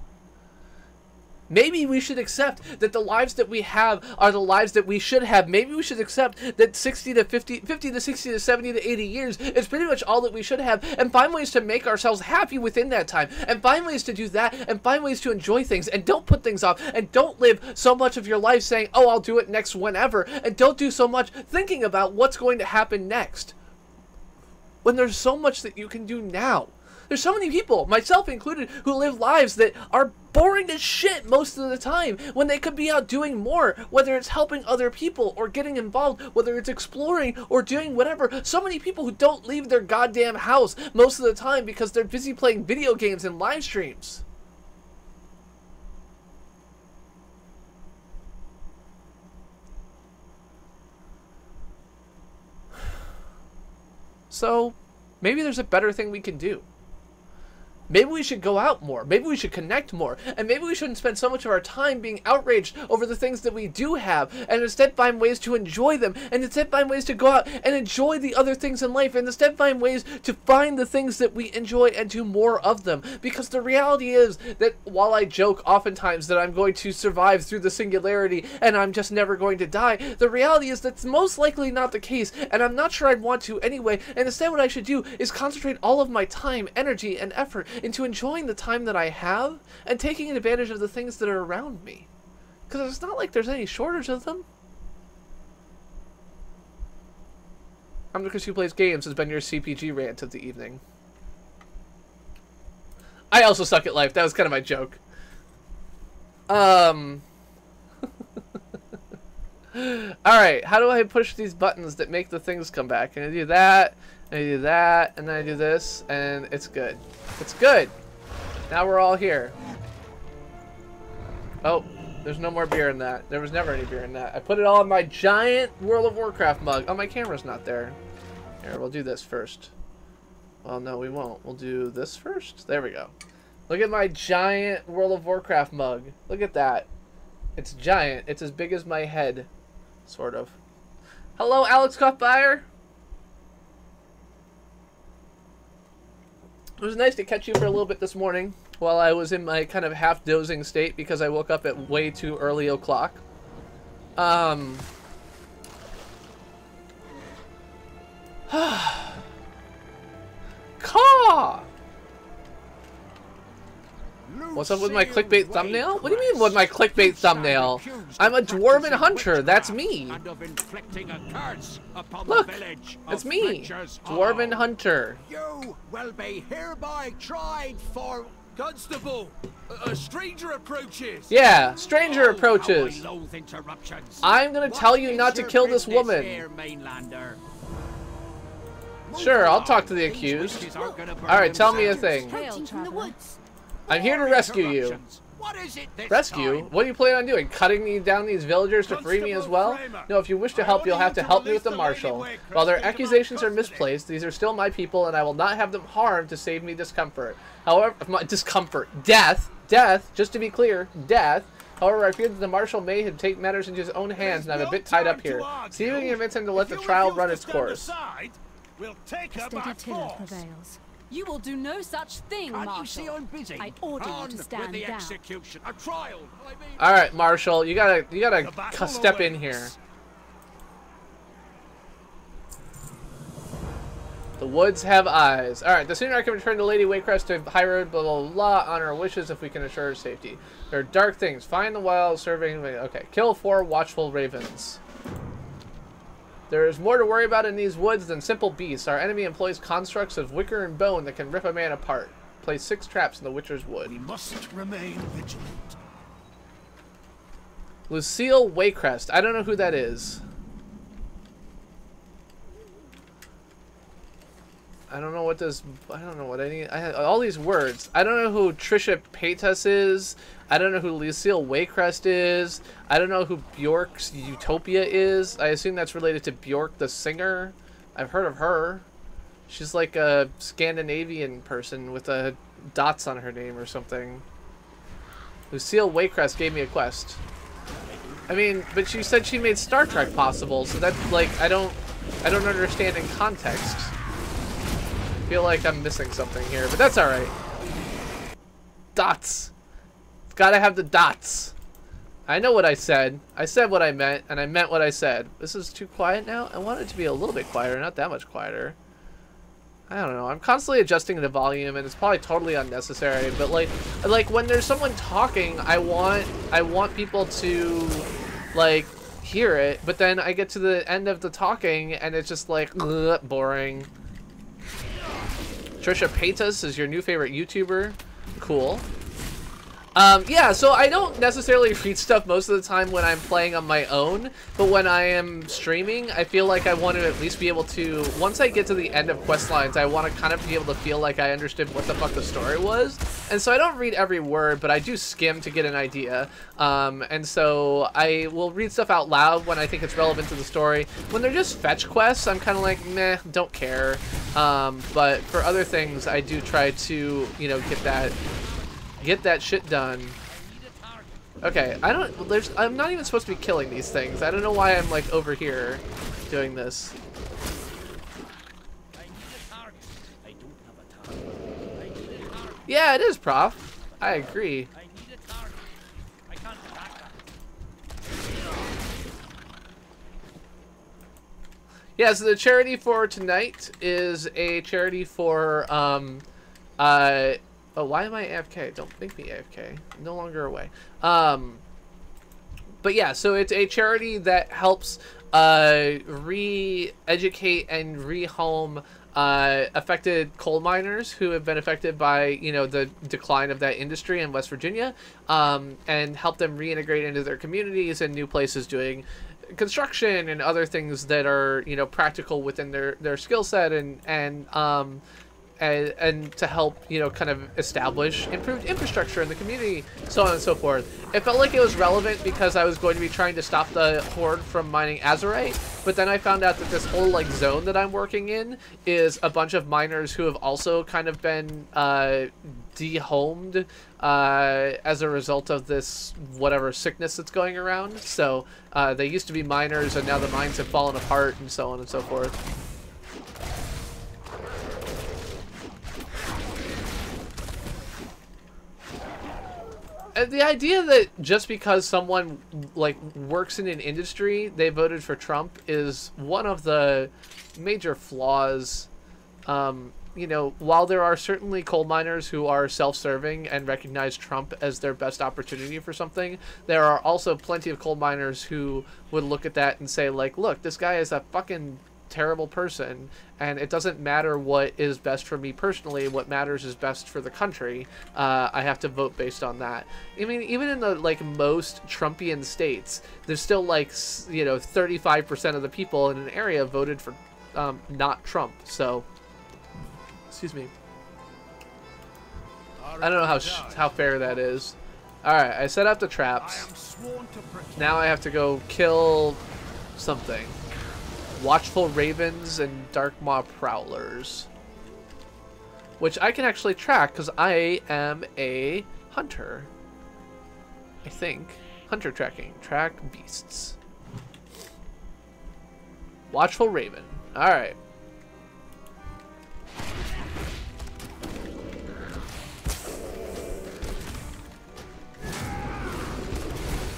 Maybe we should accept that the lives that we have are the lives that we should have. Maybe we should accept that 50 to 60 to 70 to 80 years is pretty much all that we should have, and find ways to make ourselves happy within that time, and find ways to do that, and find ways to enjoy things, and don't put things off, and don't live so much of your life saying, oh, I'll do it next whenever, and don't do so much thinking about what's going to happen next, when there's so much that you can do now. There's so many people, myself included, who live lives that are boring as shit most of the time when they could be out doing more, whether it's helping other people or getting involved, whether it's exploring or doing whatever. So many people who don't leave their goddamn house most of the time because they're busy playing video games and live streams. So, maybe there's a better thing we can do. Maybe we should go out more. Maybe we should connect more. And maybe we shouldn't spend so much of our time being outraged over the things that we do have, and instead find ways to enjoy them, and instead find ways to go out and enjoy the other things in life, and instead find ways to find the things that we enjoy and do more of them. Because the reality is that while I joke oftentimes that I'm going to survive through the singularity and I'm just never going to die, the reality is that's most likely not the case, and I'm not sure I'd want to anyway, and instead what I should do is concentrate all of my time, energy, and effort into enjoying the time that I have and taking advantage of the things that are around me. Because it's not like there's any shortage of them. I'm the Chris who plays games has been your CPG rant of the evening. I also suck at life. That was kind of my joke. Alright, how do I push these buttons that make the things come back? And I do that, and I do that, and then I do this, and it's good. It's good! Now we're all here. Oh, There's no more beer in that. There was never any beer in that. I put it all in my giant World of Warcraft mug. Oh, my camera's not there. Here, we'll do this first. Well, no, we won't. We'll do this first. There we go. Look at my giant World of Warcraft mug. Look at that. It's giant. It's as big as my head. Sort of. Hello, Alex Koffmeyer. It was nice to catch you for a little bit this morning while I was in my kind of half-dozing state because I woke up at way too early o'clock. Caw! What's up with my clickbait thumbnail? What do you mean with my clickbait thumbnail? I'm a dwarven hunter. That's me. Look, it's me. Dwarven hunter. You will be hereby tried for... Constable, a stranger approaches. Yeah, stranger approaches. I'm gonna tell you not to kill this woman. Sure, I'll talk to the accused. Alright, tell me a thing. I'm here to rescue you. Rescue? What do you plan on doing? Cutting down these villagers to free me as well? No, if you wish to help, you'll have to help me with the marshal. While their accusations are misplaced, these are still my people, and I will not have them harmed to save me discomfort. However, death, just to be clear, death. However, I fear that the marshal may have taken matters into his own hands, and I'm a bit tied up here. See if you can convince him to let the trial run its course. We'll take her Steady tiller prevails. You will do no such thing, Marshal. You see I'm busy? I order you to stand with the down. execution. A trial. All right, Marshal, you gotta step in here. The woods have eyes. All right, the sooner I can return to Lady Waycrest to High Road, blah blah blah, honor her wishes if we can assure her safety. There are dark things. Find the wild, serving. Okay, kill 4 watchful ravens. There is more to worry about in these woods than simple beasts. Our enemy employs constructs of wicker and bone that can rip a man apart. Place 6 traps in the Witcher's Wood. We must remain vigilant. Lucille Waycrest. I don't know who that is. I don't know what this... I don't know what I need... I have all these words. I don't know who Trisha Paytas is. I don't know who Lucille Waycrest is. I don't know who Bjork's Utopia is. I assume that's related to Bjork the singer. I've heard of her. She's like a Scandinavian person with dots on her name or something. Lucille Waycrest gave me a quest. I mean, but she said she made Star Trek possible, so that's like I don't understand in context. I feel like I'm missing something here, but that's all right. Dots. It's gotta have the dots. I know what I said. I said what I meant, and I meant what I said. This is too quiet now. I want it to be a little bit quieter, not that much quieter. I don't know. I'm constantly adjusting the volume, and it's probably totally unnecessary. But like when there's someone talking, I want people to like hear it. But then I get to the end of the talking, and it's just like ugh, boring. Trisha Paytas is your new favorite YouTuber. Cool. Yeah, so I don't necessarily read stuff most of the time when I'm playing on my own, but when I am streaming, I feel like I want to at least be able to, once I get to the end of quest lines, I want to kind of be able to feel like I understood what the fuck the story was. And so I don't read every word, but I do skim to get an idea. And so I will read stuff out loud when I think it's relevant to the story. When they're just fetch quests, I'm kind of like, meh, don't care. But for other things, I do try to, you know, get that shit done. Okay, I'm not even supposed to be killing these things. I don't know why I'm like over here doing this. Yeah, it is, Prof. I agree. Yeah, so the charity for tonight is a charity for oh, why am I AFK? Don't make me AFK. I'm no longer away. But yeah, so it's a charity that helps re-educate and rehome affected coal miners who have been affected by, you know, the decline of that industry in West Virginia, and help them reintegrate into their communities and new places doing construction and other things that are, you know, practical within their skill set and and to help, you know, kind of establish improved infrastructure in the community, so on and so forth. It felt like it was relevant because I was going to be trying to stop the Horde from mining Azerite, but then I found out that this whole, like, zone that I'm working in is a bunch of miners who have also kind of been dehomed as a result of this whatever sickness that's going around. So they used to be miners, and now the mines have fallen apart, and so on and so forth. The idea that just because someone, like, works in an industry, they voted for Trump is one of the major flaws. You know, while there are certainly coal miners who are self-serving and recognize Trump as their best opportunity for something, there are also plenty of coal miners who would look at that and say, like, look, this guy is a fucking terrible person, and it doesn't matter what is best for me personally. What matters is best for the country. I have to vote based on that. I mean, even in the, like, most Trumpian states, there's still, like, you know, 35% of the people in an area voted for not Trump. So, excuse me. I don't know how fair that is. All right, I set up the traps. Now I have to go kill something. Watchful ravens and dark maw prowlers, which I can actually track because I am a hunter. I think hunter tracking, track beasts. Watchful raven. All right.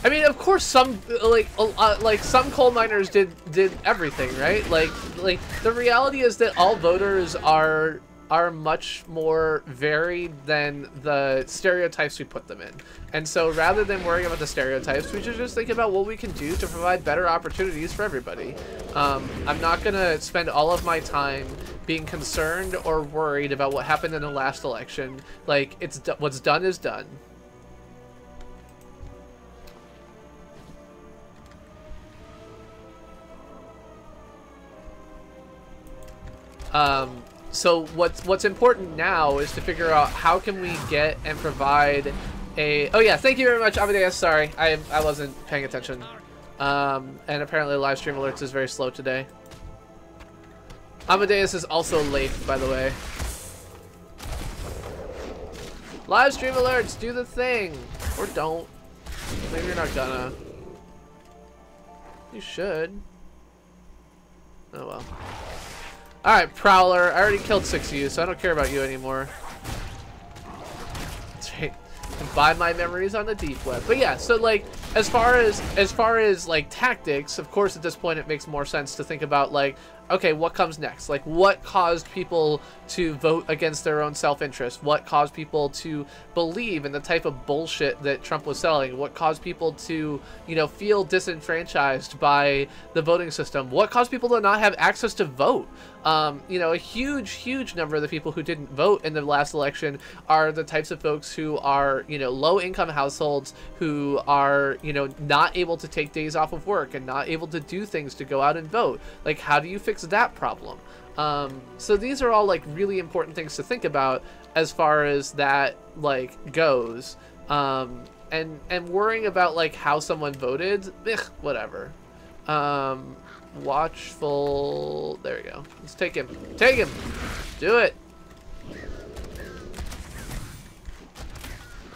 I mean, of course, some some coal miners did everything, right? Like the reality is that all voters are much more varied than the stereotypes we put them in. And so rather than worrying about the stereotypes, we should just think about what we can do to provide better opportunities for everybody. I'm not gonna spend all of my time being concerned or worried about what happened in the last election. Like, what's done is done. So what's important now is to figure out how can we get and provide a... Oh yeah, thank you very much, Amadeus. Sorry, I wasn't paying attention. And apparently live stream alerts is very slow today. Amadeus is also late, by the way. Live stream alerts, do the thing. Or don't. Maybe you're not gonna. You should. Oh well. Alright, Prowler. I already killed 6 of you, so I don't care about you anymore. That's right. And buy my memories on the deep web. But yeah, so like, as far as like tactics, of course at this point it makes more sense to think about like, okay, what comes next? Like, what caused people to vote against their own self-interest? What caused people to believe in the type of bullshit that Trump was selling? What caused people to, you know, feel disenfranchised by the voting system? What caused people to not have access to vote? You know, a huge number of the people who didn't vote in the last election are the types of folks who are, you know, low-income households who are, you know, not able to take days off of work and not able to do things to go out and vote. Like, how do you fix that problem? So these are all like really important things to think about as far as that like goes. And worrying about like how someone voted, whatever. Watchful, there we go. Let's take him. Take him! Do it!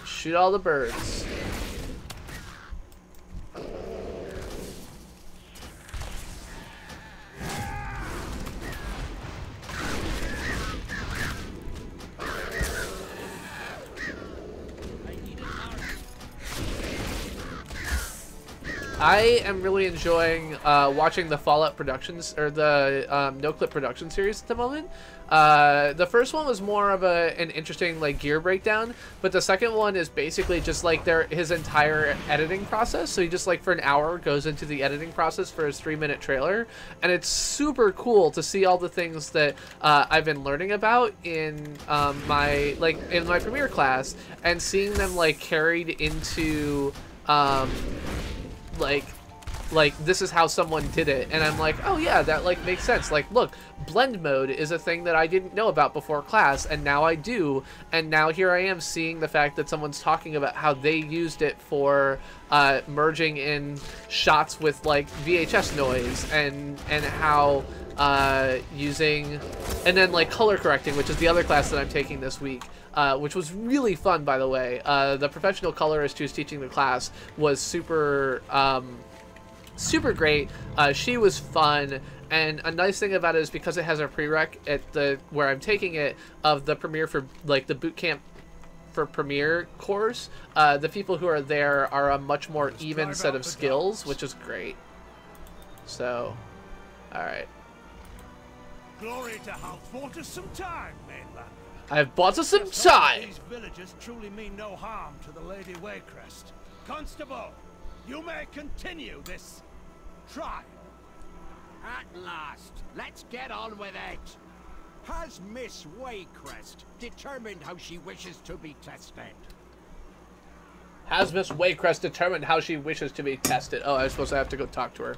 Shoot all the birds. I am really enjoying watching the Fallout Productions, or the No Clip Production series at the moment. The first one was more of an interesting like gear breakdown, but the second one is basically just like his entire editing process. So he just like for an hour goes into the editing process for his 3-minute trailer, and it's super cool to see all the things that I've been learning about in my Premiere class, and seeing them like carried into like like, this is how someone did it. And I'm like, oh yeah, that like makes sense. Like, look, blend mode is a thing that I didn't know about before class, and now I do. And now here I am seeing the fact that someone's talking about how they used it for merging in shots with like VHS noise, and how using, and then like color correcting, which is the other class that I'm taking this week. Which was really fun, by the way. The professional colorist who's teaching the class was super, super great. She was fun, and a nice thing about it is because it has a prereq at the where I'm taking it of the Premiere for like the boot camp for Premiere course. The people who are there are a much more even set of skills, which is great. So, all right. Glory to have bought us some time, mainland. I've bought us some time. These villagers truly mean no harm to the Lady Waycrest. Constable, you may continue this trial. At last, let's get on with it. Has Miss Waycrest determined how she wishes to be tested? Has Miss Waycrest determined how she wishes to be tested? Oh, I was supposed to have to go talk to her.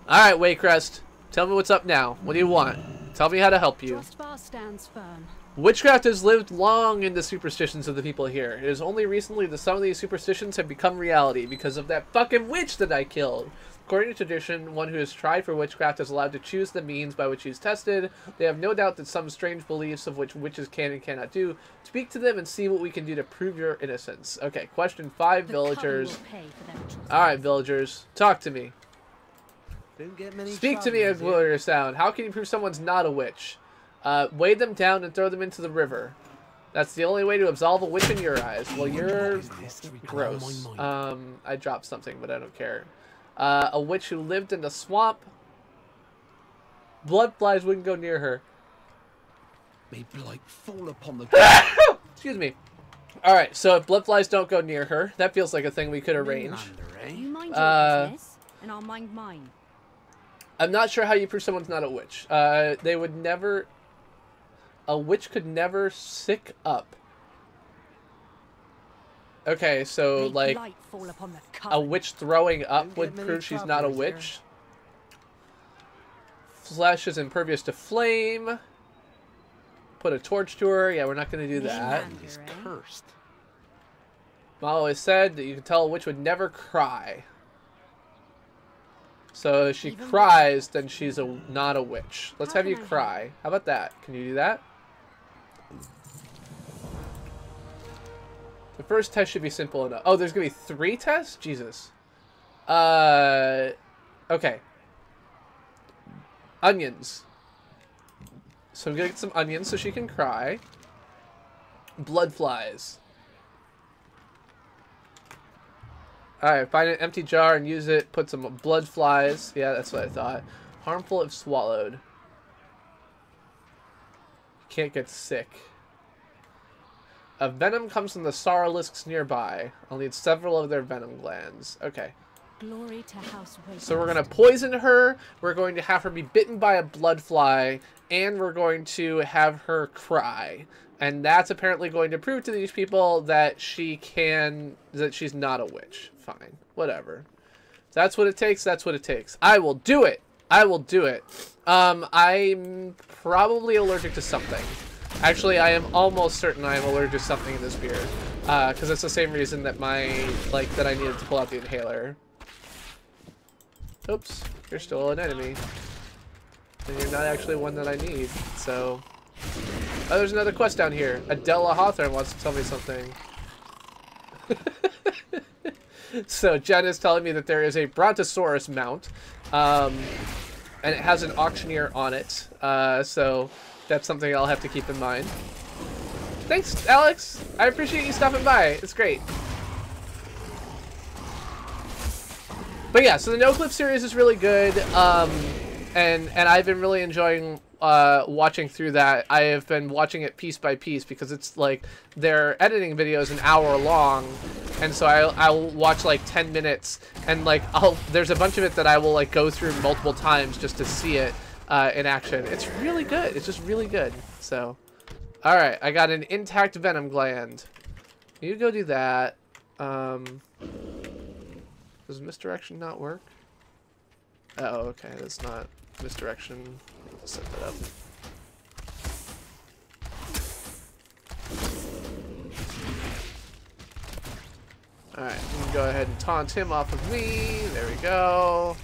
All right, Waycrest, tell me what's up now. What do you want? Tell me how to help you. Trustbar stands firm. Witchcraft has lived long in the superstitions of the people here. It is only recently that some of these superstitions have become reality because of that fucking witch that I killed. According to tradition, one who has tried for witchcraft is allowed to choose the means by which he is tested. They have no doubt that some strange beliefs of which witches can and cannot do. Speak to them and see what we can do to prove your innocence. Okay, question 5, villagers. Alright, villagers, talk to me. Speak to me, as warrior sound. How can you prove someone's not a witch? Weigh them down and throw them into the river. That's the only way to absolve a witch in your eyes. Well, you're gross. I dropped something, but I don't care. A witch who lived in the swamp. Blood flies wouldn't go near her. May blight fall upon the... Excuse me. Alright, so if blood flies don't go near her, that feels like a thing we could arrange. You mind your business, and I'll mind mine. I'm not sure how you prove someone's not a witch. They would never... A witch could never sick up. Okay, so, like, a witch throwing up would prove she's not a witch. Flesh is impervious to flame. Put a torch to her. Yeah, we're not going to do that. Is cursed. Mom always said that you can tell a witch would never cry. So if she cries, then she's not a witch. Let's have you cry. How about that? Can you do that? The first test should be simple enough. Oh, there's going to be 3 tests? Jesus. Okay. Onions. So I'm going to get some onions so she can cry. Blood flies. Alright, find an empty jar and use it. Put some blood flies. Yeah, that's what I thought. Harmful if swallowed. Can't get sick. A venom comes from the Sauralisks nearby. I'll need several of their venom glands. Okay. Glory to House Waycrest. So we're going to poison her. We're going to have her be bitten by a blood fly. And we're going to have her cry. And that's apparently going to prove to these people that she's not a witch. Fine. Whatever. That's what it takes. That's what it takes. I will do it. I will do it. I'm probably allergic to something. Actually, I am almost certain I am allergic to something in this beer. Because it's the same reason that that I needed to pull out the inhaler. Oops. You're still an enemy. And you're not actually one that I need. So... Oh, there's another quest down here. Adela Hawthorne wants to tell me something. So Jen is telling me that there is a Brontosaurus mount. And it has an auctioneer on it. So that's something I'll have to keep in mind. Thanks, Alex. I appreciate you stopping by. It's great. But yeah, so the No Clip series is really good. And I've been really enjoying watching through that. I have been watching it piece by piece because it's like they're editing videos an hour long, and so I'll watch like 10 minutes, and like there's a bunch of it that I will like go through multiple times just to see it in action. It's really good. It's just really good. So, all right, I got an intact venom gland. You go do that. Does misdirection not work? Oh, okay, that's not misdirection. Set that up. Alright, we can go ahead and taunt him off of me. There we go.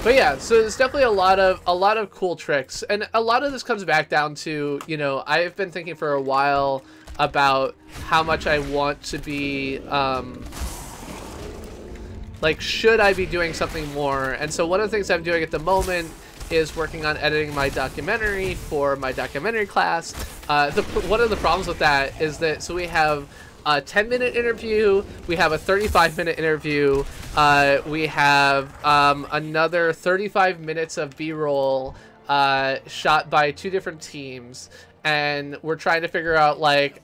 But yeah, so there's definitely a lot of cool tricks, and a lot of this comes back down to, you know, I've been thinking for a while about how much I want to be, like, should I be doing something more? And so one of the things I'm doing at the moment is working on editing my documentary for my documentary class. One of the problems with that is that, so we have a 10-minute interview, we have a 35-minute interview, we have another 35 minutes of B-roll shot by 2 different teams, and we're trying to figure out, like,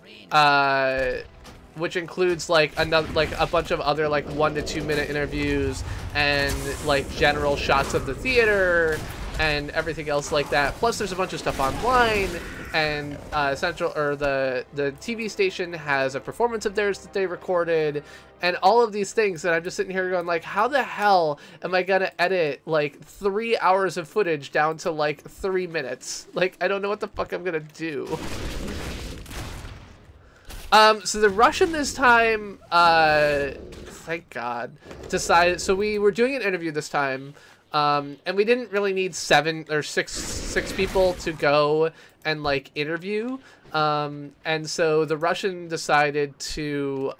which includes like another, like a bunch of other like 1 to 2 minute interviews and like general shots of the theater and everything else like that. Plus there's a bunch of stuff online, and the TV station has a performance of theirs that they recorded, and all of these things that I'm just sitting here going like, how the hell am I gonna edit like 3 hours of footage down to like 3 minutes? Like, I don't know what the fuck I'm gonna do. So the Russian this time, thank God, decided, so we were doing an interview this time, and we didn't really need 7 or 6 people to go and like interview, and so the Russian decided to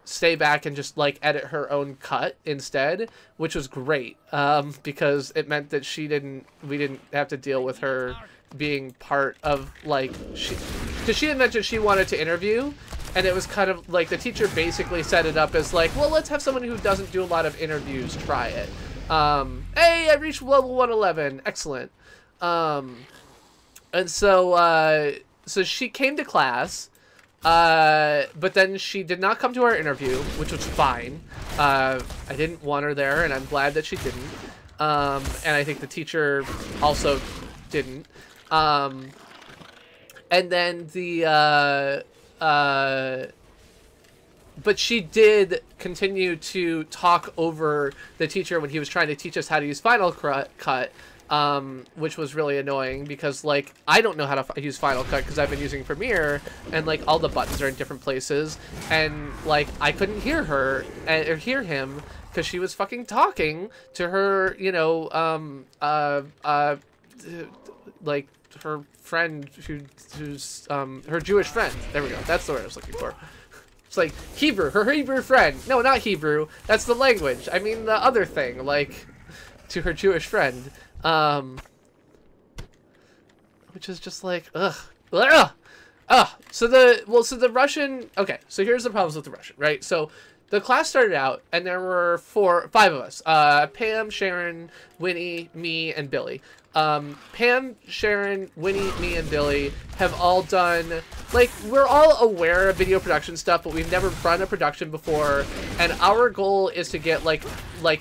stay back and just like edit her own cut instead, which was great, because it meant that we didn't have to deal with her being part of, like, because she had mentioned she wanted to interview, and it was kind of like the teacher basically set it up as like, well, let's have someone who doesn't do a lot of interviews try it. Hey, I reached level 111, excellent. And so so she came to class, but then she did not come to our interview, which was fine. I didn't want her there, and I'm glad that she didn't. And I think the teacher also didn't. And then but she did continue to talk over the teacher when he was trying to teach us how to use Final Cut, which was really annoying because, like, I don't know how to use Final Cut because I've been using Premiere, and, like, all the buttons are in different places, and, like, I couldn't hear her, or hear him, because she was fucking talking to her, you know, like, her friend who's her Jewish friend. There we go. That's the word I was looking for. It's like Hebrew, her Hebrew friend. No, not Hebrew. That's the language. I mean the other thing, like, to her Jewish friend. Which is just like, ugh. So the Russian, okay, so here's the problems with the Russian, right? So the class started out, and there were 5 of us. Pam, Sharon, Winnie, me, and Billy. Pam, Sharon, Winnie, me, and Billy have all done, like, we're all aware of video production stuff, but we've never run a production before, and our goal is to get, like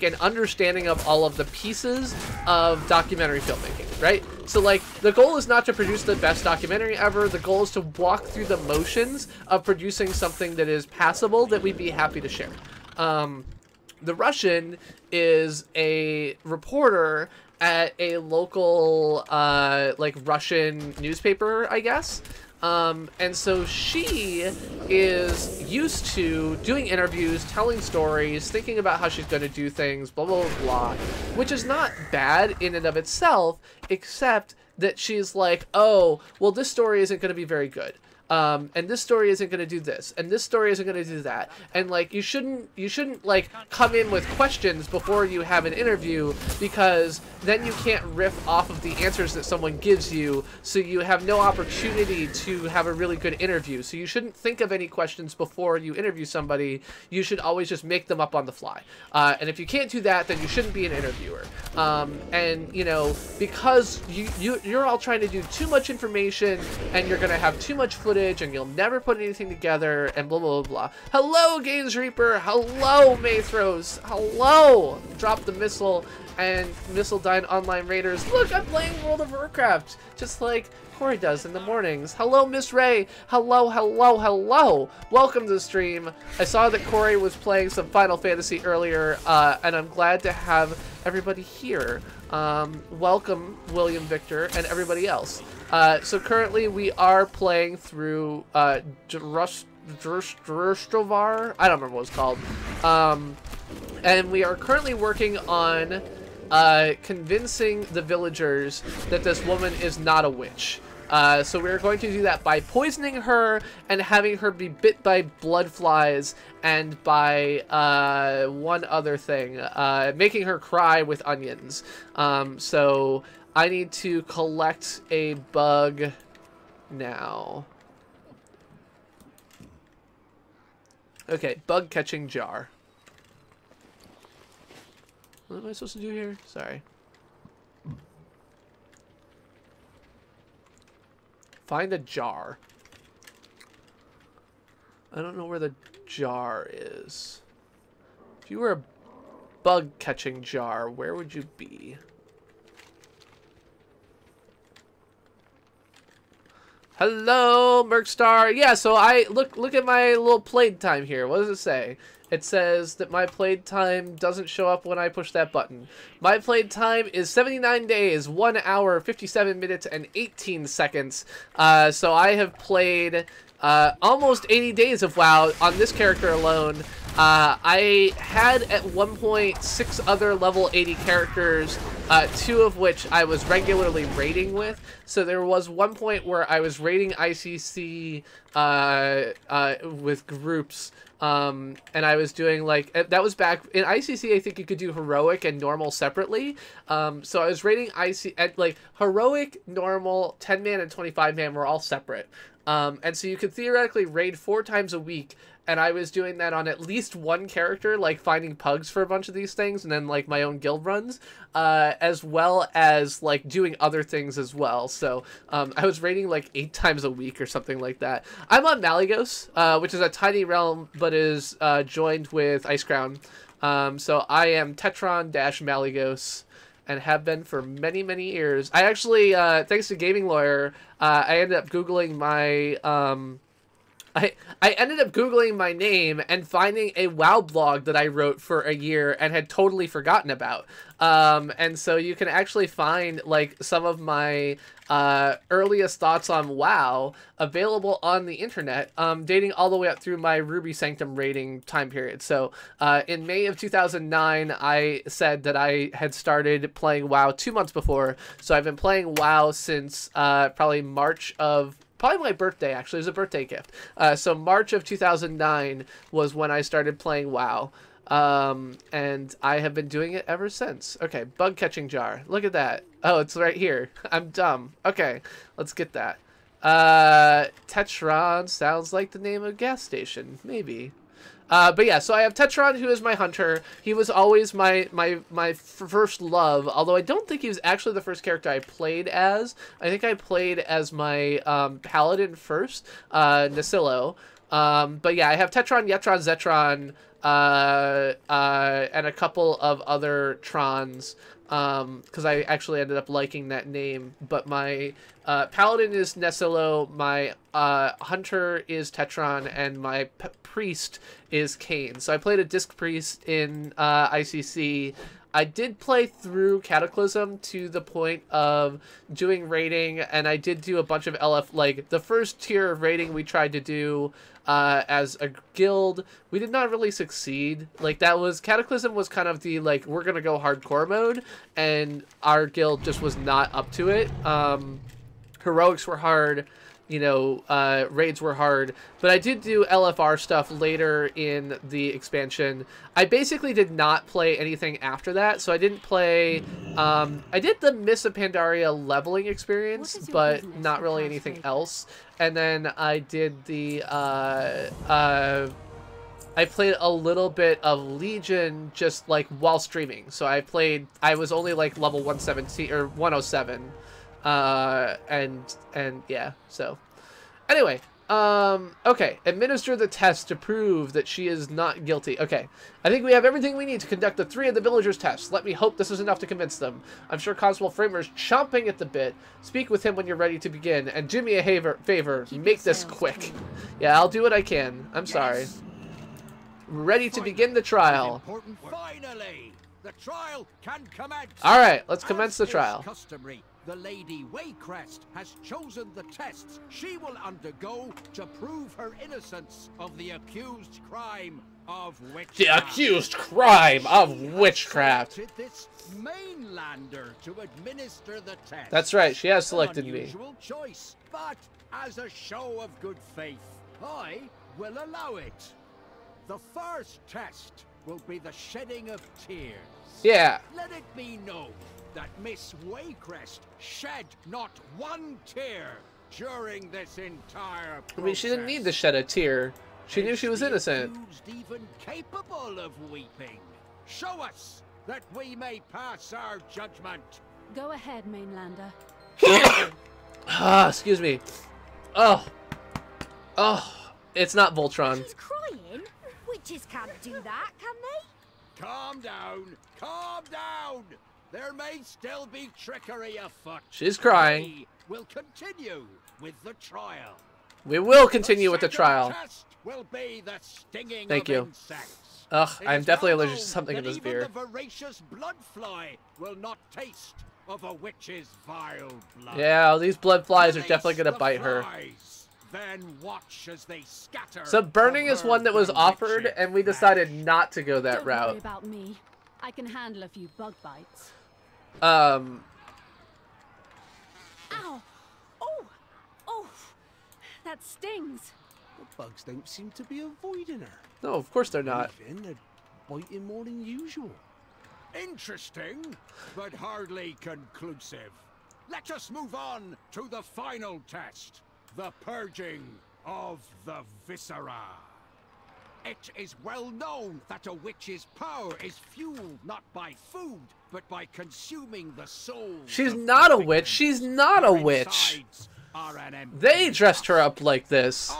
an understanding of all of the pieces of documentary filmmaking, right? So, like, the goal is not to produce the best documentary ever. The goal is to walk through the motions of producing something that is passable that we'd be happy to share. The Russian is a reporter at a local, like, Russian newspaper, I guess. And so she is used to doing interviews, telling stories, thinking about how she's going to do things, blah, blah, blah, blah, which is not bad in and of itself, except that she's like, oh, well, this story isn't going to be very good. And this story isn't going to do this, and this story isn't going to do that, and, like, you shouldn't like come in with questions before you have an interview, because then you can't riff off of the answers that someone gives you, so you have no opportunity to have a really good interview. So you shouldn't think of any questions before you interview somebody. You should always just make them up on the fly, and if you can't do that, then you shouldn't be an interviewer. And, you know, because you're all trying to do too much information, and you're going to have too much footage footage and you'll never put anything together and blah, blah, blah, blah. Hello, Games Reaper. Hello, Mathros. Hello. Drop the missile and Missile Dine Online Raiders. Look, I'm playing World of Warcraft, just like Corey does in the mornings. Hello, Miss Ray. Hello, hello, hello. Welcome to the stream. I saw that Corey was playing some Final Fantasy earlier, and I'm glad to have everybody here. Welcome, William Victor, and everybody else. So currently we are playing through Drustrovar. I don't remember what it's called. And we are currently working on convincing the villagers that this woman is not a witch. So we're going to do that by poisoning her and having her be bit by blood flies and by one other thing, making her cry with onions. So I need to collect a bug now. Okay, bug catching jar. What am I supposed to do here? Sorry. Find a jar. I don't know where the jar is. If you were a bug catching jar, where would you be? Hello, Merkstar. Yeah, so I look at my little playtime here. What does it say? It says that my playtime doesn't show up when I push that button. My playtime is 79 days, 1 hour, 57 minutes, and 18 seconds. So I have played almost 80 days of WoW on this character alone. I had at one point 6 other level 80 characters, 2 of which I was regularly raiding with. So there was one point where I was raiding ICC with groups. And I was doing like, that was back in ICC. I think you could do heroic and normal separately. So I was raiding IC at like heroic, normal, 10-man and 25-man were all separate. And so you could theoretically raid 4 times a week. And I was doing that on at least one character, like finding pugs for a bunch of these things, and then like my own guild runs, as well as like doing other things as well. So I was raiding like 8 times a week or something like that. I'm on Malygos, which is a tiny realm, but is joined with Icecrown. So I am Tetron-Malygos. And have been for many, many years. I actually, thanks to Gaming Lawyer, I ended up Googling my, I ended up Googling my name and finding a WoW blog that I wrote for a year and had totally forgotten about. And so you can actually find like some of my earliest thoughts on WoW available on the internet, dating all the way up through my Ruby Sanctum raiding time period. So in May of 2009, I said that I had started playing WoW 2 months before. So I've been playing WoW since probably March of... Probably my birthday, actually. It was a birthday gift. So March of 2009 was when I started playing WoW. And I have been doing it ever since. Okay, bug catching jar. Look at that. Oh, it's right here. I'm dumb. Okay, let's get that. Tetron sounds like the name of a gas station. Maybe. But yeah, so I have Tetron, who is my hunter. He was always my first love, although I don't think he was actually the first character I played as. I think I played as my paladin first, Nasillo. But yeah, I have Tetron, Yetron, Zetron, and a couple of other Trons, because I actually ended up liking that name. But my paladin is Nasillo, my hunter is Tetron, and my priest is Kane. So I played a disc priest in ICC. I did play through Cataclysm to the point of doing raiding, and I did do a bunch of LF, like the first tier of raiding we tried to do as a guild. We did not really succeed. Like that was, Cataclysm was kind of the like, we're gonna go hardcore mode, and our guild just was not up to it. Heroics were hard. You know, raids were hard, but I did do LFR stuff later in the expansion. I basically did not play anything after that, so I didn't play, I did the Miss of Pandaria leveling experience, but not really anything else. And then I did the, I played a little bit of Legion just like while streaming. So I was only like level 117 or 107. And yeah, so anyway, Okay. Administer the test to prove that she is not guilty. Okay. I think we have everything we need to conduct the 3 of the villagers' tests. Let me hope this is enough to convince them. I'm sure Constable Framer is chomping at the bit. Speak with him when you're ready to begin. And do me a favor. Make this quick. Yeah, I'll do what I can. I'm sorry. Ready to begin the trial. Finally, the trial can commence. All right, let's commence the trial. Customary, the Lady Waycrest has chosen the tests she will undergo to prove her innocence of the accused crime of witchcraft. The accused crime of witchcraft. This mainlander to administer the test. That's right, she has selected me. Unusual choice, but as a show of good faith, I will allow it. The first test will be the shedding of tears. Yeah. Let it be known that Miss Waycrest shed not one tear during this entire process. I mean, she didn't need to shed a tear. She knew she was innocent. Even capable of weeping. Show us that we may pass our judgment. Go ahead, Mainlander. Ah, excuse me. Oh. It's not Voltron. She's crying. Witches can't do that, can they? Calm down. Calm down. There may still be trickery afoot. She's crying. We'll continue with the trial. We will continue with the trial. Test will be the stinging Thank you. Insects. Ugh, I'm definitely allergic to something in this beer. Even the voracious blood fly will not taste of a witch's vile blood. Yeah, these blood flies are definitely going to bite her. Then watch as they scatter. So burning is one that was offered, and we decided not to go that route. Don't worry about me. I can handle a few bug bites. Ow! Oh! That stings. The bugs don't seem to be avoiding her. No, of course they're not. They're biting more than usual. Interesting, but hardly conclusive. Let us move on to the final test. The purging of the viscera. It is well known that a witch's power is fueled not by food, but by consuming the soul. She's not a witch. She's not a witch. They dressed her up like this.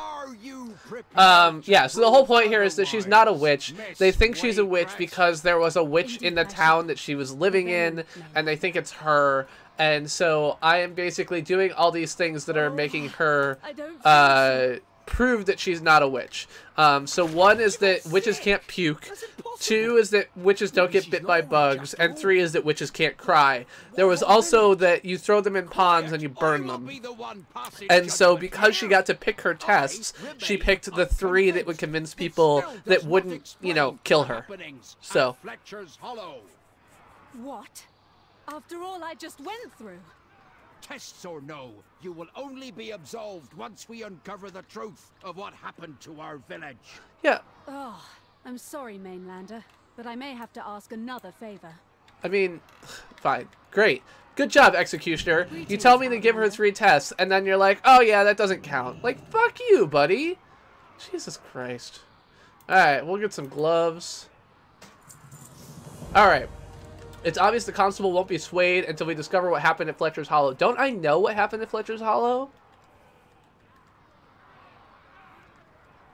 Yeah, so the whole point here is that she's not a witch. They think she's a witch because there was a witch in the town that she was living in, and they think it's her. And so I am basically doing all these things that are making her prove that she's not a witch. So 1 is that witches can't puke. 2 is that witches don't get bit by bugs. And 3 is that witches can't cry. There was also that you throw them in ponds and you burn them. And so because she got to pick her tests, she picked the 3 that would convince people that wouldn't, you know, kill her. So. What? After all I just went through. Tests or no, you will only be absolved once we uncover the truth of what happened to our village. Yeah. Oh, I'm sorry, Mainlander, but I may have to ask another favor. I mean, fine. Great. Good job, Executioner. You tell me to give her 3 tests, and then you're like, oh yeah, that doesn't count. Like, fuck you, buddy. Jesus Christ. Alright, we'll get some gloves. Alright. It's obvious the constable won't be swayed until we discover what happened at Fletcher's Hollow. Don't I know what happened at Fletcher's Hollow?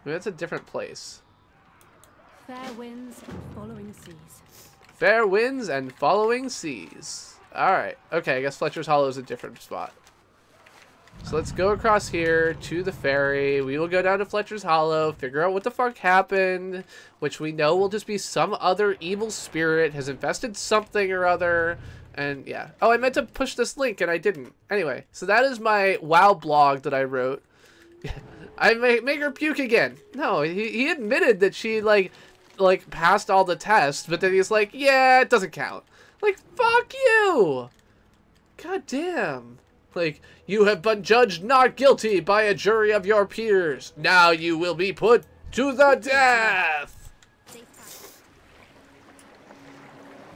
Maybe that's a different place. Fair winds and following seas. Fair winds and following seas. Alright. Okay, I guess Fletcher's Hollow is a different spot. So let's go across here to the ferry. We will go down to Fletcher's Hollow, figure out what the fuck happened, which we know will just be some other evil spirit has infested something or other. And yeah. Oh, I meant to push this link and I didn't. Anyway, so that is my WoW blog that I wrote. I make her puke again. No, he admitted that she like passed all the tests, but then he's like, yeah, it doesn't count. Like, fuck you. God damn. Like, you have been judged not guilty by a jury of your peers. Now you will be put to the death.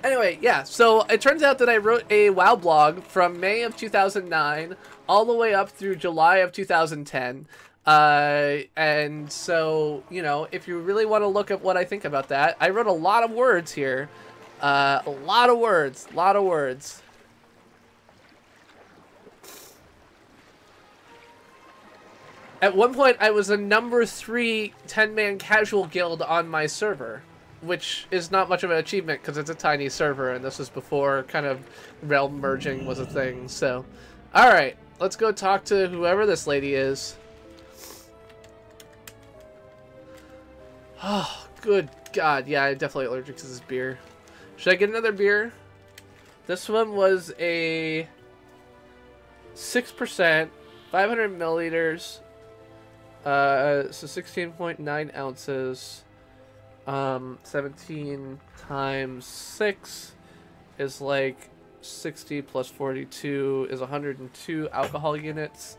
Anyway, yeah, so it turns out that I wrote a WoW blog from May of 2009 all the way up through July of 2010. And so, you know, if you really want to look at what I think about that, I wrote a lot of words here. A lot of words. At one point, I was a #3 10-man casual guild on my server, which is not much of an achievement because it's a tiny server, and this was before kind of realm merging was a thing. So, all right, let's go talk to whoever this lady is. Oh, good God. Yeah, I'm definitely allergic to this beer. Should I get another beer? This one was a 6%, 500 milliliters, so 16.9 ounces. 17 times 6 is like 60 plus 42 is 102 alcohol units.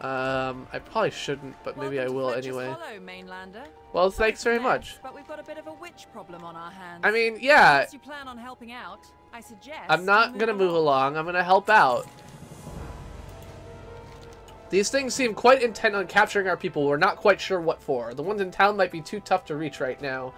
I probably shouldn't, but maybe I will anyway. Follow, Mainlander. Well, thanks very much. But we've got a bit of a witch problem on our hands. I mean, yeah. Unless you plan on helping out, I suggest I'm not gonna move along. I'm gonna help out. These things seem quite intent on capturing our people. We're not quite sure what for. The ones in town might be too tough to reach right now.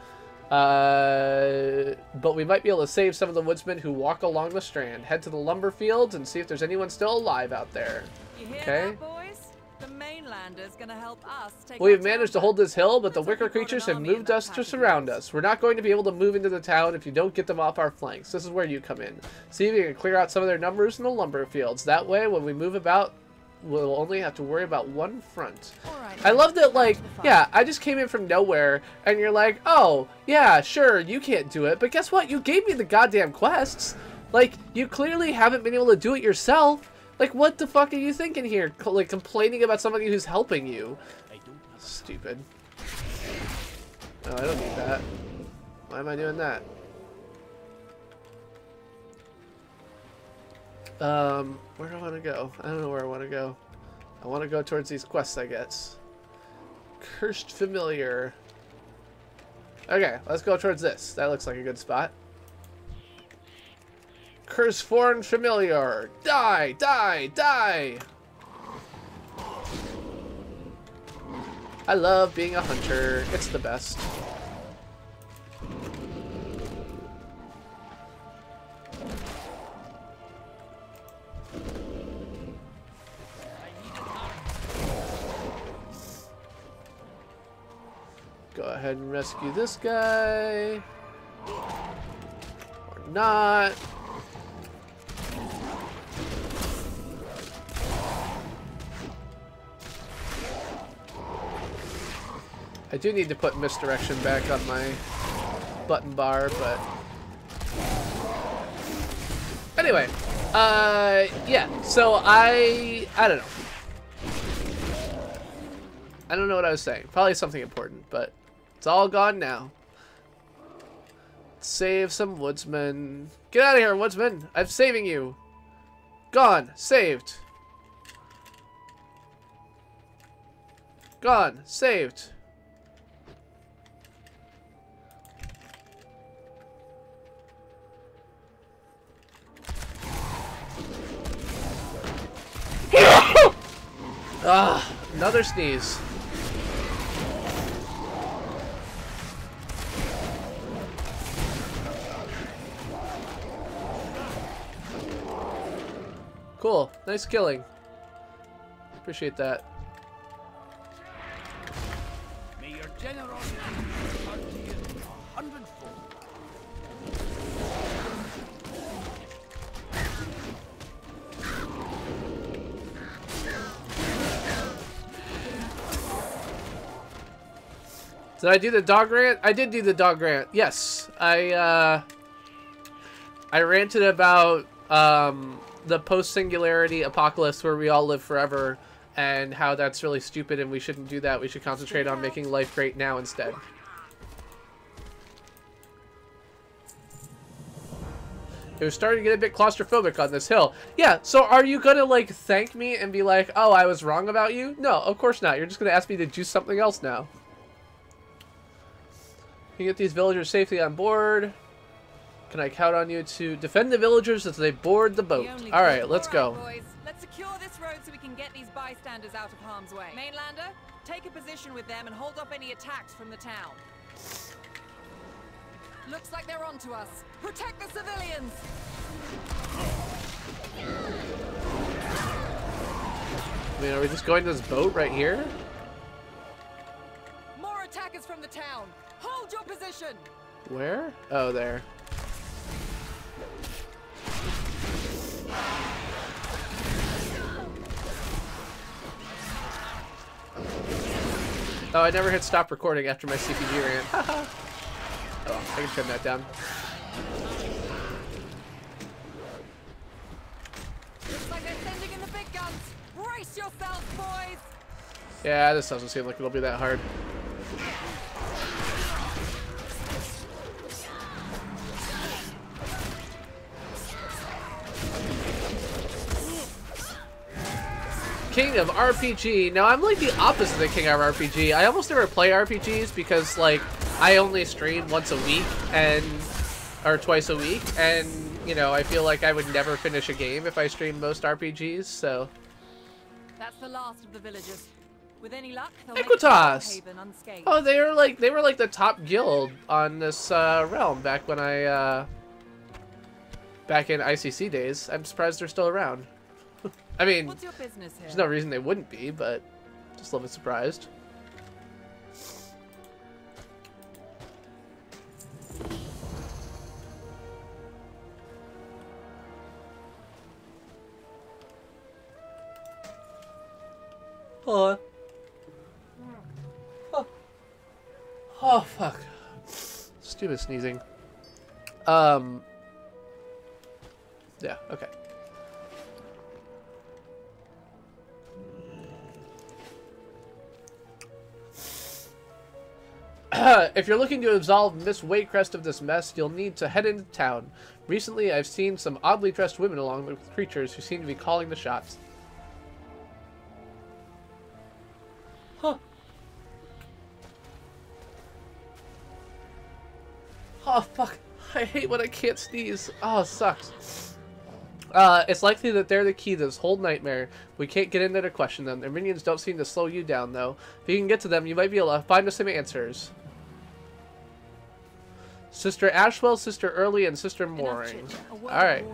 But we might be able to save some of the woodsmen who walk along the strand. Head to the lumber fields and see if there's anyone still alive out there. You hear Okay? that, boys? The Mainlander's gonna help us take We've managed to hold this hill, but the wicker creatures have moved us to surround us. We're not going to be able to move into the town if you don't get them off our flanks. This is where you come in. See if you can clear out some of their numbers in the lumber fields. That way, when we move about, we'll only have to worry about one front. I love that, like, yeah, I just came in from nowhere, and you're like, oh, yeah, sure, you can't do it, but guess what? You gave me the goddamn quests. Like, you clearly haven't been able to do it yourself. Like, what the fuck are you thinking here? Like, complaining about somebody who's helping you. Stupid. No, I don't need that. Why am I doing that? Where do I want to go? I don't know where I want to go. I want to go towards these quests, I guess. Cursed Familiar. Okay, let's go towards this. That looks like a good spot. Cursed Foreign Familiar. Die! Die! Die! I love being a hunter. It's the best. Go ahead and rescue this guy. Or not. I do need to put misdirection back on my button bar, but anyway, yeah, so I don't know. I don't know what I was saying. Probably something important, but it's all gone now. Save some woodsmen. Get out of here, woodsman. I'm saving you. Gone. Saved. Gone. Saved. Ah, another sneeze. Cool. Nice killing. Appreciate that. May your generosity return to you 100-fold. Did I do the dog rant? I did do the dog rant. Yes. I ranted about the post-singularity apocalypse where we all live forever and how that's really stupid and we shouldn't do that. We should concentrate on making life great now instead. It was starting to get a bit claustrophobic on this hill. Yeah, so are you gonna, like, thank me and be like, oh, I was wrong about you? No, of course not. You're just gonna ask me to do something else now. You get these villagers safely on board. Can I count on you to defend the villagers as they board the boat? Alright, let's go. Boys, let's secure this road so we can get these bystanders out of harm's way. Mainlander, take a position with them and hold off any attacks from the town. Looks like they're onto us. Protect the civilians! I mean, are we just going to this boat right here? position. Where? Oh, there. Oh, I never hit stop recording after my CPG rant. Oh, I can trim that down. Looks like they're sending in the big guns. Brace yourselves, boys. Yeah, this doesn't seem like it'll be that hard. King of RPG. Now, I'm like the opposite of King of RPG. I almost never play RPGs because, like, I only stream once a week or twice a week, and, you know, I feel like I would never finish a game if I streamed most RPGs, so. That's the last of the villagers. With any luck, they'll Equitas! make Haven unscathed. Oh, they were like the top guild on this realm back when back in ICC days. I'm surprised they're still around. I mean, what's your business here? There's no reason they wouldn't be, but just a little bit surprised. Hold on. Oh, fuck. Stupid sneezing. Yeah, okay. If you're looking to absolve Miss Waycrest of this mess, you'll need to head into town. Recently, I've seen some oddly dressed women along with creatures who seem to be calling the shots. Huh. Oh, fuck. I hate when I can't sneeze. Oh, it sucks. It's likely that they're the key to this whole nightmare. We can't get in there to question them. Their minions don't seem to slow you down, though. If you can get to them, you might be able to find us some answers. Sister Ashwell, Sister Early, and Sister Mooring. Alright.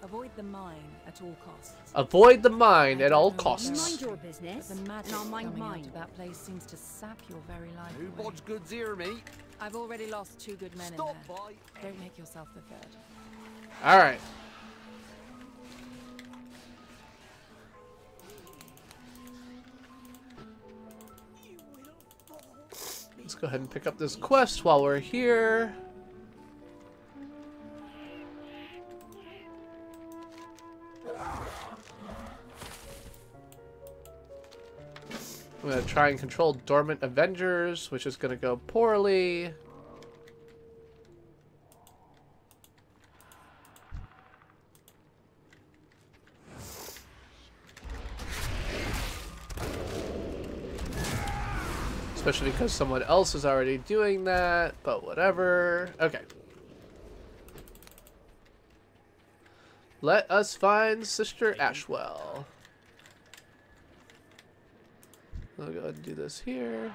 Avoid the mine at all costs. Avoid the mine at all costs. Mind your business, The magic and I'll mind coming out mine. of that place seems to sap your very life. Who away. bodge goods here, mate? I've already lost 2 good men Stop in there. Don't make yourself the third. Alright. Let's go ahead and pick up this quest while we're here. I'm going to try and control Dormant Avengers, which is going to go poorly. Especially because someone else is already doing that, but whatever. Okay. Let us find Sister Ashwell. I'll go ahead and do this here.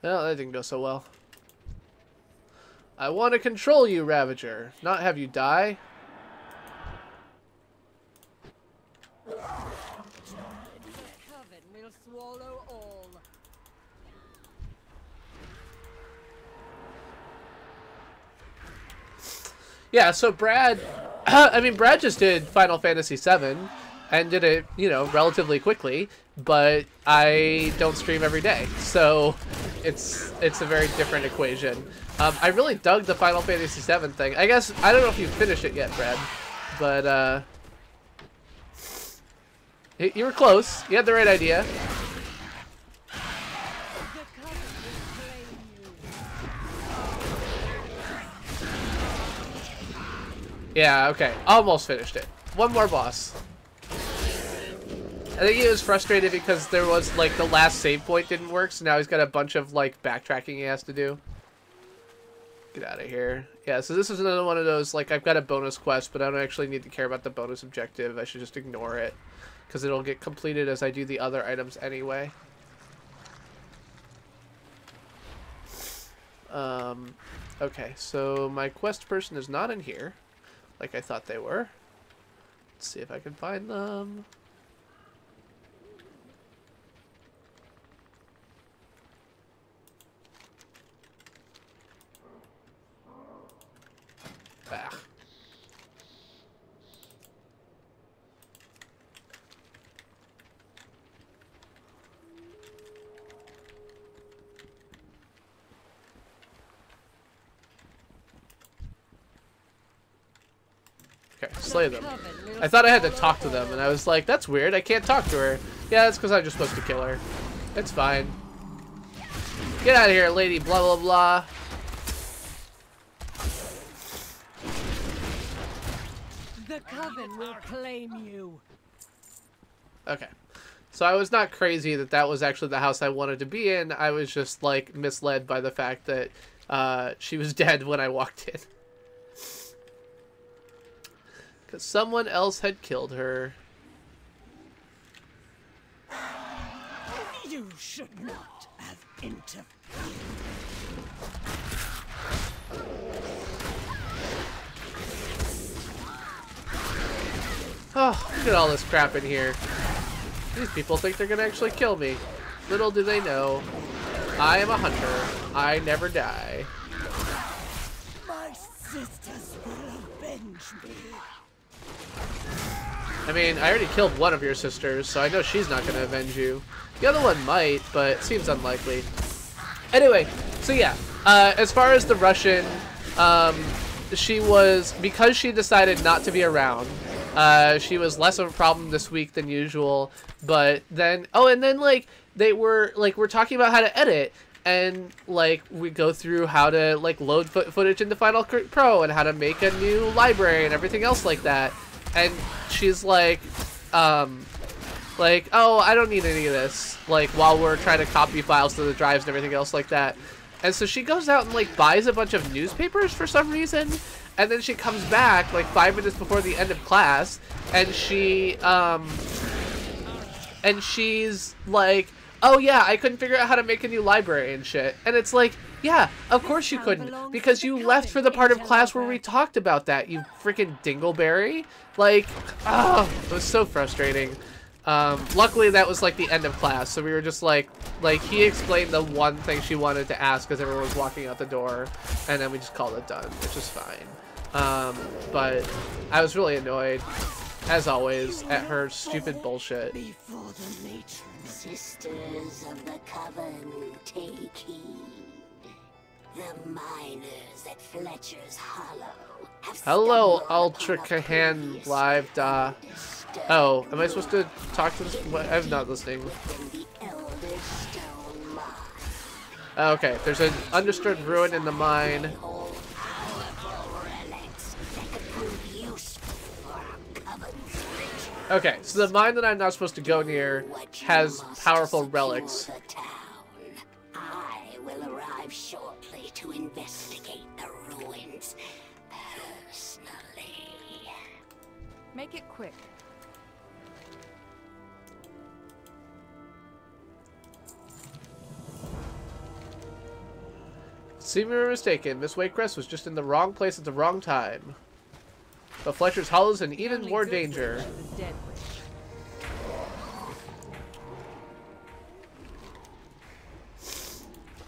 Well, that didn't go so well. I want to control you, Ravager, not have you die. Yeah, so Brad, I mean, Brad just did Final Fantasy VII and did it, you know, relatively quickly, but I don't stream every day, so it's a very different equation. I really dug the Final Fantasy VII thing. I guess, I don't know if you've finished it yet, Brad, but you were close. You had the right idea. Yeah, okay. Almost finished it. One more boss. I think he was frustrated because there was, like, the last save point didn't work, so now he's got a bunch of, like, backtracking he has to do. Get out of here. Yeah, so this is another one of those, like, I've got a bonus quest, but I don't actually need to care about the bonus objective. I should just ignore it, because it'll get completed as I do the other items anyway. Okay, so my quest person is not in here, like I thought they were. Let's see if I can find them. Okay, slay them. I thought I had to talk to them, and I was like, that's weird, I can't talk to her. Yeah, that's because I'm just supposed to kill her. It's fine. Get out of here, lady blah blah blah. The Coven will claim you. Okay. So I was not crazy that that was actually the house I wanted to be in. I was just, like, misled by the fact that she was dead when I walked in. Because someone else had killed her. You should not have interfered. Oh, look at all this crap in here. These people think they're gonna actually kill me. Little do they know, I am a hunter. I never die. My sisters will avenge me. I mean, I already killed one of your sisters, so I know she's not gonna avenge you. The other one might, but it seems unlikely. Anyway, so yeah, as far as the Russian, she was, because she decided not to be around, she was less of a problem this week than usual, but then, oh, and then, like, we're talking about how to edit, and, like, we go through how to, like, load footage into Final Cut Pro, and how to make a new library, and everything else like that, and she's like, oh, I don't need any of this, like, while we're trying to copy files to the drives and everything else like that. And so she goes out and, like, buys a bunch of newspapers for some reason, and then she comes back, like, 5 minutes before the end of class, and she's like, oh yeah, I couldn't figure out how to make a new library and shit. And it's like, yeah, of course you couldn't, because you left for the part of class where we talked about that, you freaking dingleberry. Like, oh, it was so frustrating. Luckily that was like the end of class, so we were just like he explained the one thing she wanted to ask as everyone was walking out the door, and then we just called it done, which is fine. But I was really annoyed, as always, at her stupid bullshit. Before the matron, sisters of the Coven, take heed. The miners at Fletcher's Hollow have Hello, Ultra Kahan Live Da. Oh, am I supposed to talk to this? What? I'm not listening. Okay, there's an undisturbed ruin in the mine. Okay, so the mine that I'm not supposed to go near has powerful relics. I will arrive shortly to investigate the ruins personally. Make it quick. See me were mistaken. Miss Waycrest was just in the wrong place at the wrong time. But Fletcher's Hollow's in even more danger.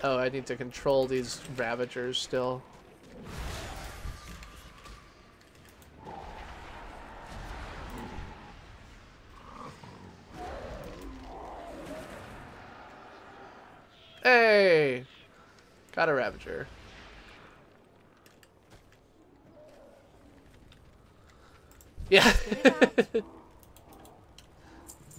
Oh, I need to control these Ravagers still. Hey! Got a Ravager. Yeah.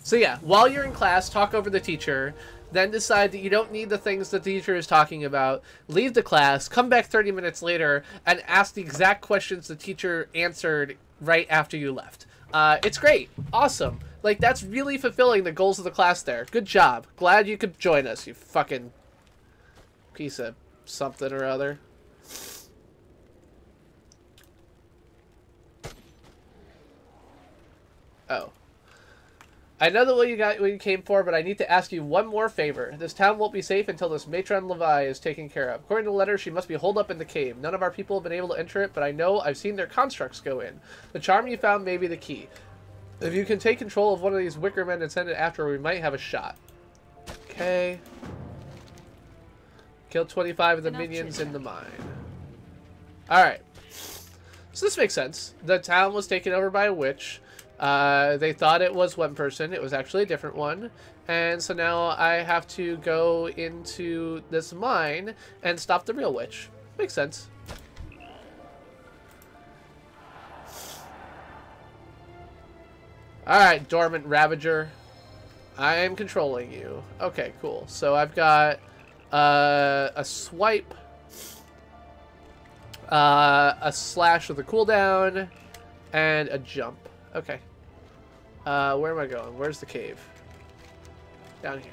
So yeah, while you're in class, talk over the teacher, then decide that you don't need the things the teacher is talking about, leave the class, come back 30 minutes later, and ask the exact questions the teacher answered right after you left. It's great. Awesome. Like, that's really fulfilling the goals of the class there. Good job. Glad you could join us, you fucking piece of something or other. Oh. I know that what you came for, but I need to ask you one more favor. This town won't be safe until this Matron Levi is taken care of. According to the letter, she must be holed up in the cave. None of our people have been able to enter it, but I know I've seen their constructs go in. The charm you found may be the key. If you can take control of one of these wicker men and send it after, we might have a shot. Okay. Kill 25 of the minions in the mine. Alright. So this makes sense. The town was taken over by a witch. They thought it was one person. It was actually a different one. And so now I have to go into this mine and stop the real witch. Makes sense. Alright, Dormant Ravager. I am controlling you. Okay, cool. So I've got a swipe, a slash with a cooldown, and a jump. Okay. Where am I going? Where's the cave? Down here.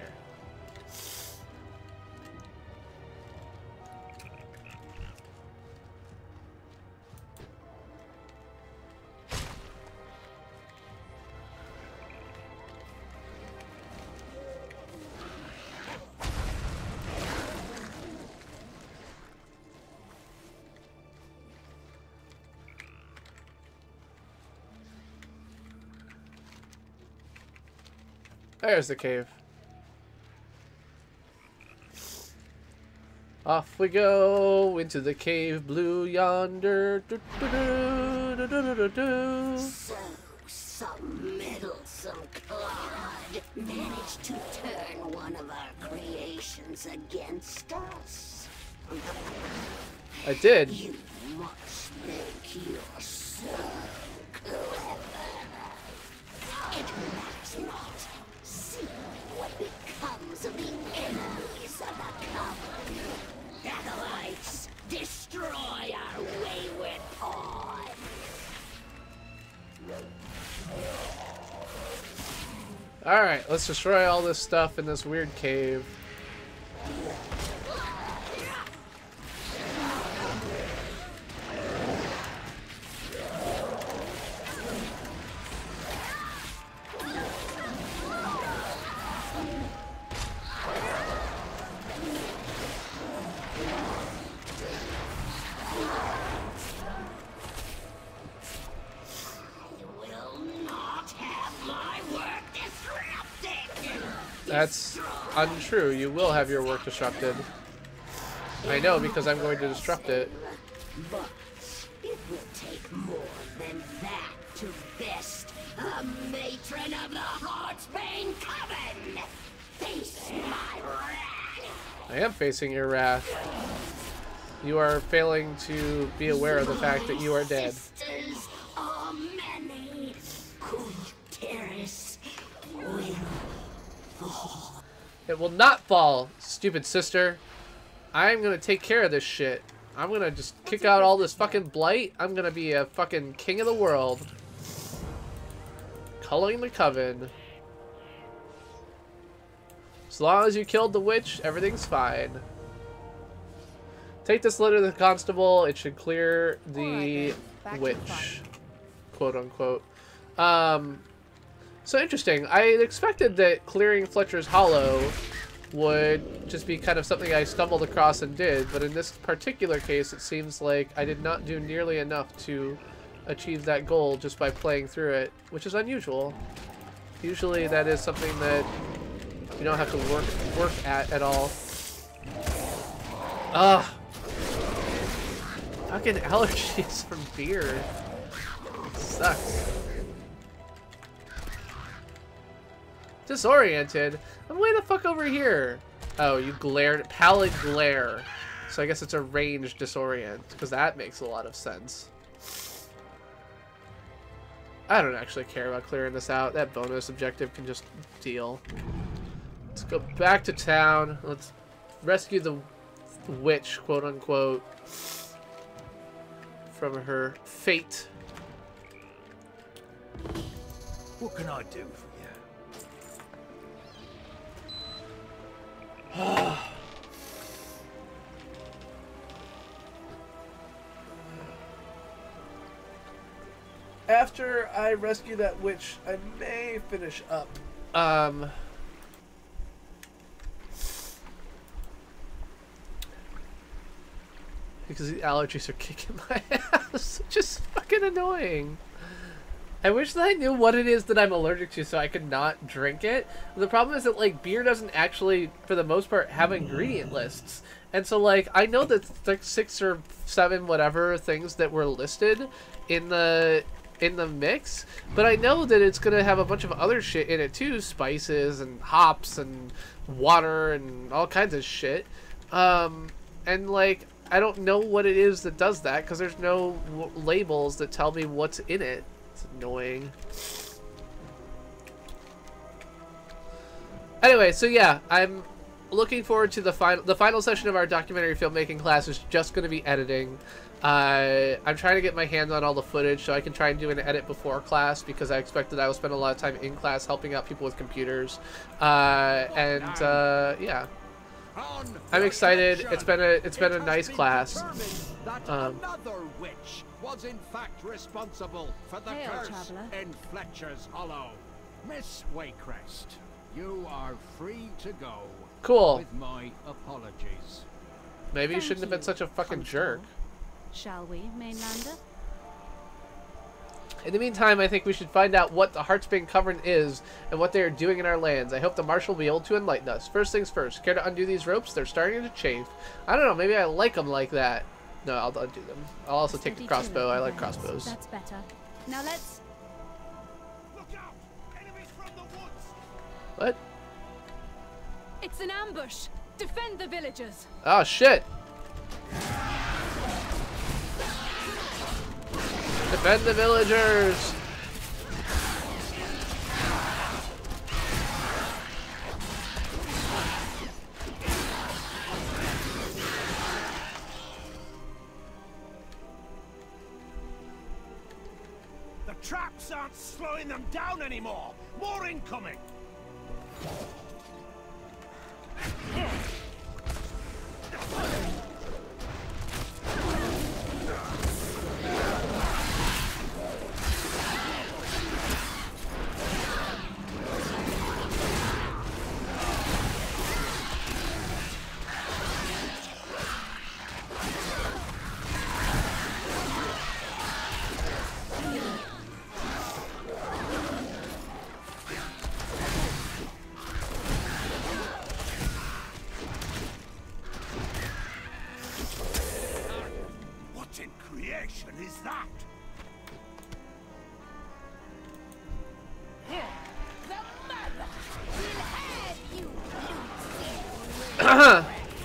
There's the cave. Off we go into the cave blue yonder. So, some meddlesome clod managed to turn one of our creations against us. I did. You must think you're so clever. It matters not. See what becomes of the enemies of the Coven. Azerites, destroy our wayward pawn. Alright, let's destroy all this stuff in this weird cave. That's untrue. You will have your work disrupted. I know, because I'm going to disrupt it. But it will take more than that to best a matron of the Heartsbane Coven. Face my wrath. I am facing your wrath. You are failing to be aware of the fact that you are dead. Sisters are many. Cool terrace will fall. It will not fall, stupid sister. I'm gonna take care of this shit. I'm gonna just kick out all this fucking blight. I'm gonna be a fucking king of the world. Culling the Coven. As long as you killed the witch, everything's fine. Take this letter to the constable. It should clear the witch. Quote unquote. So interesting. I expected that clearing Fletcher's Hollow would just be kind of something I stumbled across and did, but in this particular case it seems like I did not do nearly enough to achieve that goal just by playing through it, which is unusual. Usually that is something that you don't have to work at all. Ugh. Fucking allergies from beer. Sucks. Disoriented? I'm way the fuck over here. Oh, you glared. Pallid glare. So I guess it's a range disorient, because that makes a lot of sense. I don't actually care about clearing this out. That bonus objective can just deal. Let's go back to town. Let's rescue the witch, quote unquote, from her fate. What can I do for you? After I rescue that witch, I may finish up. Because the allergies are kicking my ass. Just fucking annoying. I wish that I knew what it is that I'm allergic to so I could not drink it. The problem is that, like, beer doesn't actually, for the most part, have ingredient lists. And so, like, I know that like 6 or 7 whatever things that were listed in the mix, but I know that it's gonna have a bunch of other shit in it too, spices and hops and water and all kinds of shit. And like, I don't know what it is that does that because there's no labels that tell me what's in it. It's annoying. Anyway, so yeah, I'm looking forward to the final session of our documentary filmmaking class is just going to be editing. I'm trying to get my hands on all the footage so I can try and do an edit before class, because I expect that I will spend a lot of time in class helping out people with computers. Yeah, I'm excited. It's been a nice class. Another witch was in fact responsible for the curse in Fletcher's Hollow. Miss Waycrest, you are free to go. Cool. With my apologies. Maybe you shouldn't have been such a fucking jerk. Shall we, Mainlander? In the meantime, I think we should find out what the Heartsbane Covenant is and what they are doing in our lands. I hope the Marshal will be able to enlighten us. First things first, care to undo these ropes? They're starting to chafe. I don't know, maybe I like them like that. No, I'll undo them. I'll also take the crossbow. I like crossbows. That's better. Now let's... Look out! Enemies from the woods! What? It's an ambush! Defend the villagers! Oh, shit! Defend the villagers! The traps aren't slowing them down anymore! More incoming! Is that?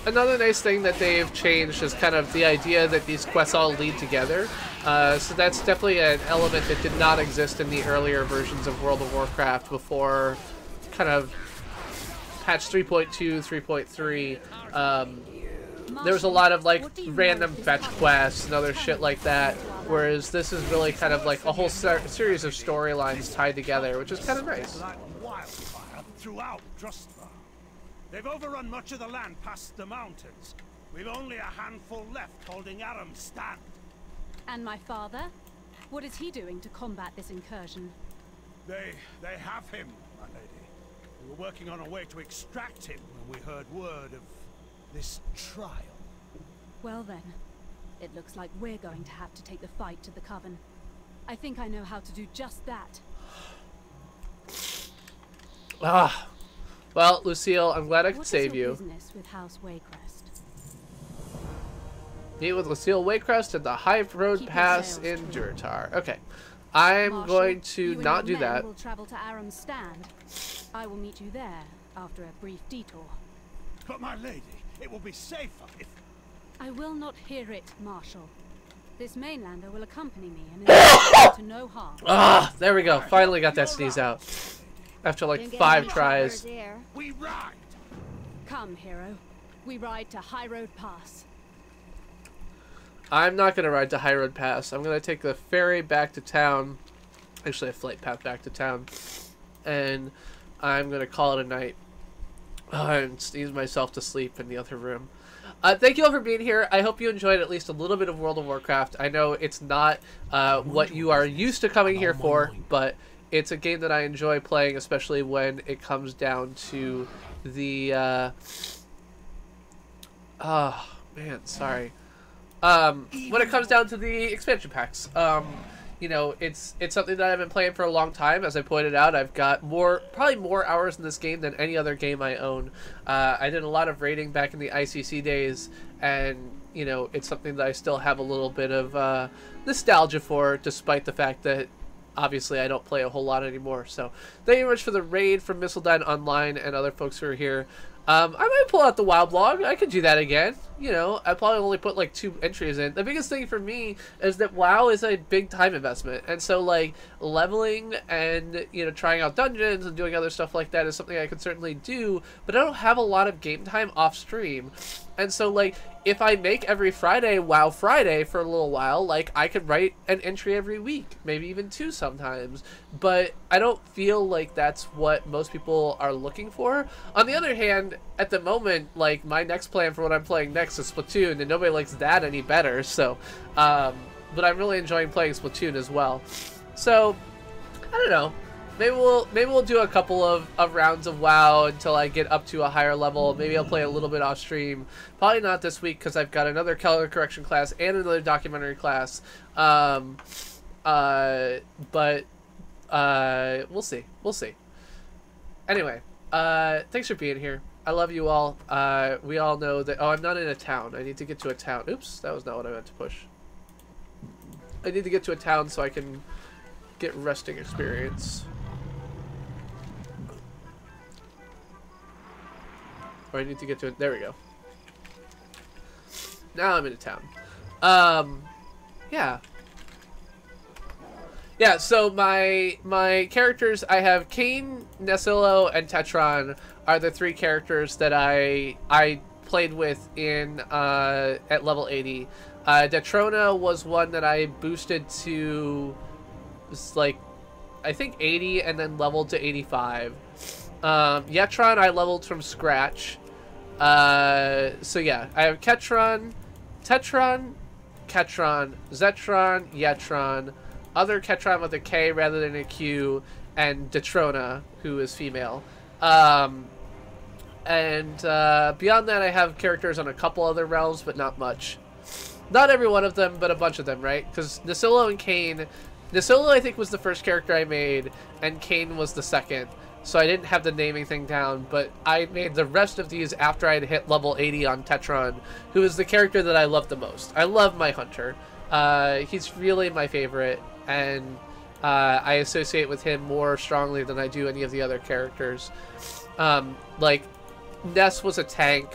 Another nice thing that they've changed is kind of the idea that these quests all lead together. So that's definitely an element that did not exist in the earlier versions of World of Warcraft before kind of patch 3.2, 3.3. There was a lot of like random fetch quests and other shit like that, whereas this is really kind of like a whole series of storylines tied together, which is kind of nice. Wildfire throughout Drustvar. They've overrun much of the land past the mountains. We've only a handful left holding Aram's stand. And my father? What is he doing to combat this incursion? They have him, my lady. We were working on a way to extract him when we heard word of this trial. Well then, it looks like we're going to have to take the fight to the Coven. I think I know how to do just that. Ah, well, Lucille, I'm glad I could save you. What is your business with House Waycrest? Meet with Lucille Waycrest at the High Road Pass in Durotar. Okay, I'm going to not do that. Will travel to Aram's stand. I will meet you there after a brief detour. But my lady, it will be safer if... I will not hear it, Marshal. This Mainlander will accompany me and to no harm. Ah, there we go. Finally got that sneeze out. After like 5 tries. We ride! Come, hero. We ride to High Road Pass. I'm not going to ride to High Road Pass. I'm going to take the ferry back to town. Actually, a flight path back to town. And I'm going to call it a night. And sneeze myself to sleep in the other room. Thank you all for being here. I hope you enjoyed at least a little bit of World of Warcraft. I know it's not what you are used to coming here for, but it's a game that I enjoy playing, especially when it comes down to the... oh, man, sorry. When it comes down to the expansion packs. You know, it's something that I've been playing for a long time. As I pointed out, I've got probably more hours in this game than any other game I own. I did a lot of raiding back in the ICC days, and, you know, it's something that I still have a little bit of nostalgia for, despite the fact that, obviously, I don't play a whole lot anymore. So, thank you very much for the raid from Mistledyne Online and other folks who are here. I might pull out the WoW blog. I could do that again. You know, I probably only put like 2 entries in. The biggest thing for me is that WoW is a big time investment. And so like leveling and, you know, trying out dungeons and doing other stuff like that is something I could certainly do, but I don't have a lot of game time off stream. And so like if I make every Friday WoW Friday for a little while, like I could write an entry every week, maybe even 2 sometimes. But I don't feel like that's what most people are looking for. On the other hand, at the moment, like my next plan for what I'm playing next is Splatoon, and nobody likes that any better. So, but I'm really enjoying playing Splatoon as well. So, I don't know. Maybe we'll do a couple of rounds of WoW until I get up to a higher level. Maybe I'll play a little bit off stream. Probably not this week because I've got another color correction class and another documentary class. But we'll see. We'll see. Anyway, thanks for being here. I love you all. We all know that... Oh, I'm not in a town. I need to get to a town. Oops, that was not what I meant to push. I need to get to a town so I can get resting experience. Or I need to get to it. There we go. Now I'm in a town. Yeah. Yeah, so my characters, I have Kain, Nesillo, and Tetron are the 3 characters that I played with in at level 80. Detrona was one that I boosted to like I think 80 and then leveled to 85. Yetron I leveled from scratch. So yeah, I have Ketron, Tetron, Ketron, Zetron, Yetron, other Ketron with a K rather than a Q, and Detrona, who is female. And beyond that, I have characters on a couple other realms, but not much. Not every one of them, but a bunch of them, right? Because Nesillo and Kain... Nesillo, I think, was the first character I made, and Kain was the second. So I didn't have the naming thing down, but I made the rest of these after I had hit level 80 on Tetron, who is the character that I love the most. I love my hunter. He's really my favorite, and I associate with him more strongly than I do any of the other characters. Like, Ness was a tank,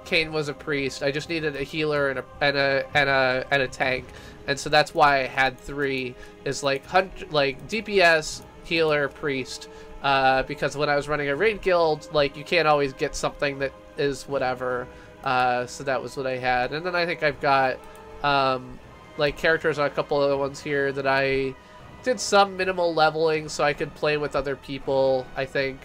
Kain was a priest. I just needed a healer and a tank, and so that's why I had 3. Is like DPS, healer, priest. Because when I was running a raid guild, like you can't always get something that is whatever. So that was what I had, and then I think I've got like characters on a couple other ones here that I did some minimal leveling so I could play with other people. I think.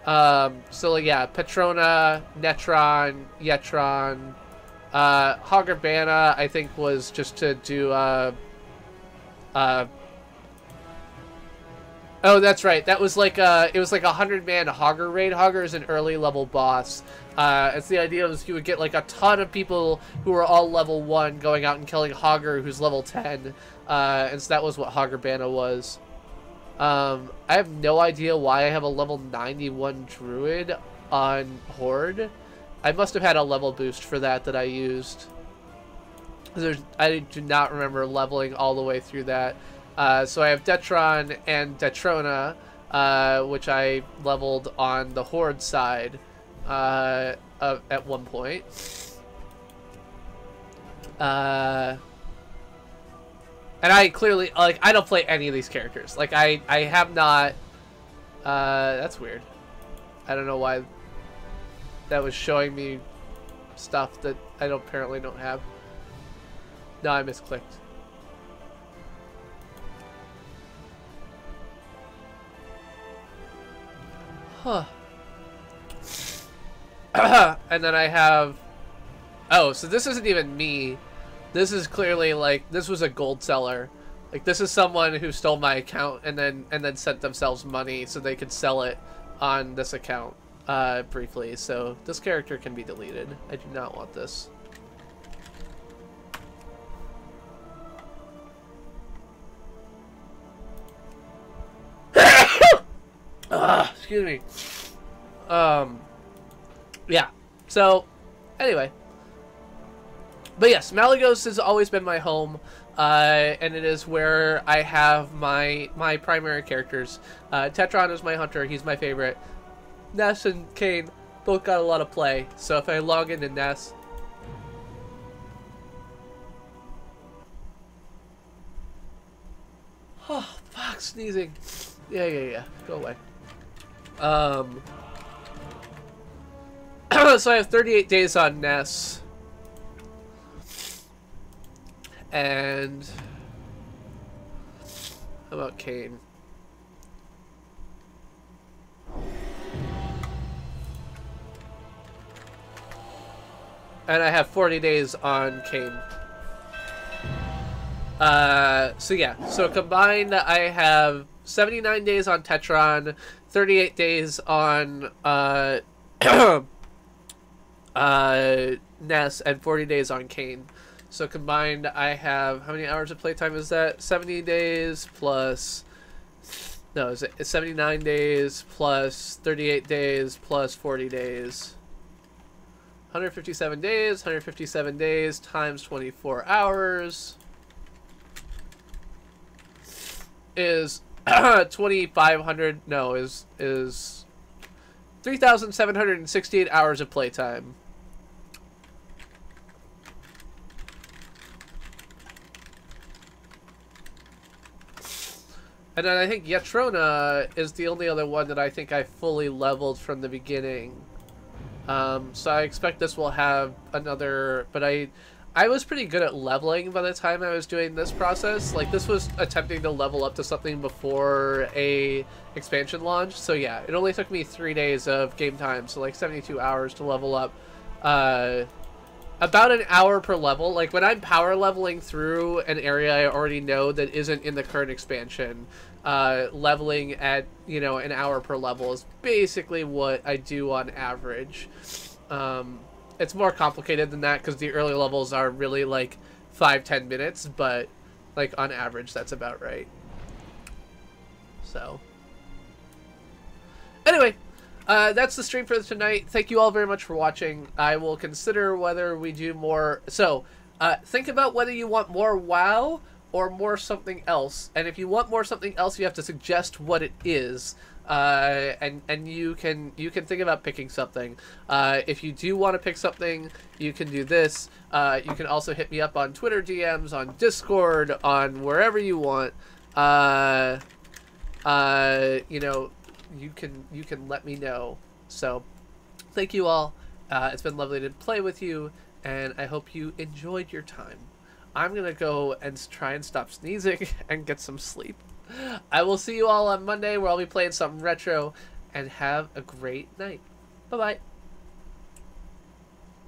So yeah, Petrona, Netron, Yetron, Hoggerbana, I think was just to do oh, that's right. That was like it was like a 100-man Hogger raid. Hogger is an early level boss. It's the idea was you would get like a ton of people who were all level 1 going out and killing Hogger, who's level 10. And so that was what Hoggerbana was. I have no idea why I have a level 91 druid on Horde. I must have had a level boost for that I used. I do not remember leveling all the way through that. So I have Detron and Detrona, which I leveled on the Horde side at one point. And I clearly, like, I don't play any of these characters. Like, I have not... that's weird. I don't know why that was showing me stuff that I apparently don't have. No, I misclicked. Huh. And then I have... Oh, so this isn't even me. This is clearly, like, this was a gold seller. Like, this is someone who stole my account and then sent themselves money so they could sell it on this account briefly. So this character can be deleted. I do not want this. Excuse me. Yeah. So, anyway. But yes, Malagos has always been my home, and it is where I have my primary characters. Tetron is my hunter, he's my favorite. Ness and Kain, both got a lot of play. So if I log into Ness, oh fuck, sneezing. Yeah. Go away. So I have 38 days on Ness. And how about Kane? And I have 40 days on Kane. So yeah, so combined I have 79 days on Tetron, 38 days on Ness, and 40 days on Kane. So combined I have, how many hours of playtime is that? 70 days plus, no, is it 79 days plus 38 days plus 40 days. 157 days, 157 days times 24 hours is 2,500, no, is 3,768 hours of playtime. And then I think Yatrona is the only other one that I think I fully leveled from the beginning. So I expect this will have another, but I was pretty good at leveling by the time I was doing this process. Like, this was attempting to level up to something before a expansion launch. So yeah, it only took me 3 days of game time, so like 72 hours to level up. About an hour per level. Like, when I'm power leveling through an area I already know that isn't in the current expansion, leveling at, you know, an hour per level is basically what I do on average. It's more complicated than that because the early levels are really like 5-10 minutes, but like on average that's about right. So anyway, that's the stream for tonight. Thank you all very much for watching. I will consider whether we do more. So think about whether you want more WoW or more something else, and if you want more something else, you have to suggest what it is. And you can think about picking something. If you do want to pick something, you can do this. You can also hit me up on Twitter DMs, on Discord, on wherever you want. You know, you can let me know. So thank you all. It's been lovely to play with you, and I hope you enjoyed your time. I'm gonna go and try and stop sneezing and get some sleep. I will see you all on Monday where I'll be playing something retro, and have a great night. Bye-bye.